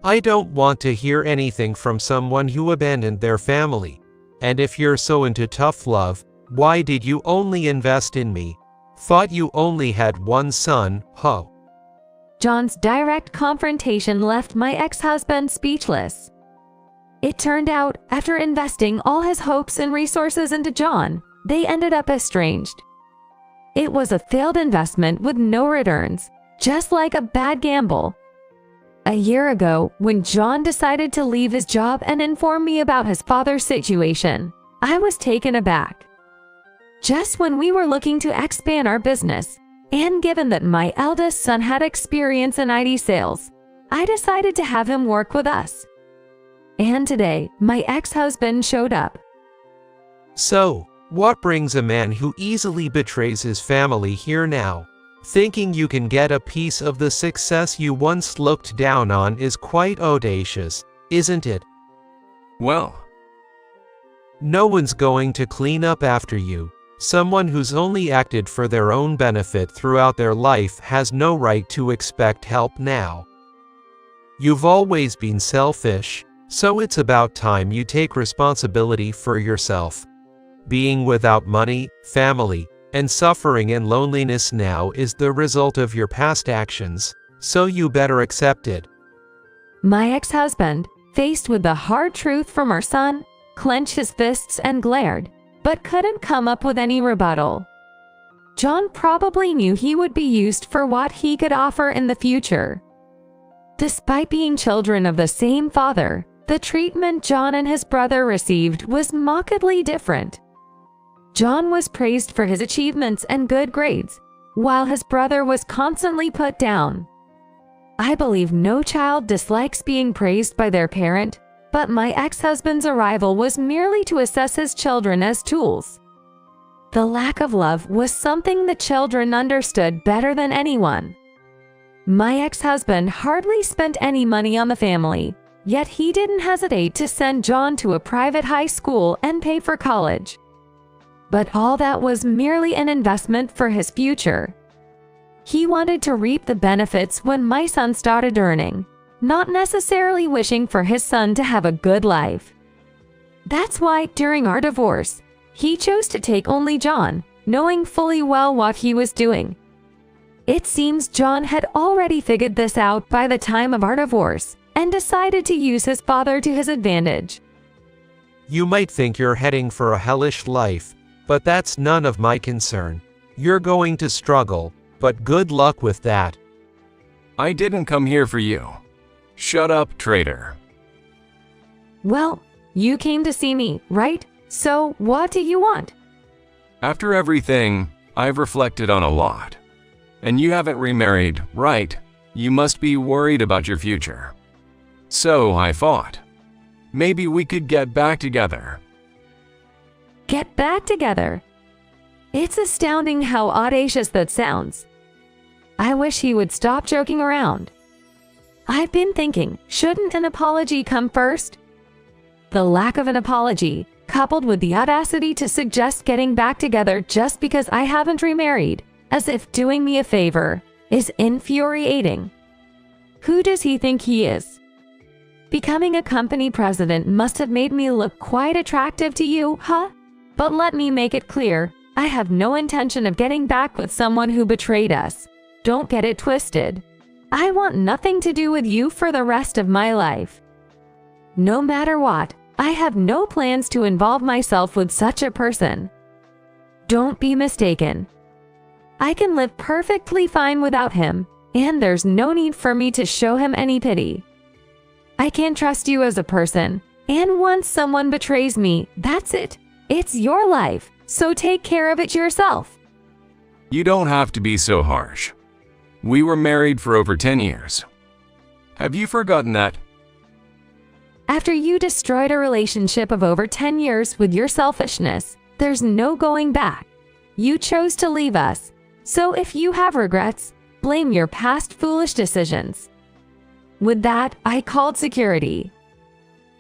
I don't want to hear anything from someone who abandoned their family. And if you're so into tough love, why did you only invest in me? Thought you only had one son, ho. John's direct confrontation left my ex-husband speechless. It turned out, after investing all his hopes and resources into John, they ended up estranged. It was a failed investment with no returns, just like a bad gamble. A year ago, when John decided to leave his job and inform me about his father's situation, I was taken aback. Just when we were looking to expand our business, and given that my eldest son had experience in IT sales, I decided to have him work with us. And today, my ex-husband showed up. So, what brings a man who easily betrays his family here now? Thinking you can get a piece of the success you once looked down on is quite audacious, isn't it? Well, no one's going to clean up after you. Someone who's only acted for their own benefit throughout their life has no right to expect help now. You've always been selfish, so it's about time you take responsibility for yourself. Being without money, family, and suffering and loneliness now is the result of your past actions, so you better accept it. My ex-husband, faced with the hard truth from our son, clenched his fists and glared, but couldn't come up with any rebuttal. John probably knew he would be used for what he could offer in the future. Despite being children of the same father, the treatment John and his brother received was markedly different. John was praised for his achievements and good grades, while his brother was constantly put down. I believe no child dislikes being praised by their parent, but my ex-husband's arrival was merely to assess his children as tools. The lack of love was something the children understood better than anyone. My ex-husband hardly spent any money on the family, yet he didn't hesitate to send John to a private high school and pay for college. But all that was merely an investment for his future. He wanted to reap the benefits when my son started earning, not necessarily wishing for his son to have a good life. That's why, during our divorce, he chose to take only John, knowing fully well what he was doing. It seems John had already figured this out by the time of our divorce, and decided to use his father to his advantage. You might think you're heading for a hellish life, but that's none of my concern. You're going to struggle, but good luck with that. I didn't come here for you. Shut up, traitor. Well, you came to see me, right? So, what do you want? After everything, I've reflected on a lot. And you haven't remarried, right? You must be worried about your future. So I thought, maybe we could get back together. Get back together? It's astounding how audacious that sounds. I wish he would stop joking around. I've been thinking, shouldn't an apology come first? The lack of an apology, coupled with the audacity to suggest getting back together just because I haven't remarried, as if doing me a favor, is infuriating. Who does he think he is? Becoming a company president must have made me look quite attractive to you, huh? But let me make it clear, I have no intention of getting back with someone who betrayed us. Don't get it twisted. I want nothing to do with you for the rest of my life. No matter what, I have no plans to involve myself with such a person. Don't be mistaken. I can live perfectly fine without him, and there's no need for me to show him any pity. I can't trust you as a person, and once someone betrays me, that's it. It's your life, so take care of it yourself. You don't have to be so harsh. We were married for over 10 years. Have you forgotten that? After you destroyed a relationship of over 10 years with your selfishness, there's no going back. You chose to leave us, so if you have regrets, blame your past foolish decisions. With that, I called security.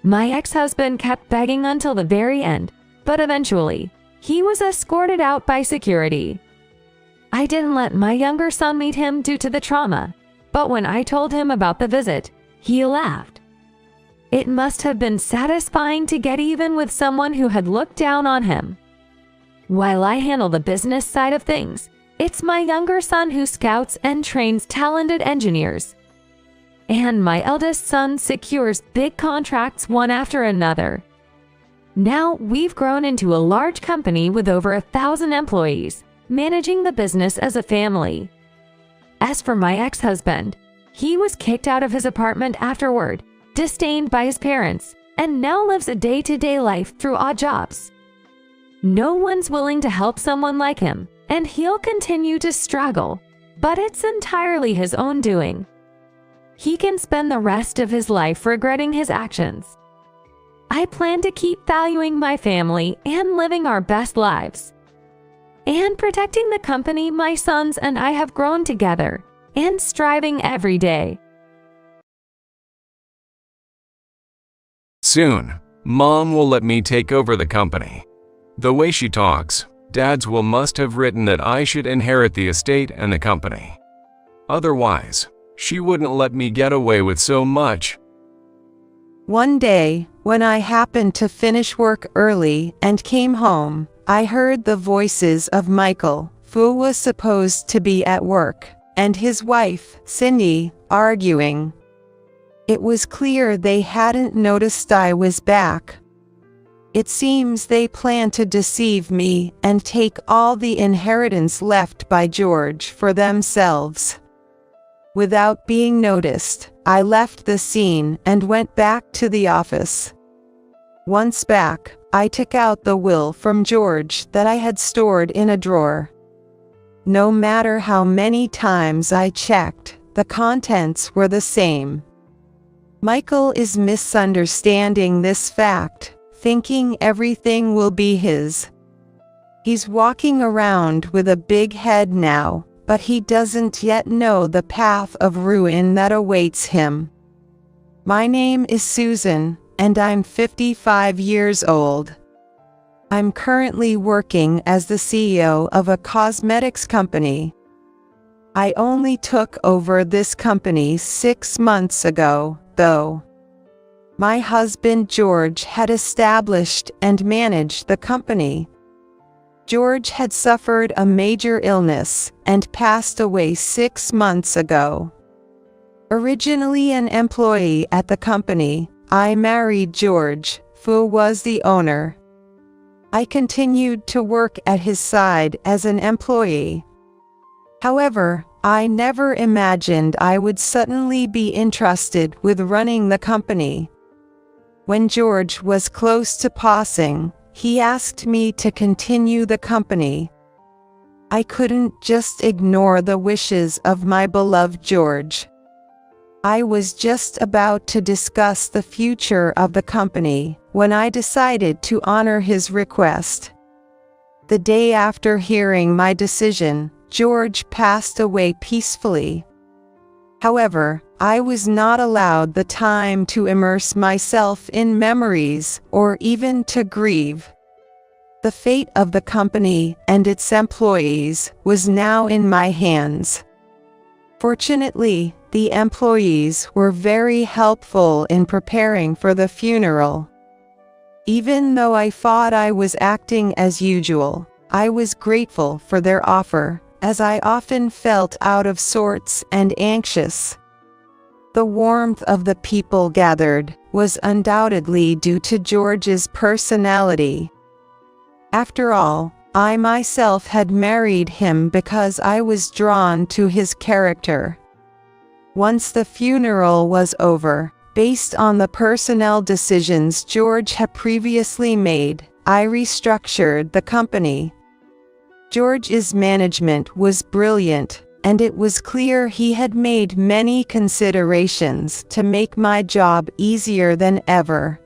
My ex-husband kept begging until the very end, but eventually, he was escorted out by security. I didn't let my younger son meet him due to the trauma, but when I told him about the visit, he laughed. It must have been satisfying to get even with someone who had looked down on him. While I handle the business side of things, it's my younger son who scouts and trains talented engineers. And my eldest son secures big contracts one after another. Now we've grown into a large company with over 1,000 employees, managing the business as a family. As for my ex-husband, he was kicked out of his apartment afterward, disdained by his parents, and now lives a day-to-day life through odd jobs. No one's willing to help someone like him, and he'll continue to struggle, but it's entirely his own doing. He can spend the rest of his life regretting his actions. I plan to keep valuing my family and living our best lives, and protecting the company my sons and I have grown together, and striving every day. Soon, Mom will let me take over the company. The way she talks, Dad's will must have written that I should inherit the estate and the company. Otherwise, she wouldn't let me get away with so much. One day, when I happened to finish work early and came home, I heard the voices of Michael, who was supposed to be at work, and his wife, Cindy, arguing. It was clear they hadn't noticed I was back. It seems they planned to deceive me and take all the inheritance left by George for themselves. Without being noticed, I left the scene and went back to the office. Once back, I took out the will from George that I had stored in a drawer. No matter how many times I checked, the contents were the same. Michael is misunderstanding this fact, thinking everything will be his. He's walking around with a big head now, but he doesn't yet know the path of ruin that awaits him. My name is Susan, and I'm 55 years old. I'm currently working as the CEO of a cosmetics company. I only took over this company 6 months ago, though. My husband George had established and managed the company. George had suffered a major illness and passed away 6 months ago. Originally an employee at the company, I married George, who was the owner. I continued to work at his side as an employee. However, I never imagined I would suddenly be entrusted with running the company. When George was close to passing, he asked me to continue the company. I couldn't just ignore the wishes of my beloved George. I was just about to discuss the future of the company when I decided to honor his request. The day after hearing my decision, George passed away peacefully. However, I was not allowed the time to immerse myself in memories or even to grieve. The fate of the company and its employees was now in my hands. Fortunately, the employees were very helpful in preparing for the funeral. Even though I thought I was acting as usual, I was grateful for their offer, as I often felt out of sorts and anxious. The warmth of the people gathered was undoubtedly due to George's personality. After all, I myself had married him because I was drawn to his character. Once the funeral was over, based on the personnel decisions George had previously made, I restructured the company. George's management was brilliant, and it was clear he had made many considerations to make my job easier than ever.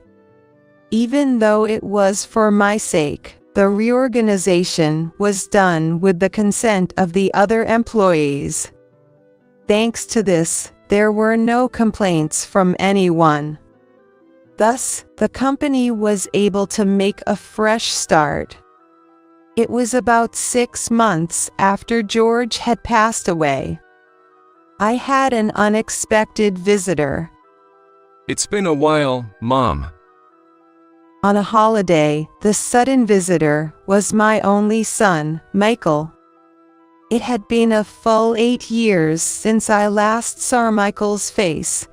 Even though it was for my sake, the reorganization was done with the consent of the other employees. Thanks to this, there were no complaints from anyone. Thus, the company was able to make a fresh start. It was about 6 months after George had passed away. I had an unexpected visitor. It's been a while, Mom. On a holiday, the sudden visitor was my only son, Michael. It had been a full 8 years since I last saw Michael's face.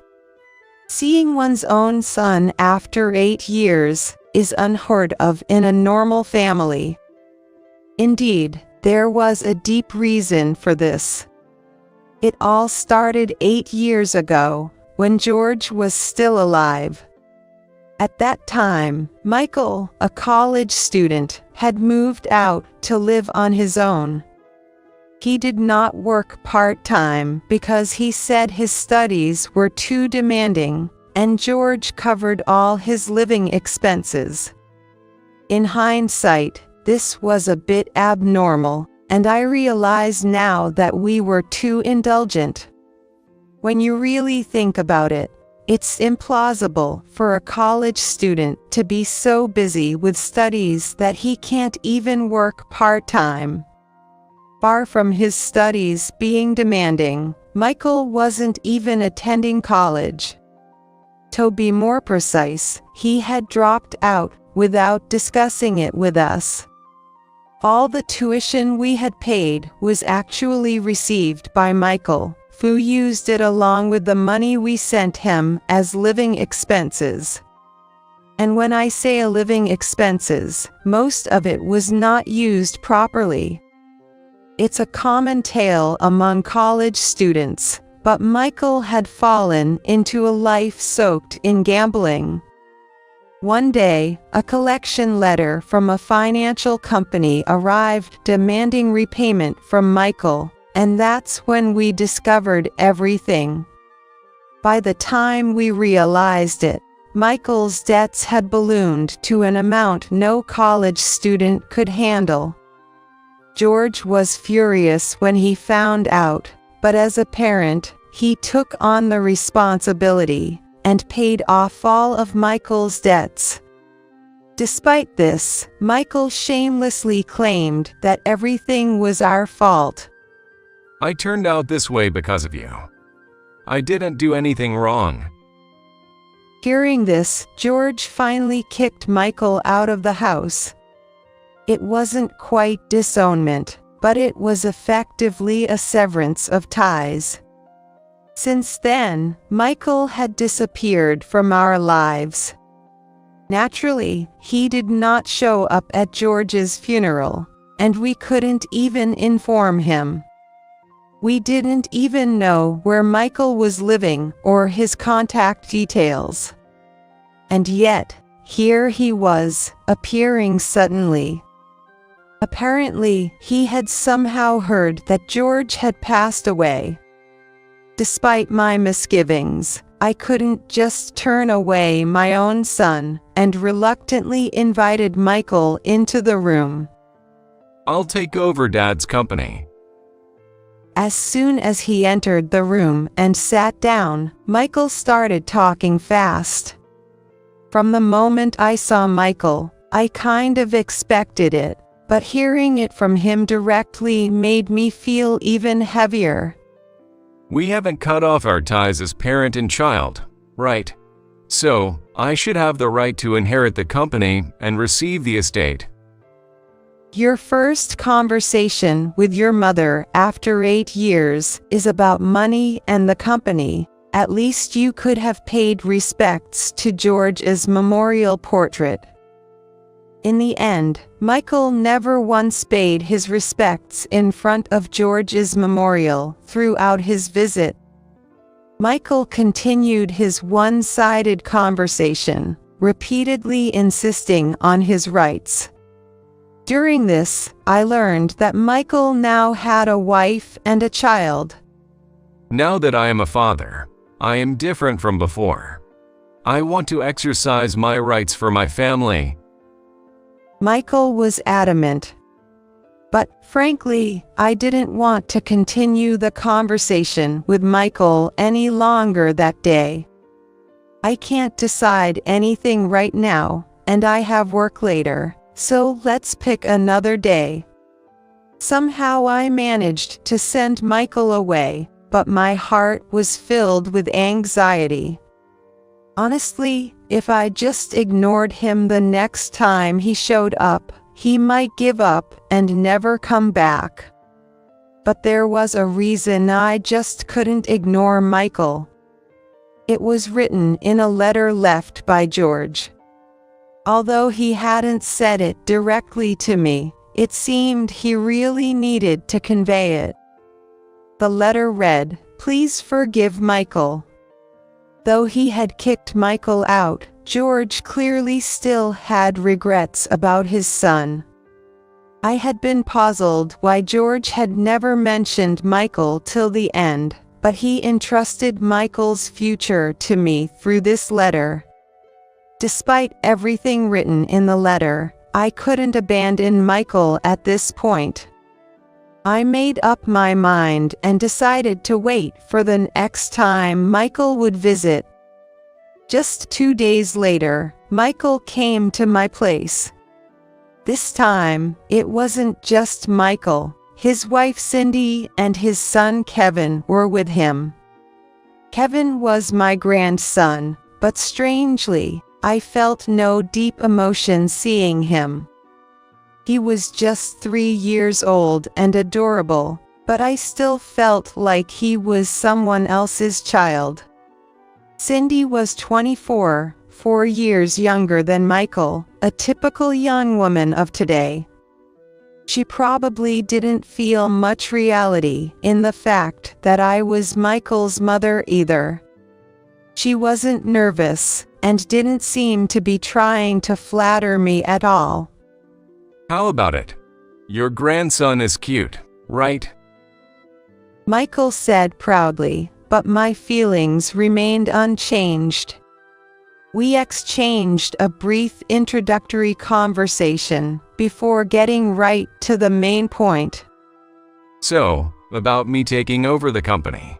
Seeing one's own son after 8 years is unheard of in a normal family. Indeed, there was a deep reason for this. It all started 8 years ago, when George was still alive. At that time, Michael, a college student, had moved out to live on his own. He did not work part-time because he said his studies were too demanding, and George covered all his living expenses. In hindsight, this was a bit abnormal, and I realize now that we were too indulgent. When you really think about it, it's implausible for a college student to be so busy with studies that he can't even work part-time. Far from his studies being demanding, Michael wasn't even attending college. To be more precise, he had dropped out without discussing it with us. All the tuition we had paid was actually received by Michael, who used it along with the money we sent him as living expenses. And when I say living expenses, most of it was not used properly. It's a common tale among college students, but Michael had fallen into a life soaked in gambling. One day, a collection letter from a financial company arrived demanding repayment from Michael, and that's when we discovered everything. By the time we realized it, Michael's debts had ballooned to an amount no college student could handle. George was furious when he found out, but as a parent, he took on the responsibility and paid off all of Michael's debts. Despite this, Michael shamelessly claimed that everything was our fault. I turned out this way because of you. I didn't do anything wrong. Hearing this, George finally kicked Michael out of the house. It wasn't quite disownment, but it was effectively a severance of ties. Since then, Michael had disappeared from our lives. Naturally, he did not show up at George's funeral, and we couldn't even inform him. We didn't even know where Michael was living or his contact details. And yet, here he was, appearing suddenly. Apparently, he had somehow heard that George had passed away. Despite my misgivings, I couldn't just turn away my own son, and reluctantly invited Michael into the room. I'll take over Dad's company. As soon as he entered the room and sat down, Michael started talking fast. From the moment I saw Michael, I kind of expected it, but hearing it from him directly made me feel even heavier. We haven't cut off our ties as parent and child, right? So, I should have the right to inherit the company and receive the estate. Your first conversation with your mother after 8 years is about money and the company. At least you could have paid respects to George's memorial portrait. In the end, Michael never once paid his respects in front of George's memorial throughout his visit. Michael continued his one-sided conversation, repeatedly insisting on his rights. During this, I learned that Michael now had a wife and a child. Now that I am a father, I am different from before. I want to exercise my rights for my family. Michael was adamant. But, frankly, I didn't want to continue the conversation with Michael any longer that day. I can't decide anything right now, and I have work later. So let's pick another day. Somehow I managed to send Michael away, but my heart was filled with anxiety. Honestly, if I just ignored him the next time he showed up, he might give up and never come back. But there was a reason I just couldn't ignore Michael. It was written in a letter left by George. Although he hadn't said it directly to me, it seemed he really needed to convey it. The letter read, "Please forgive Michael." Though he had kicked Michael out, George clearly still had regrets about his son. I had been puzzled why George had never mentioned Michael till the end, but he entrusted Michael's future to me through this letter. Despite everything written in the letter, I couldn't abandon Michael at this point. I made up my mind and decided to wait for the next time Michael would visit. Just 2 days later, Michael came to my place. This time, it wasn't just Michael. His wife Cindy and his son Kevin were with him. Kevin was my grandson, but strangely, I felt no deep emotion seeing him. He was just 3 years old and adorable, but I still felt like he was someone else's child. Cindy was 24, 4 years younger than Michael, a typical young woman of today. She probably didn't feel much reality in the fact that I was Michael's mother either. She wasn't nervous and didn't seem to be trying to flatter me at all. How about it? Your grandson is cute, right? Michael said proudly, but my feelings remained unchanged. We exchanged a brief introductory conversation before getting right to the main point. So, about me taking over the company.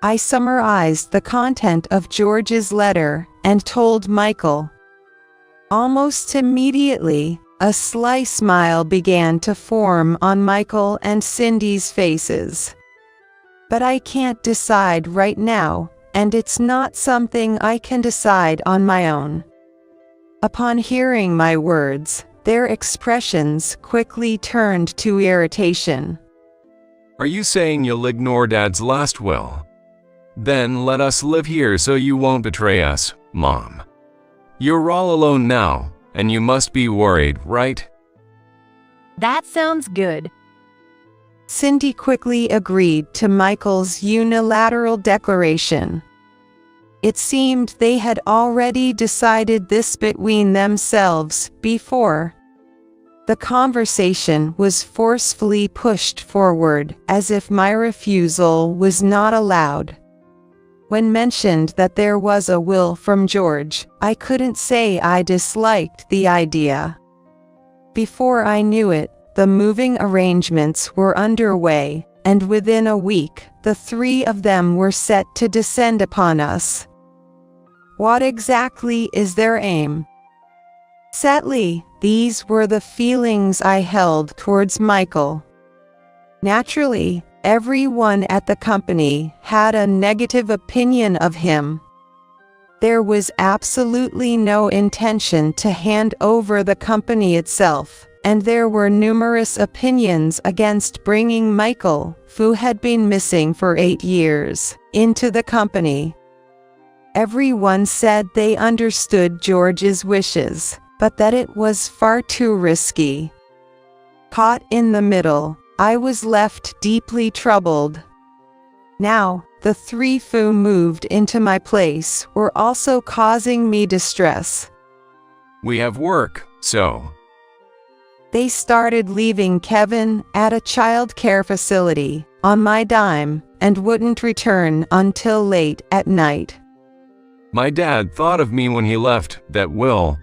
I summarized the content of George's letter and told Michael. Almost immediately, a sly smile began to form on Michael and Cindy's faces. But I can't decide right now, and it's not something I can decide on my own. Upon hearing my words, their expressions quickly turned to irritation. Are you saying you'll ignore Dad's last will? Then let us live here so you won't betray us, Mom. You're all alone now, and you must be worried, right? That sounds good. Cindy quickly agreed to Michael's unilateral declaration. It seemed they had already decided this between themselves before. The conversation was forcefully pushed forward as if my refusal was not allowed. When mentioned that there was a will from George, I couldn't say I disliked the idea. Before I knew it, the moving arrangements were underway, and within a week, the three of them were set to descend upon us. What exactly is their aim? Sadly, these were the feelings I held towards Michael. Naturally, everyone at the company had a negative opinion of him. There was absolutely no intention to hand over the company itself, and there were numerous opinions against bringing Michael, who had been missing for 8 years, into the company. Everyone said they understood George's wishes, but that it was far too risky. Caught in the middle, I was left deeply troubled. Now, the three who moved into my place were also causing me distress. We have work, so. They started leaving Kevin at a child care facility on my dime and wouldn't return until late at night. My dad thought of me when he left that will.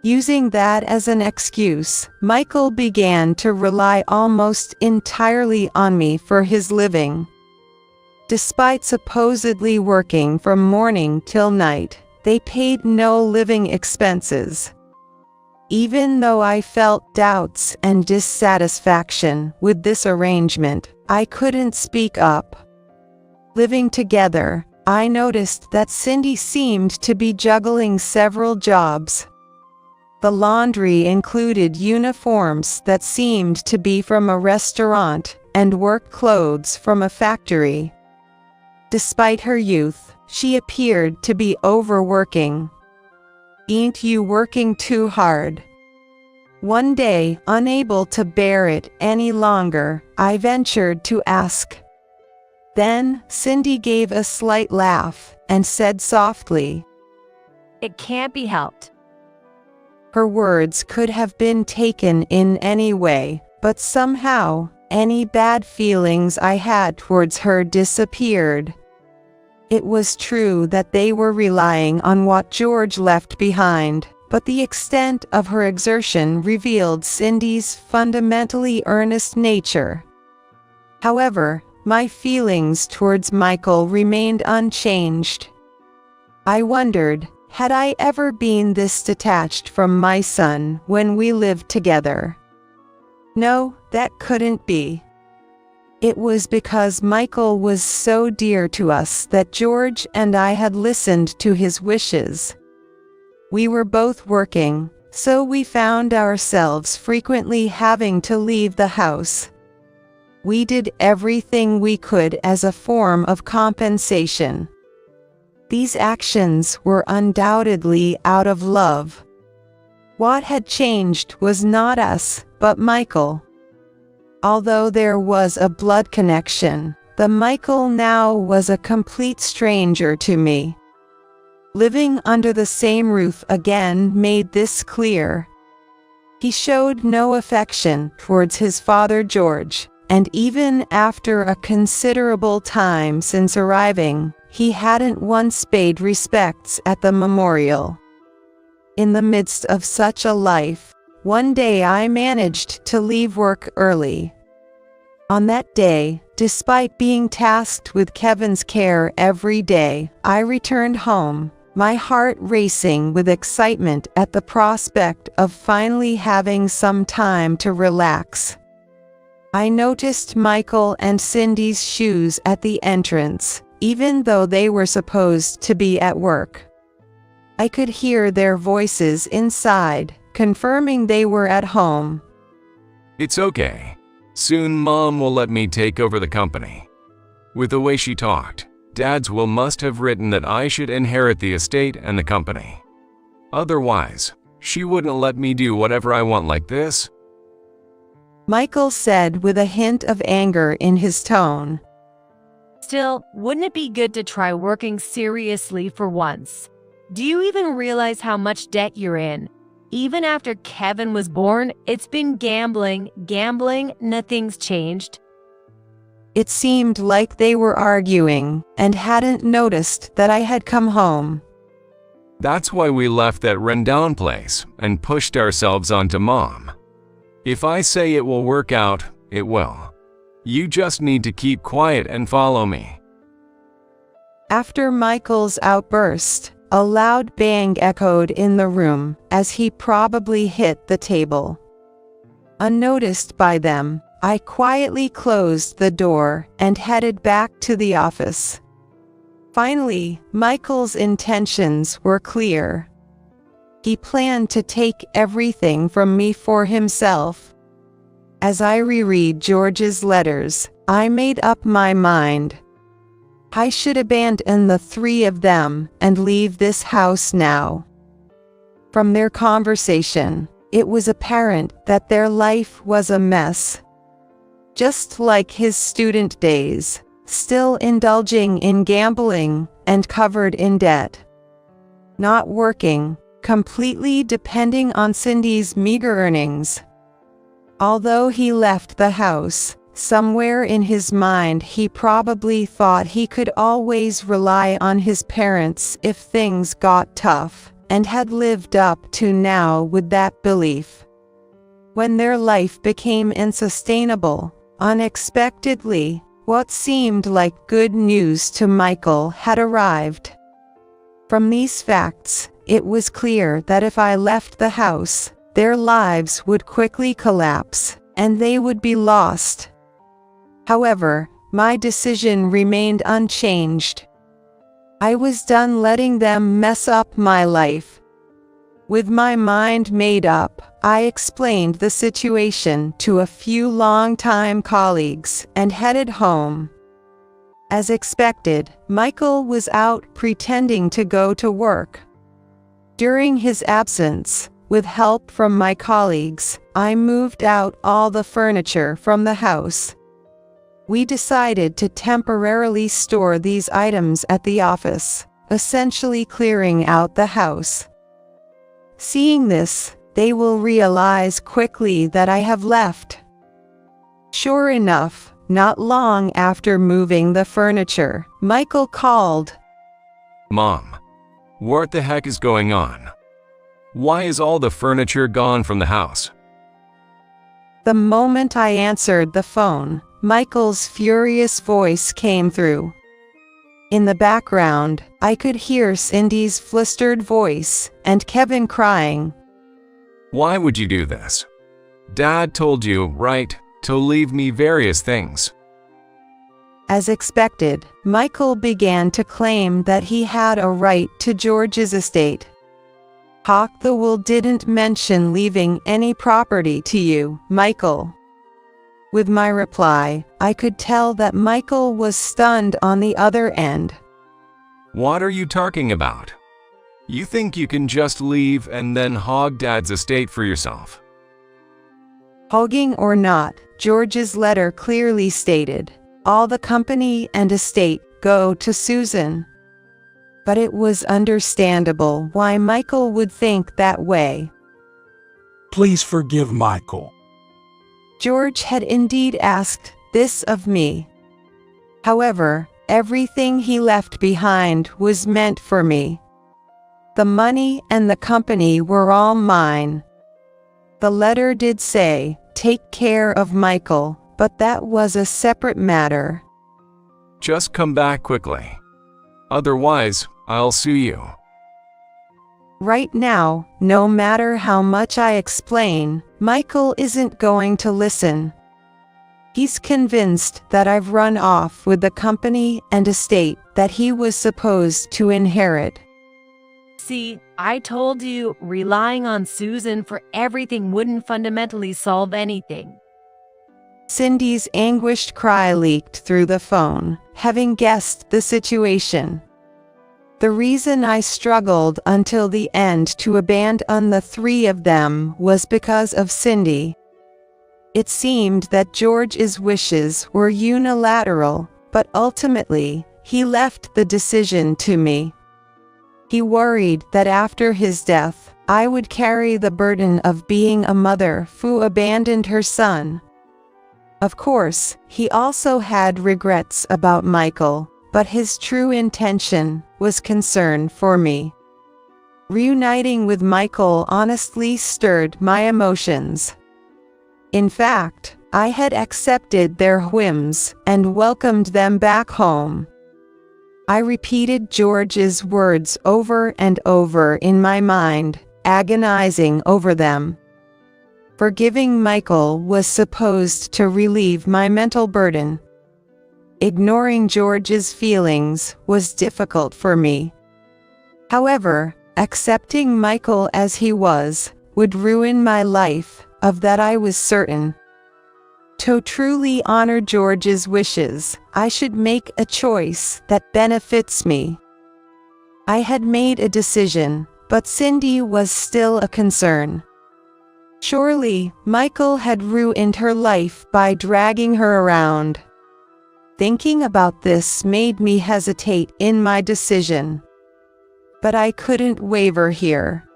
Using that as an excuse, Michael began to rely almost entirely on me for his living. Despite supposedly working from morning till night, they paid no living expenses. Even though I felt doubts and dissatisfaction with this arrangement, I couldn't speak up. Living together, I noticed that Cindy seemed to be juggling several jobs. The laundry included uniforms that seemed to be from a restaurant and work clothes from a factory. Despite her youth, she appeared to be overworking. "Ain't you working too hard?" One day, unable to bear it any longer, I ventured to ask. Then, Cindy gave a slight laugh and said softly, "It can't be helped." Her words could have been taken in any way, but somehow, any bad feelings I had towards her disappeared. It was true that they were relying on what George left behind, but the extent of her exertion revealed Cindy's fundamentally earnest nature. However, my feelings towards Michael remained unchanged. I wondered, had I ever been this detached from my son when we lived together? No, that couldn't be. It was because Michael was so dear to us that George and I had listened to his wishes. We were both working, so we found ourselves frequently having to leave the house. We did everything we could as a form of compensation. These actions were undoubtedly out of love. What had changed was not us, but Michael. Although there was a blood connection, the Michael now was a complete stranger to me. Living under the same roof again made this clear. He showed no affection towards his father George, and even after a considerable time since arriving, he hadn't once paid respects at the memorial. In the midst of such a life, one day I managed to leave work early. On that day, despite being tasked with Kevin's care every day, I returned home, my heart racing with excitement at the prospect of finally having some time to relax. I noticed Michael and Cindy's shoes at the entrance, even though they were supposed to be at work. I could hear their voices inside, confirming they were at home. It's okay. Soon Mom will let me take over the company. With the way she talked, Dad's will must have written that I should inherit the estate and the company. Otherwise, she wouldn't let me do whatever I want like this. Michael said with a hint of anger in his tone. Still, wouldn't it be good to try working seriously for once? Do you even realize how much debt you're in? Even after Kevin was born, it's been gambling, nothing's changed. It seemed like they were arguing and hadn't noticed that I had come home. That's why we left that rundown place and pushed ourselves onto Mom. If I say it will work out, it will. You just need to keep quiet and follow me. After Michael's outburst, a loud bang echoed in the room, as he probably hit the table. Unnoticed by them, I quietly closed the door and headed back to the office. Finally, Michael's intentions were clear. He planned to take everything from me for himself. As I reread George's letters, I made up my mind. I should abandon the three of them and leave this house now. From their conversation, it was apparent that their life was a mess. Just like his student days, still indulging in gambling and covered in debt. Not working, completely depending on Cindy's meager earnings. Although he left the house, somewhere in his mind he probably thought he could always rely on his parents if things got tough, and had lived up to now with that belief. When their life became unsustainable, unexpectedly, what seemed like good news to Michael had arrived. From these facts, it was clear that if I left the house, their lives would quickly collapse, and they would be lost. However, my decision remained unchanged. I was done letting them mess up my life. With my mind made up, I explained the situation to a few longtime colleagues and headed home. As expected, Michael was out pretending to go to work. During his absence, with help from my colleagues, I moved out all the furniture from the house. We decided to temporarily store these items at the office, essentially clearing out the house. Seeing this, they will realize quickly that I have left. Sure enough, not long after moving the furniture, Michael called. Mom, what the heck is going on? Why is all the furniture gone from the house? The moment I answered the phone, Michael's furious voice came through. In the background, I could hear Cindy's flustered voice and Kevin crying. Why would you do this? Dad told you, right, to leave me various things. As expected, Michael began to claim that he had a right to George's estate. Hawk the Wool didn't mention leaving any property to you, Michael. With my reply, I could tell that Michael was stunned on the other end. What are you talking about? You think you can just leave and then hog Dad's estate for yourself? Hogging or not, George's letter clearly stated, all the company and estate go to Susan. But it was understandable why Michael would think that way. Please forgive Michael. George had indeed asked this of me. However, everything he left behind was meant for me. The money and the company were all mine. The letter did say, take care of Michael, but that was a separate matter. Just come back quickly. Otherwise, I'll sue you. Right now, no matter how much I explain, Michael isn't going to listen. He's convinced that I've run off with the company and estate that he was supposed to inherit. See, I told you relying on Susan for everything wouldn't fundamentally solve anything. Cindy's anguished cry leaked through the phone, having guessed the situation. The reason I struggled until the end to abandon the three of them was because of Cindy. It seemed that George's wishes were unilateral, but ultimately, he left the decision to me. He worried that after his death, I would carry the burden of being a mother who abandoned her son. Of course, he also had regrets about Michael, but his true intention was concern for me. Reuniting with Michael honestly stirred my emotions. In fact, I had accepted their whims and welcomed them back home. I repeated George's words over and over in my mind, agonizing over them. Forgiving Michael was supposed to relieve my mental burden. Ignoring George's feelings was difficult for me. However, accepting Michael as he was would ruin my life, of that I was certain. To truly honor George's wishes, I should make a choice that benefits me. I had made a decision, but Cindy was still a concern. Surely, Michael had ruined her life by dragging her around. Thinking about this made me hesitate in my decision. But I couldn't waver here.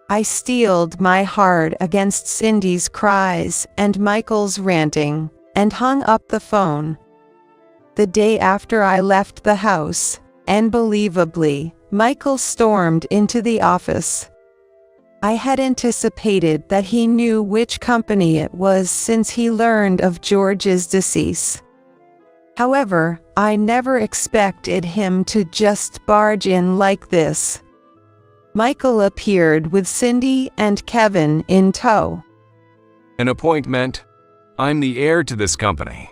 I steeled my heart against Cindy's cries and Michael's ranting, and hung up the phone. The day after I left the house, unbelievably, Michael stormed into the office. I had anticipated that he knew which company it was since he learned of George's decease. However, I never expected him to just barge in like this. Michael appeared with Cindy and Kevin in tow. An appointment? I'm the heir to this company.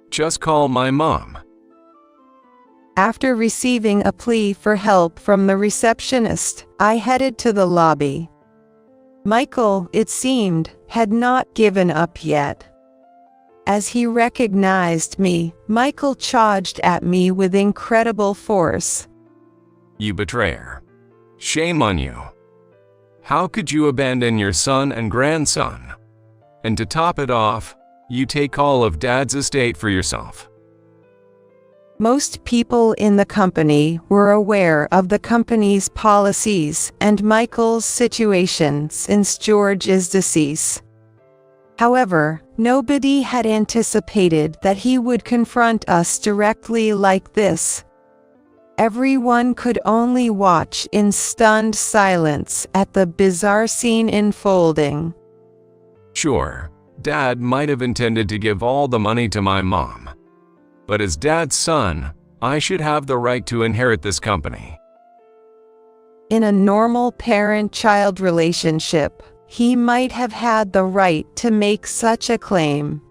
Just call my mom. After receiving a plea for help from the receptionist, I headed to the lobby. Michael, it seemed, had not given up yet. As he recognized me, Michael charged at me with incredible force. You betrayer. Shame on you. How could you abandon your son and grandson? And to top it off, you take all of Dad's estate for yourself. Most people in the company were aware of the company's policies and Michael's situation since George's decease. However, nobody had anticipated that he would confront us directly like this. Everyone could only watch in stunned silence at the bizarre scene unfolding. Sure, Dad might have intended to give all the money to my mom. But as Dad's son, I should have the right to inherit this company. In a normal parent-child relationship, he might have had the right to make such a claim.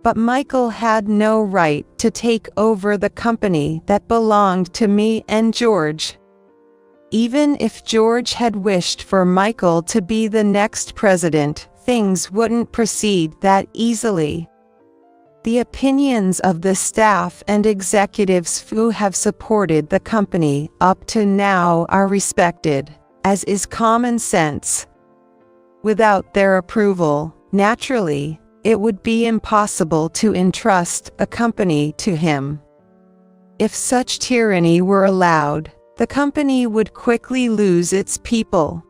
But Michael had no right to take over the company that belonged to me and George. Even if George had wished for Michael to be the next president, things wouldn't proceed that easily. The opinions of the staff and executives who have supported the company up to now are respected, as is common sense. Without their approval, naturally, it would be impossible to entrust a company to him. If such tyranny were allowed, the company would quickly lose its people.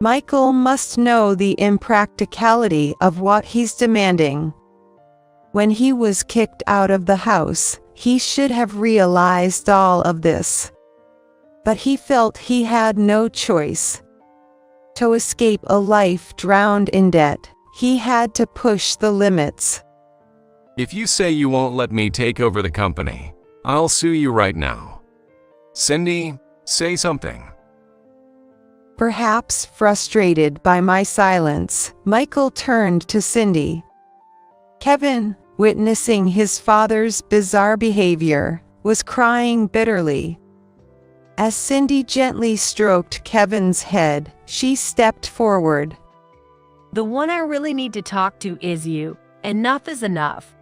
Michael must know the impracticality of what he's demanding. When he was kicked out of the house, he should have realized all of this. But he felt he had no choice. To escape a life drowned in debt, he had to push the limits. If you say you won't let me take over the company, I'll sue you right now. Cindy, say something. Perhaps frustrated by my silence, Michael turned to Cindy. Kevin, witnessing his father's bizarre behavior, was crying bitterly. As Cindy gently stroked Kevin's head, she stepped forward. The one I really need to talk to is you. Enough is enough.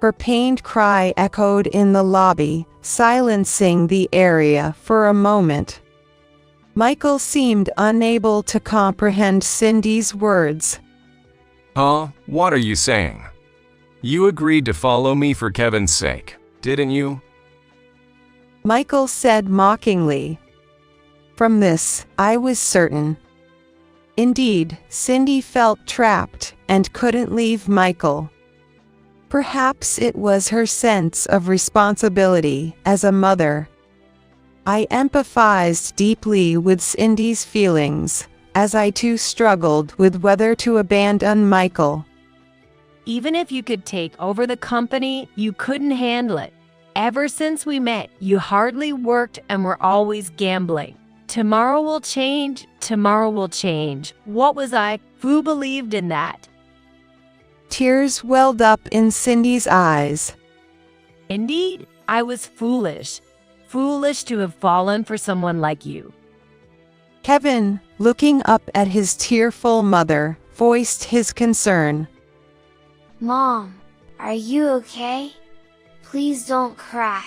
Her pained cry echoed in the lobby, silencing the area for a moment. Michael seemed unable to comprehend Cindy's words. Huh? What are you saying? You agreed to follow me for Kevin's sake, didn't you? Michael said mockingly. From this, I was certain. Indeed, Cindy felt trapped and couldn't leave Michael. Perhaps it was her sense of responsibility as a mother. I empathized deeply with Cindy's feelings, as I too struggled with whether to abandon Michael. Even if you could take over the company, you couldn't handle it. Ever since we met, you hardly worked and were always gambling. Tomorrow will change. Tomorrow will change. What was I? Who believed in that? Tears welled up in Cindy's eyes. Indeed, I was foolish. Foolish to have fallen for someone like you. Kevin, looking up at his tearful mother, voiced his concern. Mom, are you okay? Please don't cry.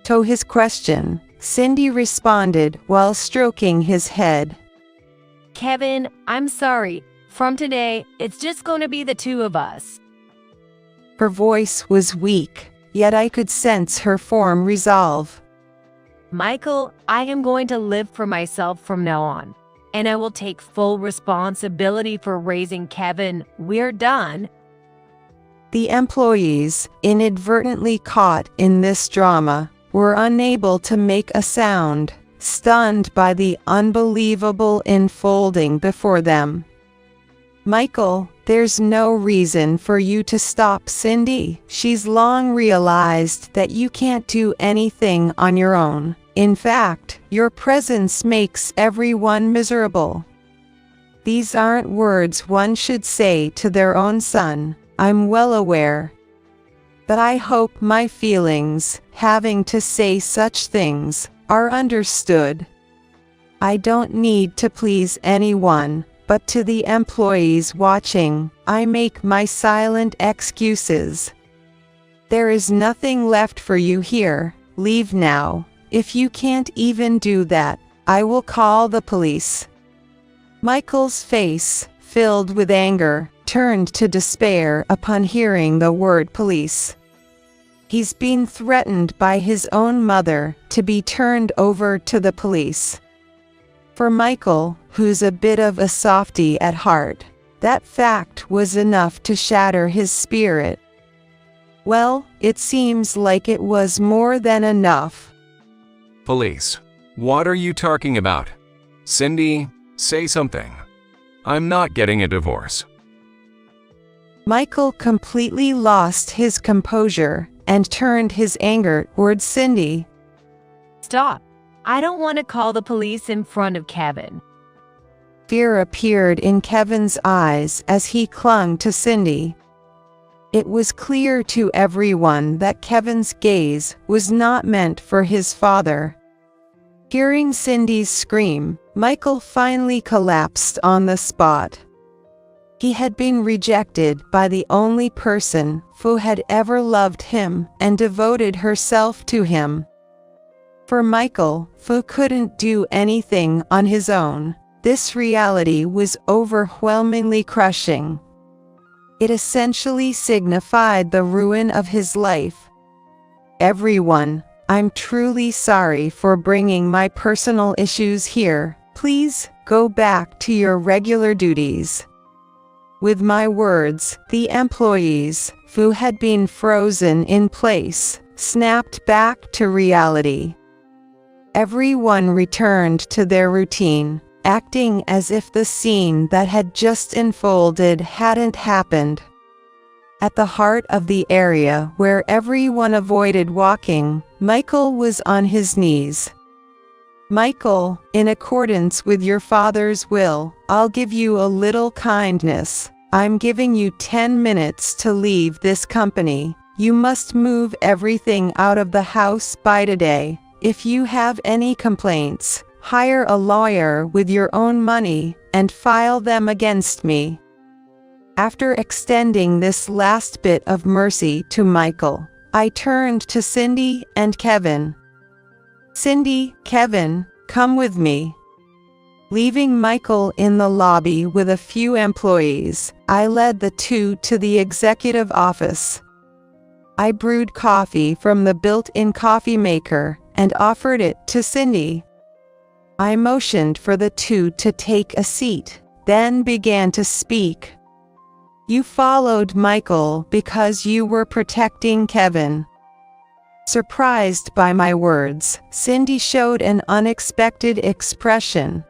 To his question, Cindy responded while stroking his head. Kevin, I'm sorry. From today, it's just going to be the two of us. Her voice was weak, yet I could sense her firm resolve. Michael, I am going to live for myself from now on, and I will take full responsibility for raising Kevin. We're done. The employees, inadvertently caught in this drama, were unable to make a sound, stunned by the unbelievable unfolding before them. Michael, there's no reason for you to stop Cindy. She's long realized that you can't do anything on your own. In fact, your presence makes everyone miserable. These aren't words one should say to their own son, I'm well aware. But I hope my feelings, having to say such things, are understood. I don't need to please anyone, but to the employees watching, I make my silent excuses. There is nothing left for you here. Leave now. If you can't even do that, I will call the police. Michael's face, filled with anger, turned to despair upon hearing the word police. He's been threatened by his own mother to be turned over to the police. For Michael, who's a bit of a softy at heart, that fact was enough to shatter his spirit. Well, it seems like it was more than enough. Police. What are you talking about? Cindy, say something. I'm not getting a divorce. Michael completely lost his composure and turned his anger toward Cindy. Stop. I don't want to call the police in front of Kevin. Fear appeared in Kevin's eyes as he clung to Cindy. It was clear to everyone that Kevin's gaze was not meant for his father. Hearing Cindy's scream, Michael finally collapsed on the spot. He had been rejected by the only person who had ever loved him and devoted herself to him. For Michael, who couldn't do anything on his own, this reality was overwhelmingly crushing. It essentially signified the ruin of his life. Everyone, I'm truly sorry for bringing my personal issues here. Please go back to your regular duties. With my words, the employees, who had been frozen in place, snapped back to reality. Everyone returned to their routine, acting as if the scene that had just unfolded hadn't happened. At the heart of the area where everyone avoided walking, Michael was on his knees. Michael, in accordance with your father's will, I'll give you a little kindness. I'm giving you 10 minutes to leave this company. You must move everything out of the house by today. If you have any complaints, hire a lawyer with your own money and file them against me. After extending this last bit of mercy to Michael, I turned to Cindy and Kevin. Cindy, Kevin, come with me. Leaving Michael in the lobby with a few employees, I led the two to the executive office. I brewed coffee from the built-in coffee maker and offered it to Cindy. I motioned for the two to take a seat, then began to speak. You followed Michael because you were protecting Kevin. Surprised by my words, Cindy showed an unexpected expression.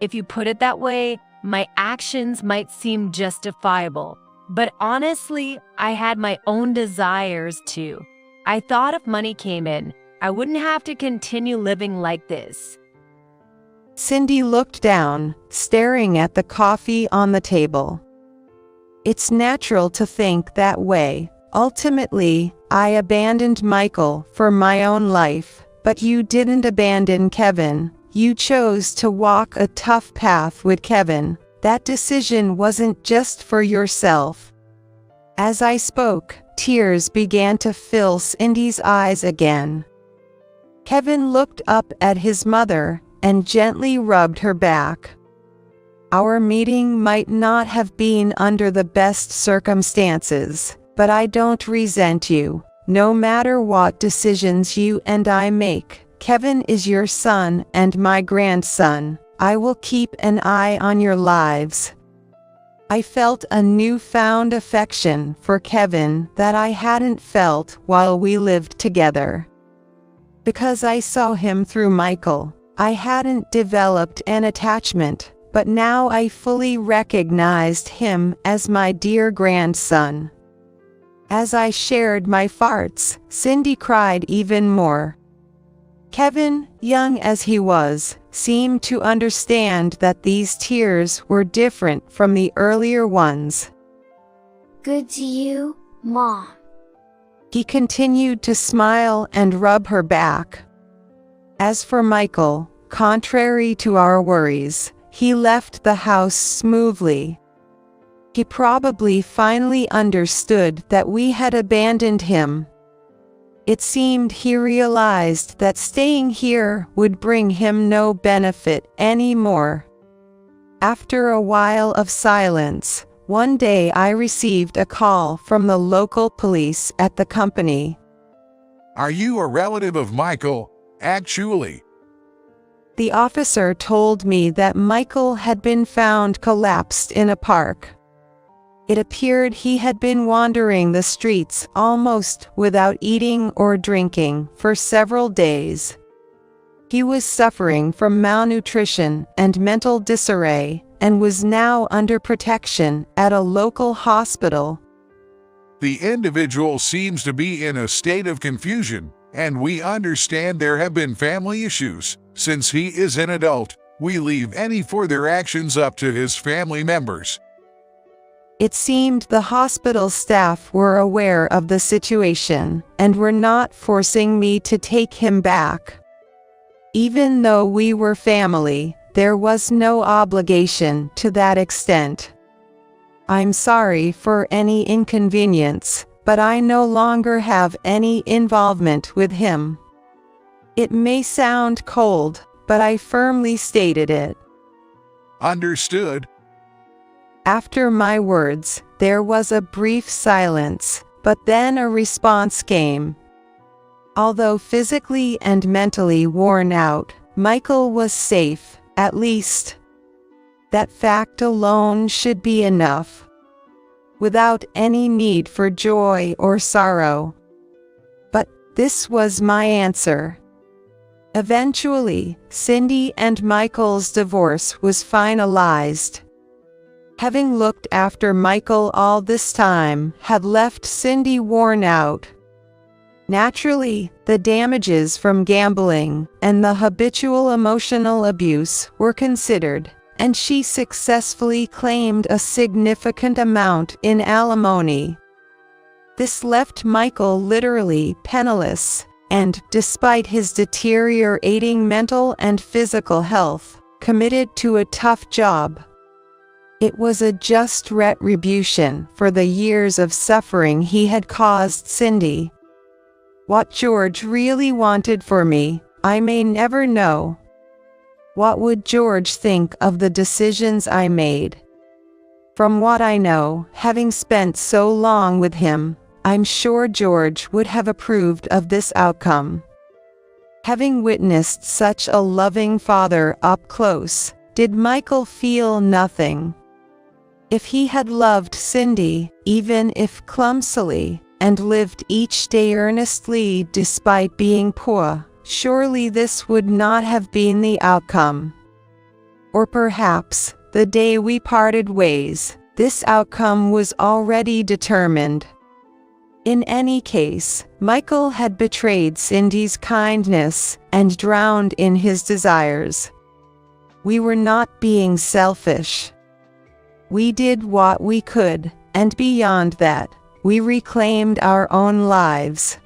If you put it that way, my actions might seem justifiable. But honestly, I had my own desires too. I thought if money came in, I wouldn't have to continue living like this. Cindy looked down, staring at the coffee on the table. It's natural to think that way. Ultimately, I abandoned Michael for my own life, but you didn't abandon Kevin. You chose to walk a tough path with Kevin. That decision wasn't just for yourself. As I spoke, tears began to fill Cindy's eyes again. Kevin looked up at his mother and gently rubbed her back. Our meeting might not have been under the best circumstances, but I don't resent you. No matter what decisions you and I make, Kevin is your son and my grandson. I will keep an eye on your lives. I felt a newfound affection for Kevin that I hadn't felt while we lived together. Because I saw him through Michael, I hadn't developed an attachment, but now I fully recognized him as my dear grandson. As I shared my farts, Cindy cried even more. Kevin, young as he was, seemed to understand that these tears were different from the earlier ones. Good to you, Mom. He continued to smile and rub her back. As for Michael, contrary to our worries, he left the house smoothly. He probably finally understood that we had abandoned him. It seemed he realized that staying here would bring him no benefit anymore. After a while of silence, one day I received a call from the local police at the company. Are you a relative of Michael, actually? The officer told me that Michael had been found collapsed in a park. It appeared he had been wandering the streets almost without eating or drinking for several days. He was suffering from malnutrition and mental disarray and was now under protection at a local hospital. The individual seems to be in a state of confusion, and we understand there have been family issues. Since he is an adult, we leave any further actions up to his family members. It seemed the hospital staff were aware of the situation and were not forcing me to take him back. Even though we were family, there was no obligation to that extent. I'm sorry for any inconvenience, but I no longer have any involvement with him. It may sound cold, but I firmly stated it. Understood. After my words, there was a brief silence, but then a response came. Although physically and mentally worn out, Michael was safe, at least. That fact alone should be enough. Without any need for joy or sorrow. But this was my answer. Eventually, Cindy and Michael's divorce was finalized. Having looked after Michael all this time had left Cindy worn out. Naturally, the damages from gambling and the habitual emotional abuse were considered, and she successfully claimed a significant amount in alimony. This left Michael literally penniless, and, despite his deteriorating mental and physical health, committed to a tough job. It was a just retribution for the years of suffering he had caused Cindy. What George really wanted for me, I may never know. What would George think of the decisions I made? From what I know, having spent so long with him, I'm sure George would have approved of this outcome. Having witnessed such a loving father up close, did Michael feel nothing? If he had loved Cindy, even if clumsily, and lived each day earnestly despite being poor, surely this would not have been the outcome. Or perhaps, the day we parted ways, This outcome was already determined. In any case, Michael had betrayed Cindy's kindness and drowned in his desires. We were not being selfish. We did what we could, and beyond that, we reclaimed our own lives.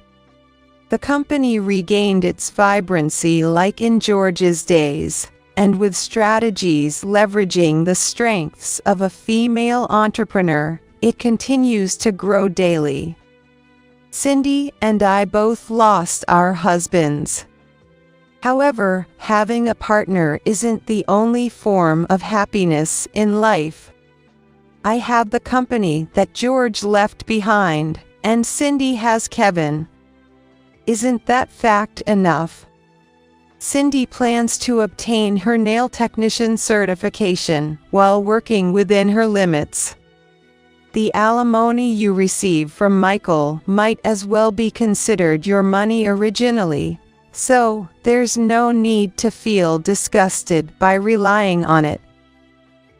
The company regained its vibrancy like in George's days, and with strategies leveraging the strengths of a female entrepreneur, it continues to grow daily. Cindy and I both lost our husbands. However, having a partner isn't the only form of happiness in life. I have the company that George left behind, and Cindy has Kevin. Isn't that fact enough? Cindy plans to obtain her nail technician certification while working within her limits. The alimony you receive from Michael might as well be considered your money originally, so there's no need to feel disgusted by relying on it.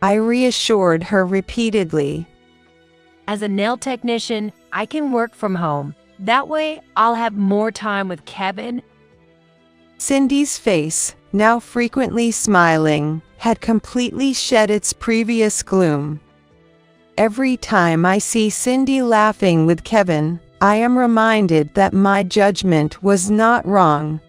I reassured her repeatedly. As a nail technician, I can work from home. That way, I'll have more time with Kevin. Cindy's face, now frequently smiling, had completely shed its previous gloom. Every time I see Cindy laughing with Kevin, I am reminded that my judgment was not wrong.